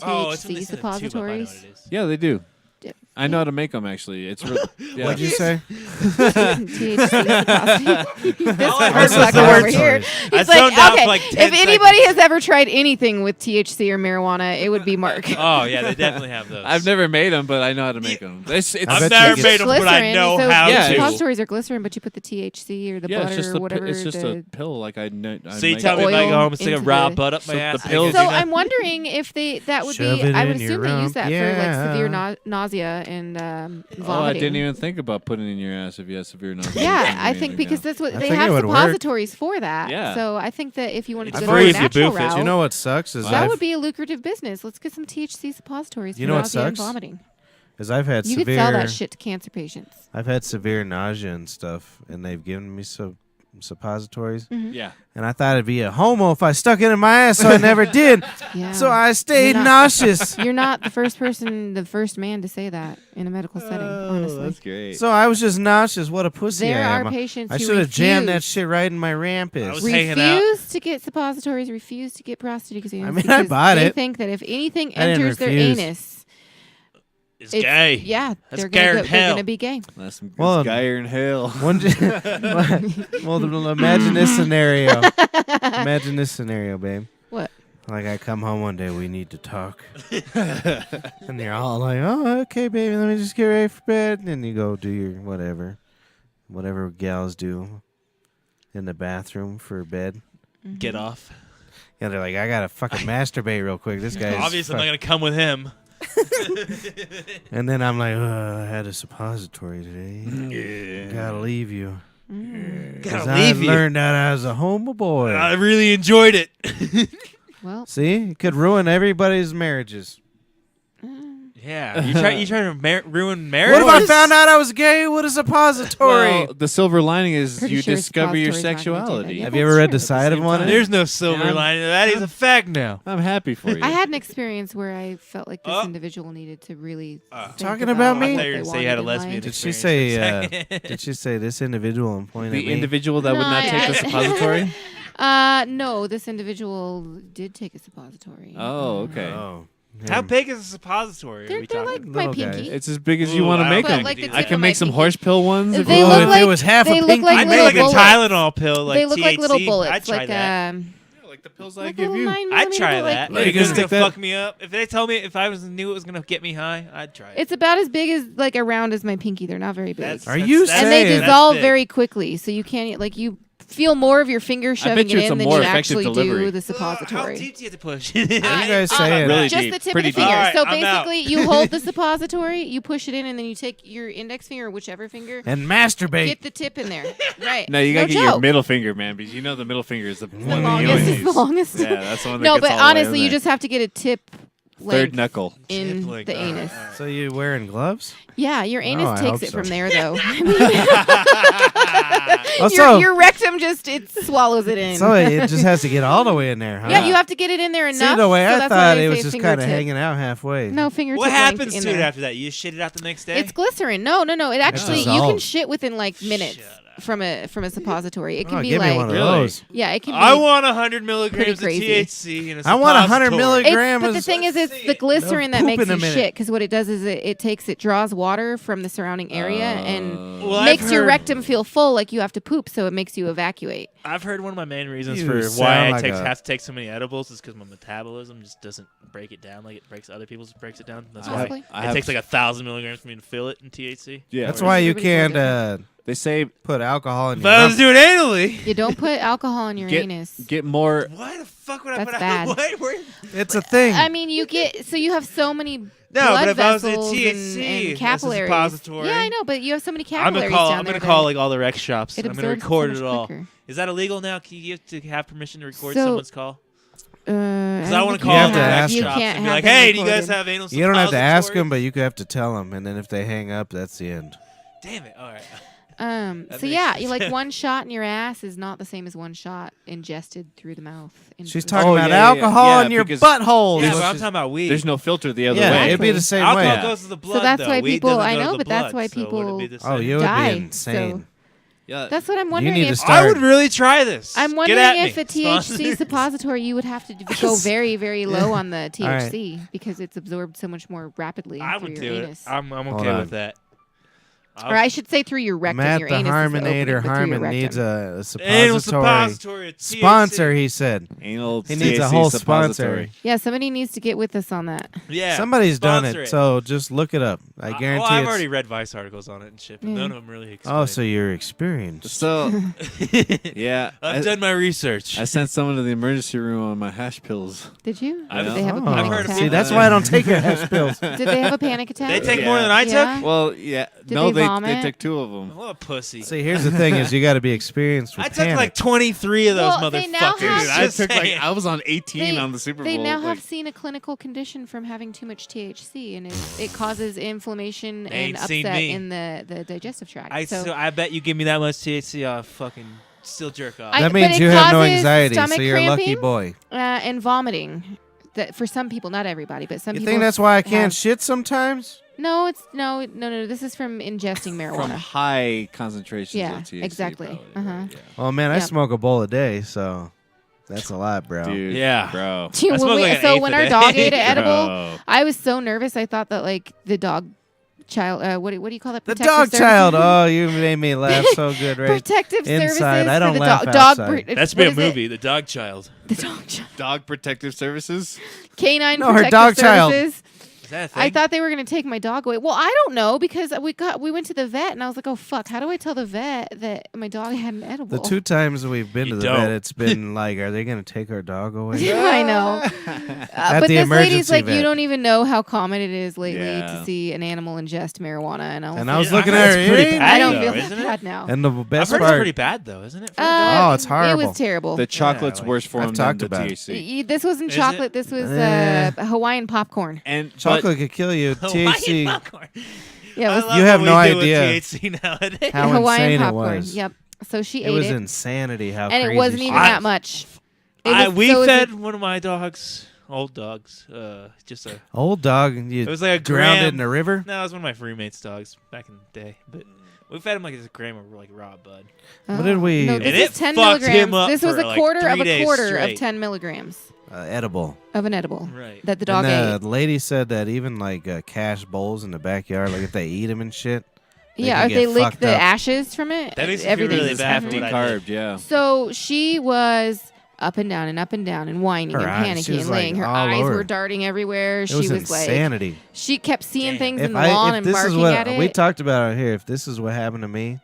Oh, it's when THC they send a tube up, I know suppositories? what it is. Yeah, they do. Dip. I know how to make them actually. It's real. Yeah. What'd you say? THC suppositories. This All I one heard hurts was like the over word here. I It's like, zoned out for okay, like 10 if anybody seconds. has ever tried anything with THC or marijuana, it would be Mark. Oh yeah, they definitely have those. I've never made them, but I know how to make them. It's I I've bet you never could- made them, but I know so how Yeah, to. suppositories are glycerin, but you put the THC or the yeah, butter it's just or a whatever. it's just the, a pill. Like I know. So you make tell me if I oil go home and stick a into raw the- butt up my So the ass? I pills- can so do that? I'm wondering if that would Shove be. it I would in your assume they use rump. that for like Yeah. severe nausea and vomiting. Oh, I didn't even think about putting it in your ass if you have severe nausea. Yeah, I think because that's what I they think it have would work. suppositories for that. Yeah. So I think that if you wanted to It's go free the if you natural boof it. route, You know what sucks is that I've, would be a lucrative business. Let's get some THC suppositories You for know what nausea and sucks? vomiting. I've had You severe. could sell that shit to cancer patients. I've had severe nausea and stuff, and they've given me suppositories, Yeah. and I thought it'd be a homo if I stuck it in my ass, so I never did. Yeah. So I stayed You're not- nauseous. You're not the first man to say that in a medical setting. Honestly, Oh, that's great. So I was just nauseous. What a pussy there I are am. patients I who should have jammed that refuse- shit right in my rampus. I was hanging out. refuse to get suppositories, refuse to get prostate exams. I mean, I because bought they it. think that if anything I didn't enters their refuse. anus, It's gay. yeah, That's they're gayer gonna than they're hell. gonna be gay. That's some Well, guyer in hell. One well, imagine this scenario. Imagine this scenario, babe. What? Like I come home one day, we need to talk, and they're all like, "Oh, okay, baby, let me just get ready for bed." And then you go do your whatever gals do in the bathroom for bed. Get off. Yeah, they're like, "I gotta fucking masturbate real quick." This guy's Obviously, I'm not gonna come with him. And then I'm like, I had a suppository today. Gotta leave you. Mm. 'Cause Gotta I leave you. learned that I was a homo boy. I really enjoyed it. Well, See, it could ruin everybody's marriages. Yeah, you trying to ruin marriage? What if I found out I was gay with a suppository? Well, the silver lining is Pretty you sure discover your suppository's not gonna do that. sexuality. Yeah, Have you ever read the that's true. side of same one? time. There's no silver Yeah. lining. That is a fact now. I'm happy for you. I had an experience where I felt like this Oh. individual needed to really think Talking about me? I what thought you were they gonna say you had a wanted in lesbian life. Did she experience say? for a second. Did she say this individual? I'm pointing at the me. individual that would No, not take the suppository. No, this individual did take a suppository. Oh, okay. Oh, How him. big is a suppository? are They're, we they're talking? like my Little guys. pinky. It's as big as you Ooh, want to I make don't them. think Like the tip I of can my make some pinky. horse pill ones. if They you Ooh, look want. if like it was half they a look pinky. like I'd little make like bullets. a Tylenol pill, like they look like little THC. bullets, I'd try like that. like the pills I like give little you. 9 I'd try millimeter, that. Like, If you it's can gonna stick that- fuck me up, if they tell me if I knew it was gonna get me high, I'd try it. It's about as big as like around as my pinky. They're not very big, That's- Are you that's- and they saying- that's dissolve big. very quickly. So you can't like you feel more of your finger shoving you it it's a in than more you effective actually delivery. do the How suppository. deep do you have to push? What are you guys saying? Really Just deep, the tip pretty of the finger. deep. All right, So I'm out. basically, you hold the suppository, you push it in, and then you take your index finger or whichever finger, And masturbate. get the tip in there. Right. No, you gotta get your joke. middle finger, man, because you know the middle finger is the one that you longest always is the use. longest. Yeah, that's the one that No, gets but all the way in honestly, you there. just have to get a tip Third length knuckle. in Tip length, the all right, anus. all right. So you wearing gloves? Yeah, your anus I takes hope it so. from there, though. Also, your rectum just it swallows it in. so it just has to get all the way in there, huh? yeah, you have to get it in there enough. See, the way so I that's why thought they it was say just kind of fingertip. hanging out halfway. No fingertip. What length happens in to it there. after that? You shit it out the next day? It's glycerin. No. It actually you can dissolves. shit within like minutes Shut up. from a suppository. It can Oh, be give me like one of Really? those. yeah, it can. I be, want 100 milligrams of crazy. THC in a I want 100 suppository. milligrams. But the thing is, it's the glycerin that poop makes in a you minute. shit. Because what it does is it draws water from the surrounding area and Well, I've makes your heard- rectum feel full, like you have to poop. So it makes you evacuate. I've heard one of my main reasons You for sound why I like a- have to take so many edibles is because my metabolism just doesn't break it down like it breaks other people's breaks it down. That's Possibly. why I it have- takes like 1,000 milligrams for me to fill it in THC. Yeah, That's Or why is you everybody can't so they say put alcohol in If your I was rump. doing anally, You don't put alcohol in your anus. get more. why the fuck would I That's put bad. out? Where? It's a thing. I mean, you you have so many No, blood but if I was in vessels THC, and that's a capillaries. suppository. Yeah, I know, but you have so many I'm capillaries gonna call. down I'm there. gonna call that like all the rec shops. it I'm gonna absorbs record so it much all. quicker. Is that illegal now? Can you have to have permission to record So, someone's call? Because I want to You call have the to rec ask shops them. can't and be have like, them "Hey, do you guys recorded. have anal?" You don't have to ask suppository?" them, but you have to tell them. And then if they hang up, that's the end. Damn it! All right. That So makes yeah, sense. you like one shot in your ass is not the same as one shot ingested through the mouth. into She's the- talking Oh, about yeah, yeah, alcohol yeah, in your because- butthole. Yeah, is but what I'm she's- talking about weed. There's no filter the other yeah, way. it'd be the same Alcohol way. Yeah. goes to the blood. that's though. why Weed people- doesn't I go to know, the but that's blood, why so would it be people the Oh, same? you would Die, be insane. Yeah. That's what I'm You wondering. need to if, start. I would really try this. I'm Get wondering at if me. a THC suppository you would have to go very, very low on the All right. THC because it's absorbed so much more rapidly I through would your do anus. it. I'm Hold okay on. with that. Or I should say through your rectum. Matt your the anus is the opening, Harmonator but through your Harmon rectum. needs a Anal suppository suppository. THC. sponsor. He said Anal he needs a THC whole suppository. sponsor. Yeah, somebody needs to get with us on that. Yeah. Somebody's done sponsor it, so just look it up. I guarantee I've it's. already read Vice articles on it and shit, but Yeah. none of them really explain. Oh, so you're experienced. So, yeah. I've done my research. I sent someone to the emergency room on my hash pills. Did you? I've- Did they have a Oh, panic heard of attack? see, that's why I don't take your hash pills. Did they have a panic attack? They take Yeah. more than I Yeah. took? Well, yeah. Did no, they they vomit? took 2 of them. What a pussy. See, here's the thing: is you got to be experienced with I took panic. like 23 of those Well, they now motherfuckers. have- Dude, I Just took saying. I was on 18 They- on the Super Bowl. They now have like- seen a clinical condition from having too much THC, and it causes inflammation They and ain't seen upset me. in the digestive tract. I bet you give me that much THC, I'll fucking still jerk off. that but means it you have no causes anxiety, so stomach you're a lucky cramping. boy. And vomiting. That for some people, not everybody, but some You people. think that's why I can't have- shit sometimes? No, it's no. This is from ingesting from marijuana. high concentrations Yeah, of THC. exactly. probably, Uh-huh. right, yeah. Oh man, I Yeah. smoke a bowl a day, so that's a lot, bro. Dude, Yeah. bro. So I smoke like an so eighth when a our day. dog ate an edible, Bro. I was so nervous. I thought that like the dog child. What do you call it? The Protective dog services? child. Oh, you made me laugh so good, right? Protective Inside. services. I don't for the laugh dog. outside. That should what be a is it? movie, The Dog Child. The dog child. Dog Protective Services. Canine No, her protective dog child. services. Is that a thing? I thought they were gonna take my dog away. Well, I don't know because we went to the vet and I was like, oh fuck, how do I tell the vet that my dog had an edible? The 2 times we've been You to the don't. vet, it's been like, are they gonna take our dog away? I know. At But the this lady's emergency like, vet. you don't even know how common it is lately Yeah. to see an animal ingest marijuana, and I was, And like, I was Yeah, looking I at mean, her. it's pretty "Hey." bad. I don't though, feel isn't that it? bad now. And the I've best heard it's part, pretty bad, though, isn't it? For a Oh, dog? it's horrible. It was terrible. The chocolate's like- worse for I've him talked than the about it. THC. This wasn't Is chocolate. it? This was Eh. Hawaiian popcorn. And chocolate could kill you. Hawaiian THC. popcorn. Yeah, I it was love You what have we no do with idea THC nowadays. How Hawaiian insane it popcorn. was. Yep. So she It ate was it, insanity how and crazy it wasn't she even was. that much. It was- We so it was a- fed one of my dogs, old dogs, just a. Old dog, you It was like a drowned gram. it in a river. No, it was one of my roommate's dogs back in the day, but we fed him like a gram of like raw bud. What did we- No, And this it is 10 fucked him milligrams. up This was for, a like, quarter of 3 a days quarter of straight. 10 milligrams Edible. of an edible Right. that the dog and ate. the lady said that even like cash bowls in the backyard, like if they eat them and shit. they Yeah, can or get they lick fucked the up. ashes from it. That makes me feel everything's really it's bad for hefty what I did. carved, yeah. So she was up and down and whining Her and eyes, she panicking was, and like, laying. Her all eyes over. were darting everywhere. It She was was like, insanity. she kept seeing Damn. things If in the lawn if and this is barking what at it. we talked about it here, if this is what happened to me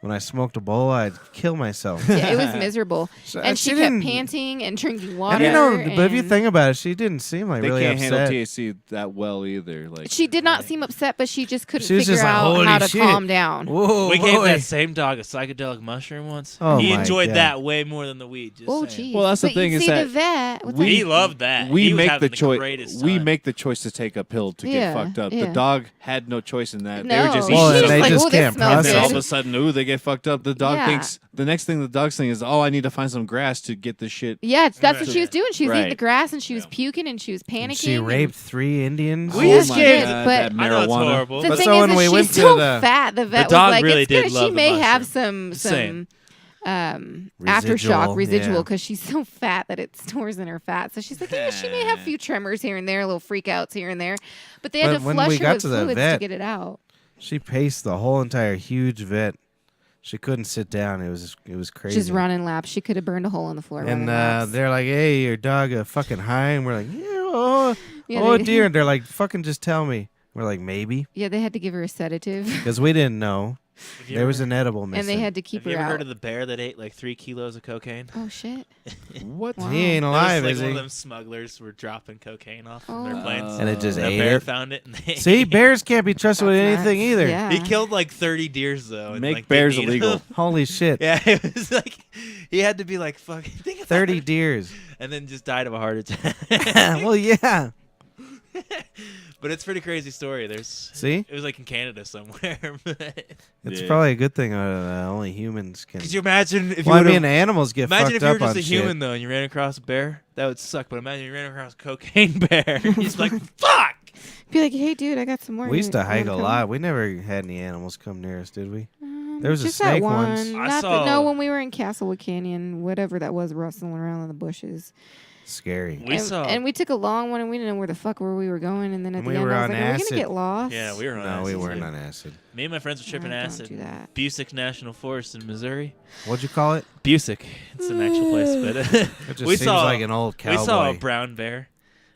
when I smoked a bowl, I'd kill myself. Yeah, it was miserable. So- And she kept didn't- panting and drinking And water. you know, but if you and- think about it, she didn't seem like They really can't upset. handle THC that well either. Like she did not seem upset, but she just couldn't She was figure just like, out "Holy how to shit." calm down. Whoa, We gave boy. that same dog a psychedelic mushroom once. Oh He my enjoyed God. that way more than the weed. Just Oh, saying. geez. Well, that's the But thing you is see that the vet. what's we- He that? loved that. we He was make having the choice. greatest We time. make the choice to take a pill to Yeah, get fucked up. yeah. The dog had no choice in that. They No. were just Well, eating and they stuff. just "Ooh, this can't smells And then all process of good." a sudden, ooh, they get fucked up. The dog Yeah. thinks the next thing the dog's thinking is, oh, I need to find some grass to get this shit. Yeah, that's what Right. she was doing. She was eating Right. the grass and she was puking and she was panicking. And she and- raped 3 Indians. We Oh just my gave- God, that but- I know it's marijuana. horrible. The But thing so is when that we she's went to so the- fat. The vet dog was like, really it's good. did She love the may have mushroom. some Same. aftershock residual yeah. because she's so fat that it stores in her fat. So she's like, yeah, she may have a few tremors here and there, little freakouts here and there, but they had But to when flush we her got with to the fluids to vet- get it out. She paced the whole entire huge vet. She couldn't sit down. It was crazy. Just running laps. She could have burned a hole in the floor. And running laps. they're like, "Hey, your dog fucking high," and we're like, "Yeah, oh, Yeah, oh they- dear." And they're like, "Fucking just tell me." We're like, "Maybe," Yeah, they had to give her a sedative, because we didn't know Have you there was ever- an edible missing. and they had to keep Have you her ever out. heard of the bear that ate like 3 kilos of cocaine? Oh shit! What? Wow. He ain't It was alive, like is one he? of them smugglers were dropping cocaine off from Oh. their planes. And it just And a ate bear it. found it. And they See, bears can't be trusted with That's anything nuts. either. Yeah. He killed like 30 deers though. And, Make like, they bears ate illegal. them. Holy shit! Yeah, it was like he had to be like fucking think about 30 it. deers. and then just died of a heart attack. Well, yeah. But it's a pretty crazy story. See? It was like in Canada somewhere. It's Yeah. probably a good thing only humans can. Could you imagine if Well, I you mean, animals get imagine fucked if you were up on just a shit. human though, and you ran across a bear? That would suck. But imagine you ran across a cocaine bear. He's like, "Fuck!" Be like, hey, dude, I got some more. We used to You hike a wanna come? lot. We never had any animals come near us, did we? There was a just snake that one. once. I No, saw- when we were in Castlewood Canyon, whatever that was, rustling around in the bushes. Scary. And we took a long one, and we didn't know where the fuck were we were going. And then at We the end, were I was on like, "Are we acid. gonna get lost?" Yeah, we were on No, acid. we weren't too. on acid. Me and my friends were tripping No, don't acid. do that. Busick National Forest in Missouri. What'd you call it? Busick. It's an actual place, but It just we seems saw like an old cowboy. we saw a brown bear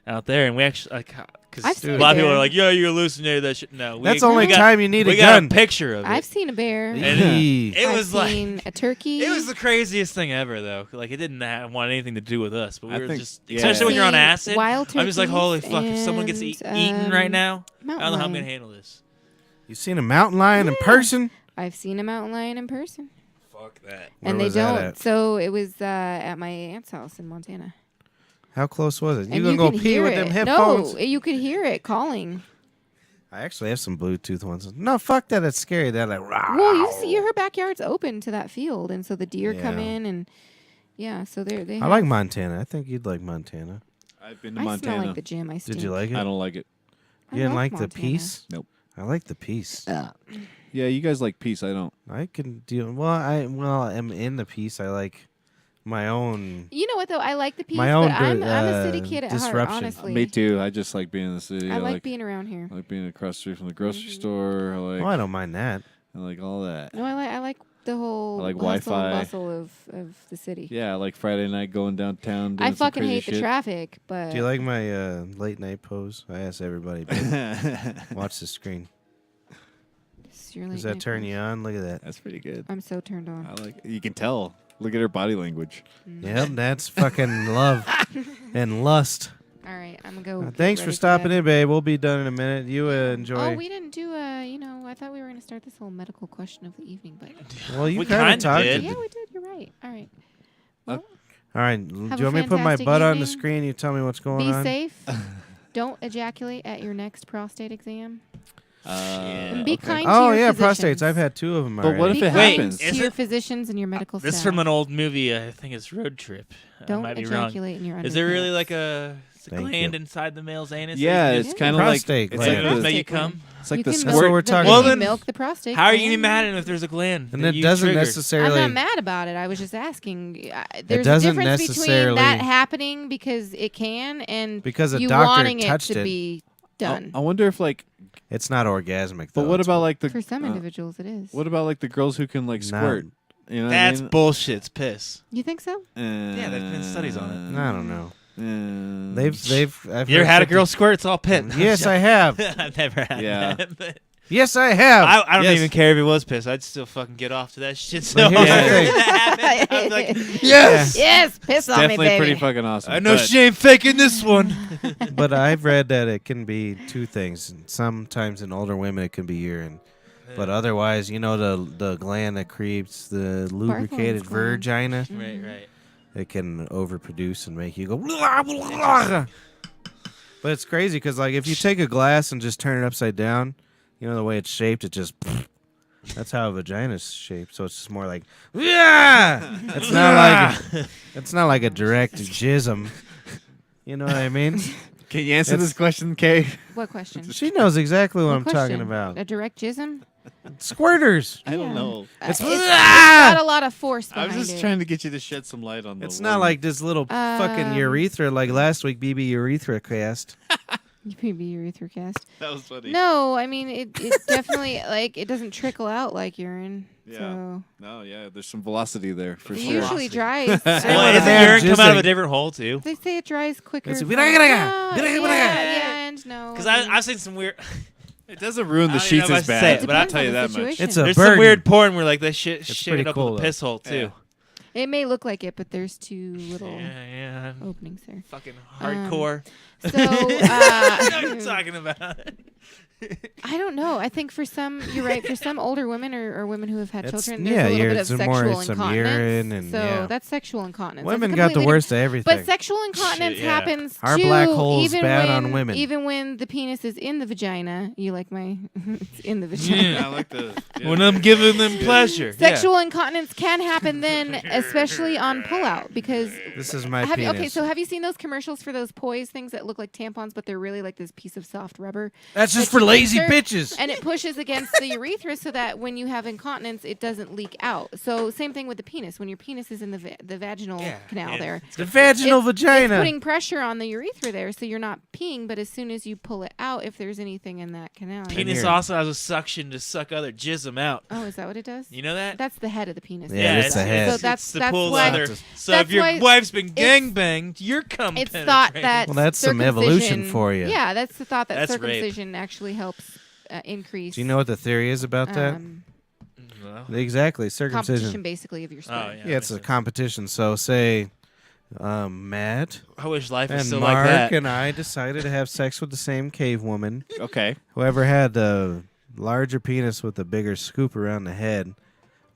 out there, and we actually like I've because seen a a lot of people bear. are like, "Yeah, you hallucinated that shit." No, That's we, only we got, time you need we a got gun. a picture of I've it. seen a bear. And Eee. it I've was like seen a turkey. it was the craziest thing ever, though. Like it didn't want anything to do with us, but we I were think- just, yeah. especially when you're on Seen acid. wild I'm just like, holy turkeys fuck! If someone gets and, eaten right now, I mountain don't know how I'm lion. gonna handle this. You seen a mountain lion in Yeah. person? I've seen a mountain lion in person, Fuck that. Where and they was that don't. at? So it was at my aunt's house in Montana. How close was it? And You gonna go can pee hear with it. them headphones? No, you could hear it calling. I actually have some Bluetooth ones. No, fuck that. It's scary. They're like, rah. Well, you see, her backyard's open to that field, and so the deer come Yeah. in, and yeah, so they. I have- like Montana. I think you'd like Montana. I've been to I Montana. smell like the gym. I Did stink. you like it? I don't like it. I You didn't love like the Montana. peace? Nope. I like the peace. Yeah, you guys like peace. I don't. I can deal. Well, I'm in the peace. I like my own. You know what though? I like the peace, My own but I'm a city kid at heart. disruption. Honestly, Me too. I just like being in the city. I like being around here. I like being across the street from the grocery Mhm. store. Oh, I don't mind that. I like all that. No, I like the whole I like hustle and Wi-Fi. bustle of the city. Yeah, I like Friday night going downtown. Doing I some fucking crazy hate the shit. traffic, but Do you like my late night pose? I ask everybody. But watch the screen. Does that turn you on? Look at that. That's pretty good. I'm so turned on. I like. You can tell. Look at her body language. Yep, that's fucking love and lust. All right, I'm gonna go. get Thanks for ready stopping bed. in, babe. We'll be done in a minute. You enjoy. Oh, we didn't do I thought we were gonna start this whole medical question of the evening, but well, you We kind kinda of talked. did. yeah, we did. You're right. All right. All right. Do you Have a want me to put my fantastic butt on the evening. screen? You tell me what's going Be on. safe. Don't ejaculate at your next prostate exam. Yeah. And be okay. kind Oh to your yeah, physicians. prostates. I've had 2 of them But already. what if Be it kind happens? to Is your it- physicians and your medical This is staff. from an old movie. I think it's Road Trip. I Don't might be wrong. ejaculate in your Is there really underpants. like a Thank gland you. inside the male's anus? that Yeah, you it's can kind of like Prostate it's gland. like just the, make you Prostate come. it's like You the can That's milk what squirt. we're the- talking Well, you then- milk the prostate. How are you gonna be gland. mad if there's a gland? And that it you doesn't triggered? necessarily. I'm not mad about it. I was just asking. There's a doesn't difference between necessarily- that happening because it can and Because a you doctor wanting touched it to it. be done. I wonder if like. It's not orgasmic. But though. what It's about like the? For some individuals, it is. What about like the girls who can like not- squirt? You know what That's I mean? bullshit. It's piss. You think so? Yeah, there's been studies on it. I don't know. Uh, I've You ever heard had a 50 girl squirt? It's all piss. Yes, I have. I've never had Yeah. that. But Yes, I have. I don't Yes. even care if it was piss. I'd still fucking get off to that shit. So But here's the hard. thing. That happened. I'm like, Yes. Yes, piss on me, Definitely baby. pretty fucking awesome. I know but- she ain't faking this one. But I've read that it can be 2 things. Sometimes in older women it can be urine. But otherwise, the gland that creates the lubricated gland. vagina, Right, right. it can overproduce and make you go. Blah, blah, blah. But it's crazy because, like, if you take a glass and just turn it upside down, the way it's shaped, it just. That's how a vagina's shaped. So it's just more like, yeah. It's not like a direct jism. You know what I mean? Can you answer It's- this question, Kay? What question? She knows exactly what What I'm talking question? about. A direct jism? Squirters. I don't Yeah. know. It's- It's got a lot of force I behind was just it. trying to get you to shed some light on. It's not like this little fucking urethra like last week, BB urethra cast. You may be urethra cast. that was funny. No, I mean it definitely it doesn't trickle out like urine. Yeah. So No, yeah, there's some velocity there for it sure. usually dries. with Well, a isn't bad urine come out of a jizzing. different hole too? They say it dries quicker. It's a- from- yeah, and no. Because I mean, I've seen some weird. It doesn't ruin I the don't even sheets know if as I say bad, it, but I'll depends tell you on the that much. situation. It's a There's burden. some weird porn where like they shit It's it pretty up cool, with a though. piss hole too. it may look like it, but there's 2 little Yeah, openings there. fucking hardcore. So I know what you're talking about. I don't know. I think for some, you're right. For some older women or women who have had It's- children, yeah, there's a little you're- bit of it's more sexual some incontinence. urine and- so yeah. that's sexual incontinence. That's a Women got the completely worst of different- everything. But sexual incontinence Shit, yeah. happens Our too, black hole's even bad when, on women. Even when the penis is in the vagina. You like my? It's in the vagina. Yeah. I like the. When I'm giving them pleasure. Sexual incontinence can happen then, especially on pullout, because This is my have penis. okay. So have you seen those commercials for those poise things that look like tampons, but they're really like this piece of soft rubber? That's just that you for lazy insert, bitches. And it pushes against the urethra so that when you have incontinence, it doesn't leak out. So same thing with the penis. When your penis is in the vaginal canal there, The vaginal it's vagina. putting pressure on the urethra there, so you're not peeing. But as soon as you pull it out, if there's anything in that canal, Penis here. also has a suction to suck other jism out. oh, is that what it does? You know that? That's the head of the penis. Yeah, that's the head. So that's it's to that's pull why the other. So that's if your why wife's been it's- gangbanged, you're cum it's thought penetrating. that Well, that's some evolution circumcision- for you. Yeah, that's the thought that That's rape. circumcision actually helps increase. Do you know what the theory is about that? Well, Exactly, competition circumcision. basically of your sperm. oh yeah. Yeah, it's a makes sense. competition. So say, Matt I wish life was and still Mark like that. and I decided to have sex with the same cave woman. Okay. Whoever had the larger penis with the bigger scoop around the head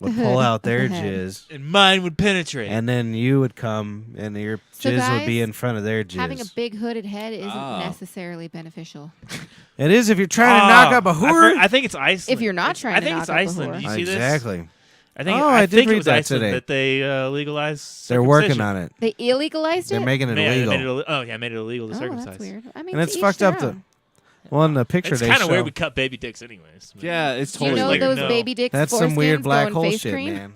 would pull out their The head. jizz, And mine would penetrate. and then you would come, and your So jizz would be guys, in front of their jizz. Having a big hooded head isn't Oh. necessarily beneficial. It is if you're trying to knock up a I whore. I think it's Iceland. If you're not trying I to think knock it's up a Iceland. whore. Do you see this? Exactly. I think. Oh, I I did think it read was that Iceland today. that they legalized. They're working circumcision. on it. They illegalized They're it? making it Yeah, they illegal. made it made it illegal to Oh, circumcise. that's weird. I mean, And to it's each fucked their up. own. Well, in the picture It's they kind of show, weird we cut baby dicks anyways. Yeah, it's Do you totally know weird. those No. baby dicks? that's some weird foreskins black go in hole face shit, cream? man.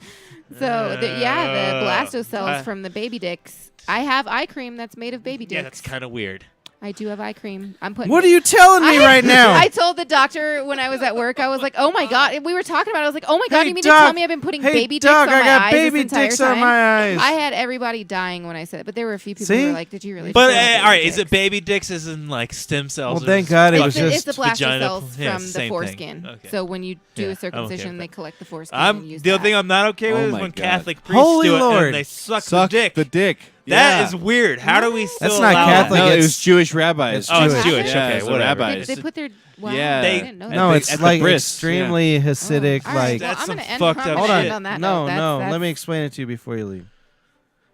So the blastocells I- from the baby dicks. I have eye cream that's made of baby dicks. Yeah, that's kind of weird. I do have eye cream. I'm putting. What are you telling me right now? I told the doctor when I was at work. I was like, "Oh my god!" We were talking about it. I was like, "Oh my god! Hey, You mean Doc. to tell me I've been putting Hey, baby Doc, dicks on I my got eyes baby this entire dicks time?" on my eyes. I had everybody dying when I said it, but there were a few people See? who were like, "Did you really?" But just say all right, baby is it dicks?" baby dicks as in like stem cells? Well, or thank is God it fucking was It's just the vagina- blastocells yeah, from the same foreskin. thing. Okay. So when you do Yeah, a circumcision, I'm okay they with collect the foreskin. and use The only that. thing I'm not okay with Oh is my when God. Catholic priests Holy do it Lord. and they suck Suck the dick. the dick. That Yeah. is weird. How do we still That's not allow Catholic, No, that? it it's- was Jewish rabbis. it's Oh, it's Jewish. Jewish. Yeah, Okay, it's the whatever. rabbis. They put their. Wow, Yeah. I They- didn't know At that. No, the- it's at the like bris, extremely Hasidic. All right, Like, well, That's I'm some gonna end fucked the up hold conversation on, on that no, note. That's- no. that's- Let me explain it to you before you leave.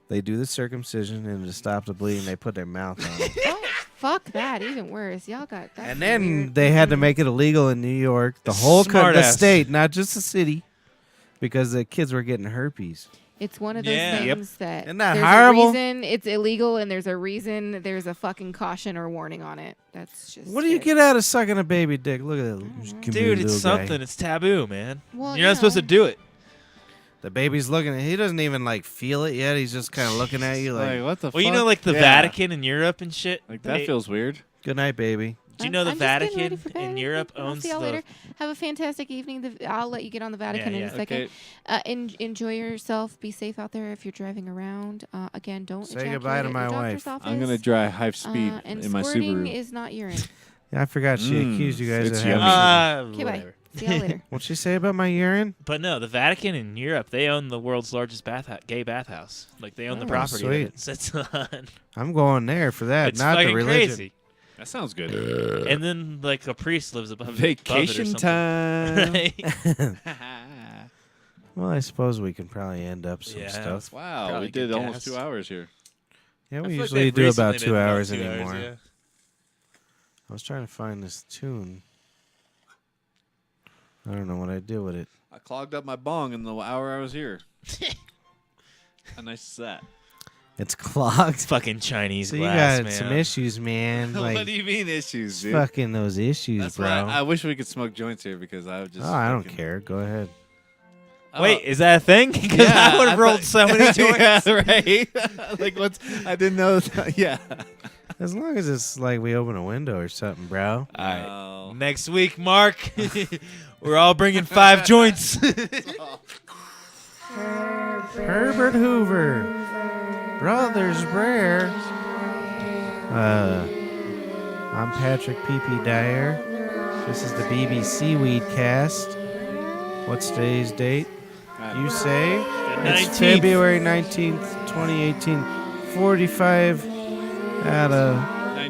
They do the circumcision and to stop the bleeding, they put their mouth on it. Oh, fuck that. Even worse. Y'all got that. And then they had to make it illegal in New York, the whole the Smart-ass. state, not just the city, because the kids were getting herpes. It's one of those Yeah. things that Isn't that there's horrible? a reason it's illegal, and there's a reason there's a fucking caution or warning on it. That's just. What do you it. get out of sucking a baby dick? Look at that. Just give me a Dude, it's little guy. something. It's taboo, man. Well, You're not supposed to know. do it. The baby's looking at. He doesn't even like feel it yet. He's just kind of looking at you like, Like, what the Well, fuck? you know, like the Yeah. Vatican in Europe and shit. Like, that They- feels weird. "Good night, baby." Do you know the I'm just getting ready Vatican for in bed. Europe I'll owns see y'all the? later. Have a fantastic evening. I'll let you get on the Vatican Yeah, in yeah. a second. Okay. Enjoy yourself. Be safe out there if you're driving around. Again, don't Say ejaculate goodbye to at my your wife. doctor's office. I'm gonna drive high speed and in my squirting Subaru. is not urine. Yeah, I forgot she Mm, accused you guys it's of having. yummy. Okay, bye. Whatever. See y'all later. What'd she say about my urine? But no, the Vatican in Europe, they own the world's largest gay bathhouse. Like they own the Oh, property sweet. that it sits on. I'm going there for that, It's not the fucking religion. crazy. That sounds good. And then like a priest lives above Vacation above it or something. time. Well, I suppose we can probably end up some Yeah. stuff. Wow, Probably we did good almost gas. 2 hours here. Yeah, I we feel like usually they've do about recently 2 been about hours 2 anymore. yeah. I was trying to find this tune. I don't know what I did with it. I clogged up my bong in the hour I was here. How nice is that? It's clogged. Fucking Chinese So you glass, got man. some issues, man. what Like do you mean issues, dude? fucking those issues, That's bro. why I wish we could smoke joints here because I would just. Oh, I don't fucking- care. Go ahead. Oh, Wait, is that a thing? Because yeah, I would have rolled so many joints. yeah, right. Like what's? I didn't know. Yeah. As long as it's like we open a window or something, bro. All right. Oh. Next week, Mark, we're all bringing 5 joints. Herbert Hoover, Brothers Brer. I'm Patrick P.P. Dyer. This is the BBC Weed Cast. What's today's date? You say? It's 19th. February 19th, 2018. 45 out of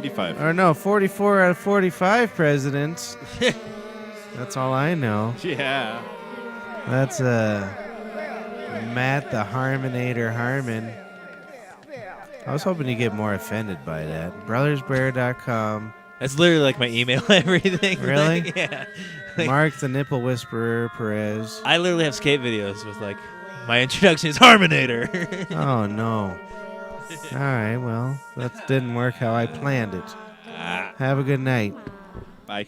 95. Or no, 44 out of 45 presidents. That's all I know. Yeah. That's Matt the Harmonator Harmon. I was hoping you get more offended by that. Brothersbear.com. That's literally like my email, everything. Really? Like, yeah. Like, Mark the Nipple Whisperer Perez. I literally have skate videos with like my introduction is Harmonator. Oh, no. All right, well, that didn't work how I planned it. Have a good night. Bye.